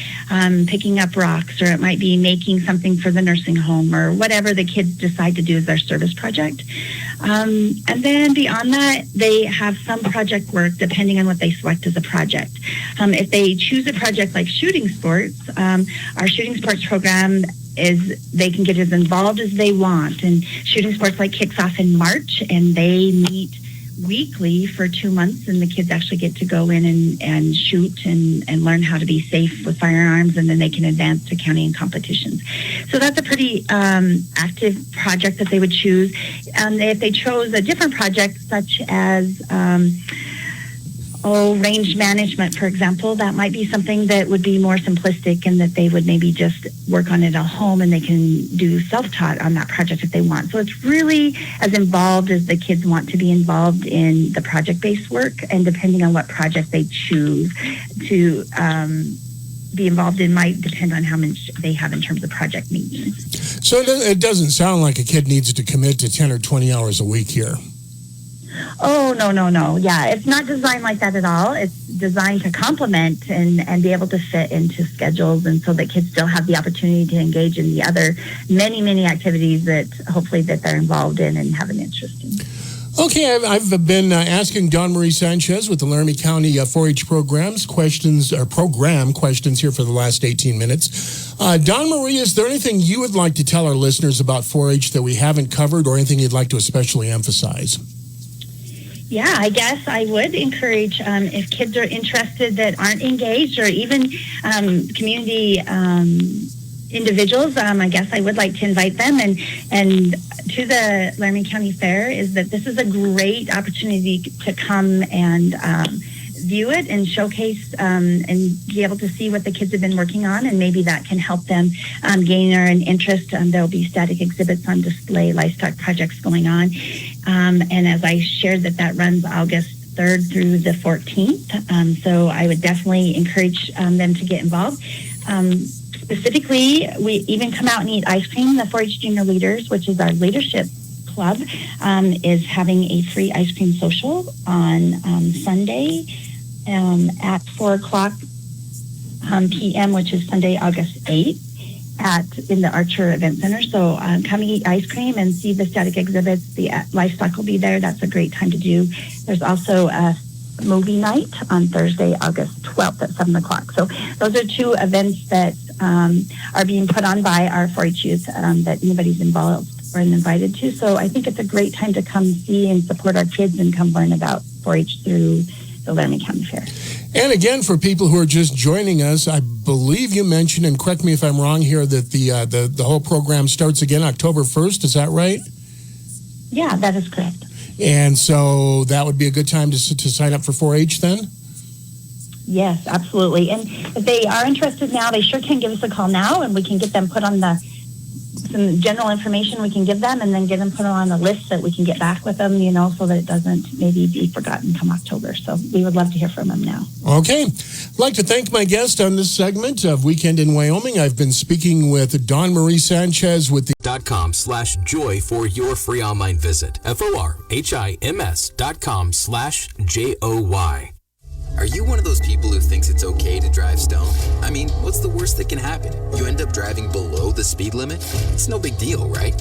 picking up rocks, or it might be making something for the nursing home, or whatever the kids decide to do as their service project. And then beyond that, they have some project work depending on what they select as a project. If they choose a project like shooting sports, our shooting sports program is they can get as involved as they want. And shooting sports kicks off in March, and they meet weekly for 2 months, and the kids actually get to go in and shoot and learn how to be safe with firearms, and then they can advance to county and competitions. So that's a pretty active project that they would choose. If they chose a different project, such as range management, for example, that might be something that would be more simplistic and that they would maybe just work on it at home and they can do self-taught on that project if they want. So it's really as involved as the kids want to be involved in the project-based work, and depending on what project they choose to be involved in might depend on how much they have in terms of project needs. So it doesn't sound like a kid needs to commit to 10 or 20 hours a week here. Oh, no. Yeah, it's not designed like that at all. It's designed to complement and be able to fit into schedules, and so that kids still have the opportunity to engage in the other many activities that hopefully that they're involved in and have an interest in. Okay, I've been asking Dawn Marie Sanchez with the Laramie County 4-H program questions here for the last 18 minutes. Dawn Marie, is there anything you would like to tell our listeners about 4-H that we haven't covered, or anything you'd like to especially emphasize? Yeah, I guess I would encourage if kids are interested that aren't engaged, or even community individuals, I guess I would like to invite them and to the Laramie County Fair, is that this is a great opportunity to come and view it and showcase and be able to see what the kids have been working on, and maybe that can help them gain an interest. There'll be static exhibits on display, livestock projects going on. And as I shared, that runs August 3rd through the 14th. So I would definitely encourage them to get involved. Specifically, we even come out and eat ice cream. The 4-H Junior Leaders, which is our leadership club, is having a free ice cream social on Sunday at 4 o'clock p.m., which is Sunday, August 8th, in the Archer Event Center. So come eat ice cream and see the static exhibits. The livestock will be there. That's a great time to do. There's also a movie night on Thursday, August 12th at 7 o'clock. So those are two events that are being put on by our 4-H youth that anybody's involved or invited to. So I think it's a great time to come see and support our kids and come learn about 4-H through the Laramie County Fair. And again, for people who are just joining us, I believe you mentioned, and correct me if I'm wrong here, that the whole program starts again October 1st. Is that right? Yeah, that is correct. And so that would be a good time to sign up for 4-H then? Yes, absolutely. And if they are interested now, they sure can give us a call now, and we can get them put on some general information we can give them, and then get them put on a list that we can get back with them, so that it doesn't maybe be forgotten come October. So we would love to hear from them now. Okay. I'd like to thank my guest on this segment of Weekend in Wyoming. I've been speaking with Dawn Marie Sanchez with the .com/joy for your free online visit. FORHIMS.com/JOY. Are you one of those people who thinks it's okay to drive stoned? I mean, what's the worst that can happen? You end up driving below the speed limit? It's no big deal, right?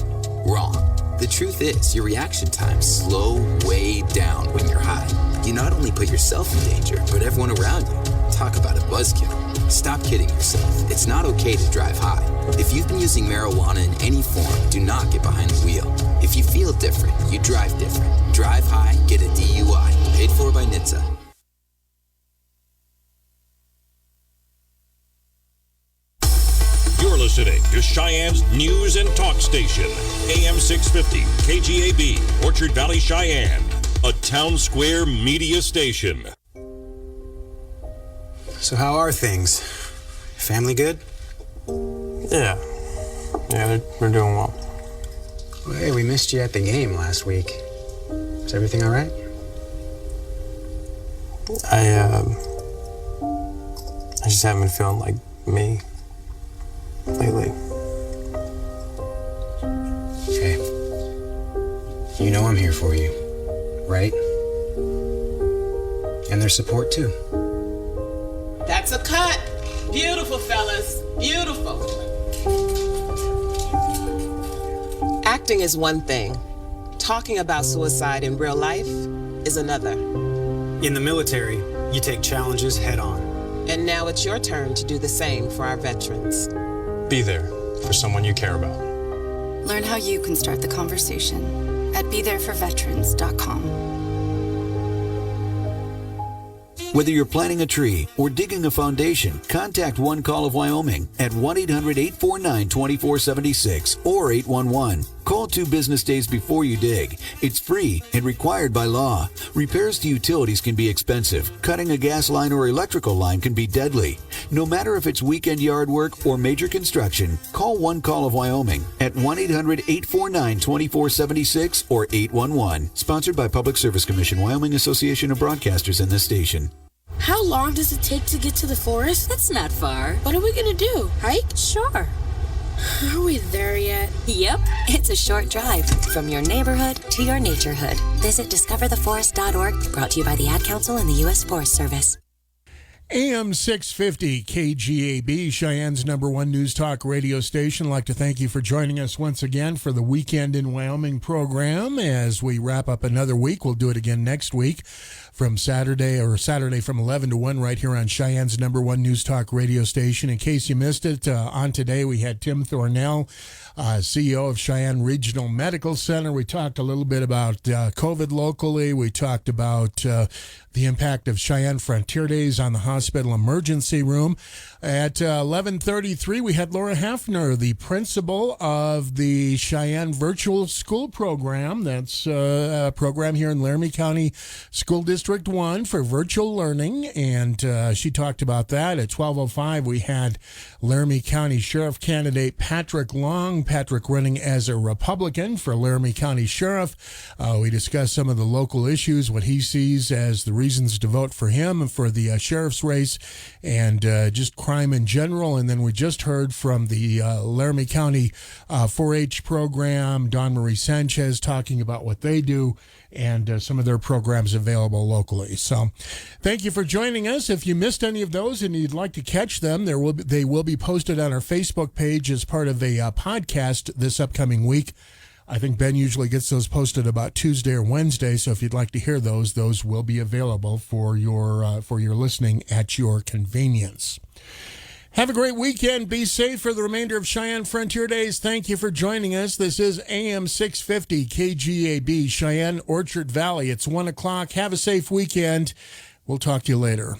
Wrong. The truth is, your reaction times slow way down when you're high. You not only put yourself in danger, but everyone around you. Talk about a buzzkill. Stop kidding yourself. It's not okay to drive high. If you've been using marijuana in any form, do not get behind the wheel. If you feel different, you drive different. Drive high, get a DUI. Paid for by NHTSA. You're listening to Cheyenne's News and Talk Station, AM 650, KGAB, Orchard Valley, Cheyenne, a town square media station. So how are things? Family good? Yeah, we're doing well. Well, hey, we missed you at the game last week. Is everything all right? I just haven't been feeling like me lately. Okay. You know I'm here for you, right? And there's support too. That's a cut. Beautiful, fellas. Beautiful. Acting is one thing. Talking about suicide in real life is another. In the military, you take challenges head on. And now it's your turn to do the same for our veterans. Be there for someone you care about. Learn how you can start the conversation at BeThereForVeterans.com. Whether you're planting a tree or digging a foundation, contact One Call of Wyoming at 1-800-849-2476 or 811. Call 2 business days before you dig. It's free and required by law. Repairs to utilities can be expensive. Cutting a gas line or electrical line can be deadly. No matter if it's weekend yard work or major construction, call One Call of Wyoming at 1-800-849-2476 or 811. Sponsored by Public Service Commission, Wyoming Association of Broadcasters, and this station. How long does it take to get to the forest? That's not far. What are we gonna do? Hike? Sure. Are we there yet? Yep. It's a short drive from your neighborhood to your naturehood. Visit discovertheforest.org, brought to you by the Ad Council and the U.S. Forest Service. AM 650 KGAB, Cheyenne's #1 news talk radio station. I'd like to thank you for joining us once again for the Weekend in Wyoming program. As we wrap up another week, we'll do it again next week from Saturday from 11 to 1 right here on Cheyenne's #1 news talk radio station. In case you missed it, on today we had Tim Thornell, CEO of Cheyenne Regional Medical Center. We talked a little bit about COVID locally. We talked about the impact of Cheyenne Frontier Days on the hospital emergency room. At 11:33, we had Laura Hafner, the principal of the Cheyenne Virtual School Program. That's a program here in Laramie County School District 1 for virtual learning, and she talked about that. At 12:05, we had Laramie County Sheriff candidate Patrick Long. Patrick running as a Republican for Laramie County Sheriff. We discussed some of the local issues, what he sees as the reasons to vote for him for the sheriff's race, and just crime in general. And then we just heard from the Laramie County 4-H program, Dawn Marie Sanchez, talking about what they do and some of their programs available locally. So thank you for joining us. If you missed any of those and you'd like to catch them, they will be posted on our Facebook page as part of a podcast this upcoming week. I think Ben usually gets those posted about Tuesday or Wednesday, so if you'd like to hear those will be available for your listening at your convenience. Have a great weekend. Be safe for the remainder of Cheyenne Frontier Days. Thank you for joining us. This is AM 650 KGAB, Cheyenne Orchard Valley. It's 1 o'clock. Have a safe weekend. We'll talk to you later.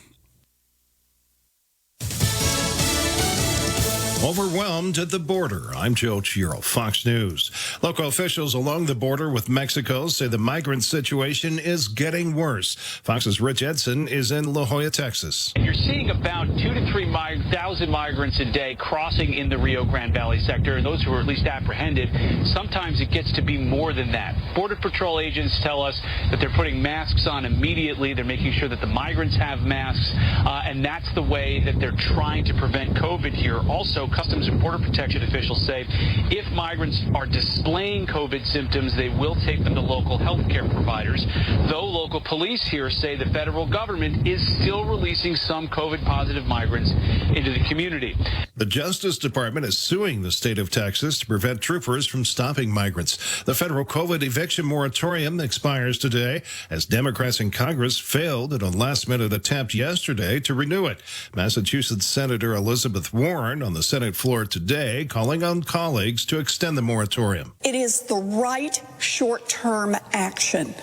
Overwhelmed at the border. I'm Joe Chiro, Fox News. Local officials along the border with Mexico say the migrant situation is getting worse. Fox's Rich Edson is in La Joya, Texas. And you're seeing about 2,000 to 3,000 migrants a day crossing in the Rio Grande Valley sector, and those who are at least apprehended. Sometimes it gets to be more than that. Border Patrol agents tell us that they're putting masks on immediately. They're making sure that the migrants have masks, and that's the way that they're trying to prevent COVID here. Also, Customs and Border Protection officials say if migrants are displaying COVID symptoms, they will take them to local health care providers. Though local police here say the federal government is still releasing some COVID-positive migrants into the community. The Justice Department is suing the state of Texas to prevent troopers from stopping migrants. The federal COVID eviction moratorium expires today as Democrats in Congress failed in a last-minute attempt yesterday to renew it. Massachusetts Senator Elizabeth Warren on the Senate floor today calling on colleagues to extend the moratorium. It is the right short-term action.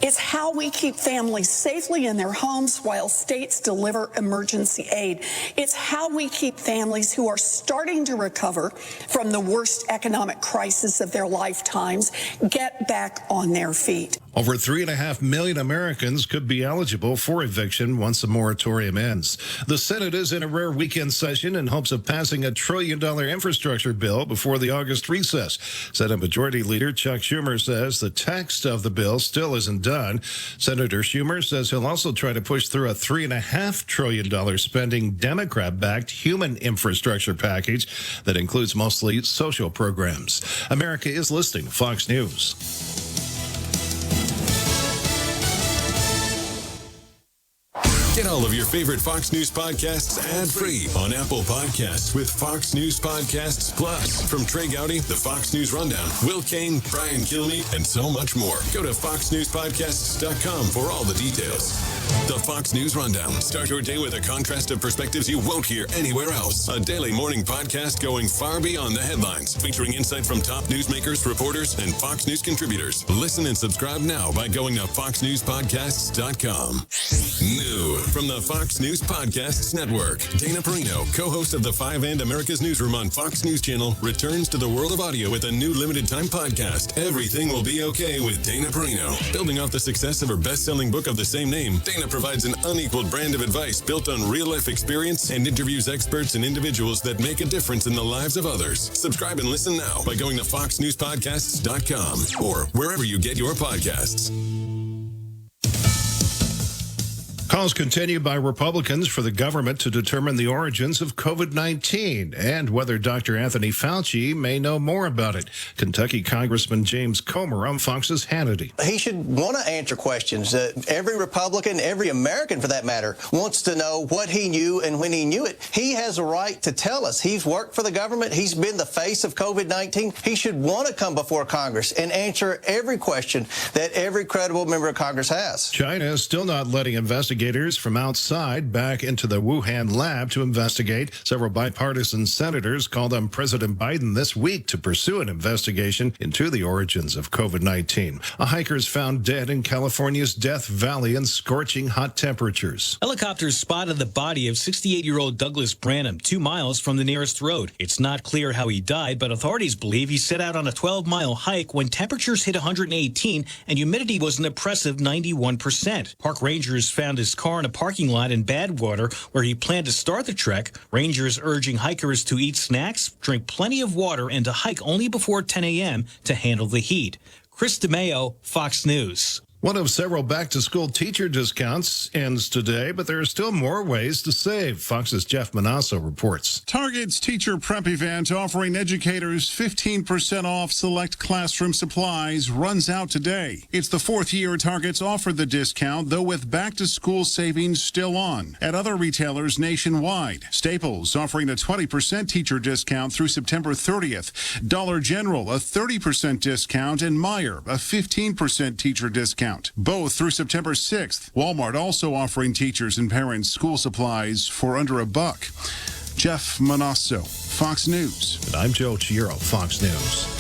It's how we keep families safely in their homes while states deliver emergency aid. It's how we keep families who are starting to recover from the worst economic crisis of their lifetimes get back on their feet. Over 3.5 million Americans could be eligible for eviction once the moratorium ends. The Senate is in a rare weekend session in hopes of passing $1 trillion infrastructure bill before the August recess. Senate Majority Leader Chuck Schumer says the text of the bill still isn't done. Senator Schumer says he'll also try to push through a $3.5 trillion spending Democrat-backed human infrastructure package that includes mostly social programs. America is listening to Fox News. Get a all of your favorite Fox News podcasts ad-free on Apple Podcasts with Fox News Podcasts Plus. From Trey Gowdy, the Fox News Rundown, Will Kane, Brian Kilmeade, and so much more. Go to foxnewspodcasts.com for all the details. The Fox News Rundown. Start your day with a contrast of perspectives you won't hear anywhere else. A daily morning podcast going far beyond the headlines, featuring insight from top newsmakers, reporters, and Fox News contributors. Listen and subscribe now by going to foxnewspodcasts.com. New from the Fox News Podcasts Network, Dana Perino, co-host of the 5 and America's Newsroom on Fox News Channel, returns to the world of audio with a new limited-time podcast, Everything Will Be Okay with Dana Perino. Building off the success of her best-selling book of the same name, Dana provides an unequaled brand of advice built on real-life experience and interviews experts and individuals that make a difference in the lives of others. Subscribe and listen now by going to foxnewspodcasts.com or wherever you get your podcasts. Calls continue by Republicans for the government to determine the origins of COVID-19 and whether Dr. Anthony Fauci may know more about it. Kentucky Congressman James Comer on Fox's Hannity. He should want to answer questions. Every Republican, every American for that matter, wants to know what he knew and when he knew it. He has a right to tell us. He's worked for the government. He's been the face of COVID-19. He should want to come before Congress and answer every question that every credible member of Congress has. China is still not letting investigators from outside back into the Wuhan lab to investigate. Several bipartisan senators called on President Biden this week to pursue an investigation into the origins of COVID-19. A hiker is found dead in California's Death Valley in scorching hot temperatures. Helicopters spotted the body of 68-year-old Douglas Branham 2 miles from the nearest road. It's not clear how he died, but authorities believe he set out on a 12-mile hike when temperatures hit 118 and humidity was an oppressive 91%. Park rangers found his car in a parking lot in Badwater where he planned to start the trek. Rangers urging hikers to eat snacks, drink plenty of water, and to hike only before 10 a.m. to handle the heat. Chris DeMeo, Fox News. One of several back-to-school teacher discounts ends today, but there are still more ways to save. Fox's Jeff Manasso reports. Target's teacher prep event offering educators 15% off select classroom supplies runs out today. It's the fourth year Target's offered the discount, though with back-to-school savings still on. At other retailers nationwide, Staples offering a 20% teacher discount through September 30th. Dollar General a 30% discount, and Meijer a 15% teacher discount. Both through September 6th. Walmart also offering teachers and parents school supplies for under $1. Jeff Manasso, Fox News. And I'm Joe Chiaro, Fox News.